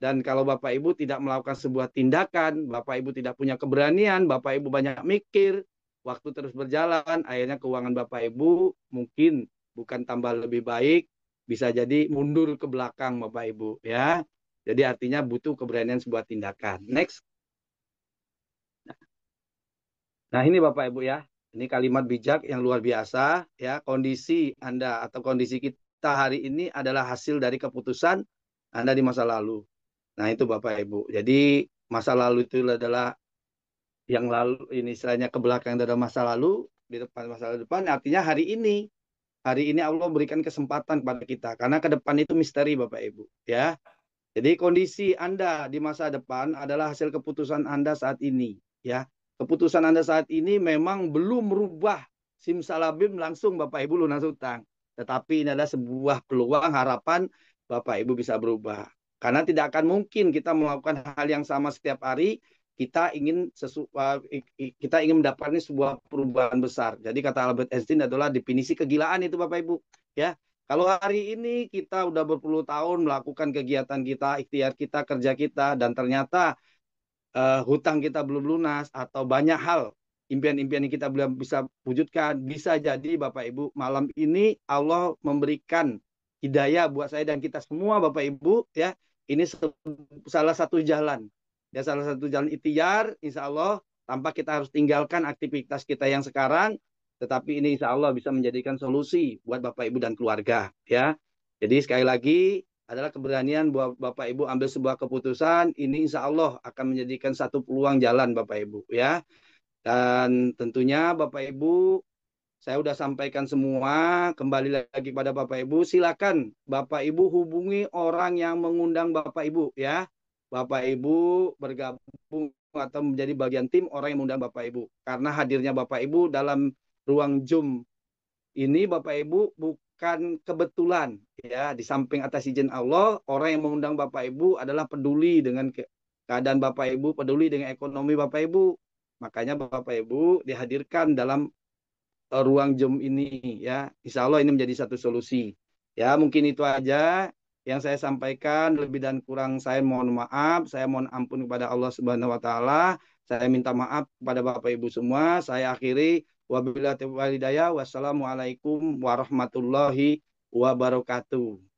Dan kalau Bapak Ibu tidak melakukan sebuah tindakan, Bapak Ibu tidak punya keberanian, Bapak Ibu banyak mikir, waktu terus berjalan, akhirnya keuangan Bapak Ibu mungkin bukan tambah lebih baik, bisa jadi mundur ke belakang Bapak Ibu ya. Jadi artinya butuh keberanian sebuah tindakan. Next. Nah ini Bapak Ibu ya, ini kalimat bijak yang luar biasa ya. Kondisi Anda atau kondisi kita hari ini adalah hasil dari keputusan Anda di masa lalu. Nah itu Bapak Ibu. Jadi masa lalu itu adalah yang lalu, ini istilahnya ke belakang adalah masa lalu, di depan masa depan. Artinya hari ini Allah berikan kesempatan kepada kita, karena ke depan itu misteri Bapak Ibu ya. Jadi kondisi Anda di masa depan adalah hasil keputusan Anda saat ini ya. Keputusan Anda saat ini memang belum merubah simsalabim langsung Bapak Ibu lunas hutang. Tetapi ini adalah sebuah peluang, harapan Bapak Ibu bisa berubah. Karena tidak akan mungkin kita melakukan hal yang sama setiap hari. Kita ingin mendapatkan sebuah perubahan besar. Jadi kata Albert Einstein adalah definisi kegilaan itu Bapak Ibu ya. Kalau hari ini kita udah berpuluh tahun melakukan kegiatan kita, ikhtiar kita, kerja kita, dan ternyata hutang kita belum lunas atau banyak hal impian-impian yang kita belum bisa wujudkan, bisa jadi Bapak Ibu malam ini Allah memberikan hidayah buat saya dan kita semua Bapak Ibu ya. Ini salah satu jalan ya, salah satu jalan ikhtiar, insya Allah tanpa kita harus tinggalkan aktivitas kita yang sekarang, tetapi ini insya Allah bisa menjadikan solusi buat Bapak Ibu dan keluarga ya. Jadi sekali lagi adalah keberanian buat Bapak Ibu ambil sebuah keputusan, ini insya Allah akan menjadikan satu peluang jalan Bapak Ibu ya. Dan tentunya Bapak Ibu, saya sudah sampaikan semua, kembali lagi pada Bapak Ibu, silakan Bapak Ibu hubungi orang yang mengundang Bapak Ibu ya. Bapak Ibu bergabung atau menjadi bagian tim orang yang mengundang Bapak Ibu. Karena hadirnya Bapak Ibu dalam ruang Zoom ini Bapak Ibu bukan kebetulan ya. Di samping atas izin Allah, orang yang mengundang Bapak Ibu adalah peduli dengan keadaan Bapak Ibu, peduli dengan ekonomi Bapak Ibu. Makanya Bapak Ibu dihadirkan dalam ruang Zoom ini ya. Insya Allah ini menjadi satu solusi. Ya mungkin itu aja yang saya sampaikan, lebih dan kurang saya mohon maaf, saya mohon ampun kepada Allah Subhanahu wa taala. Saya minta maaf kepada Bapak Ibu semua. Saya akhiri, wabillahi taufiq wal hidayah. Wassalamualaikum warahmatullahi wabarakatuh.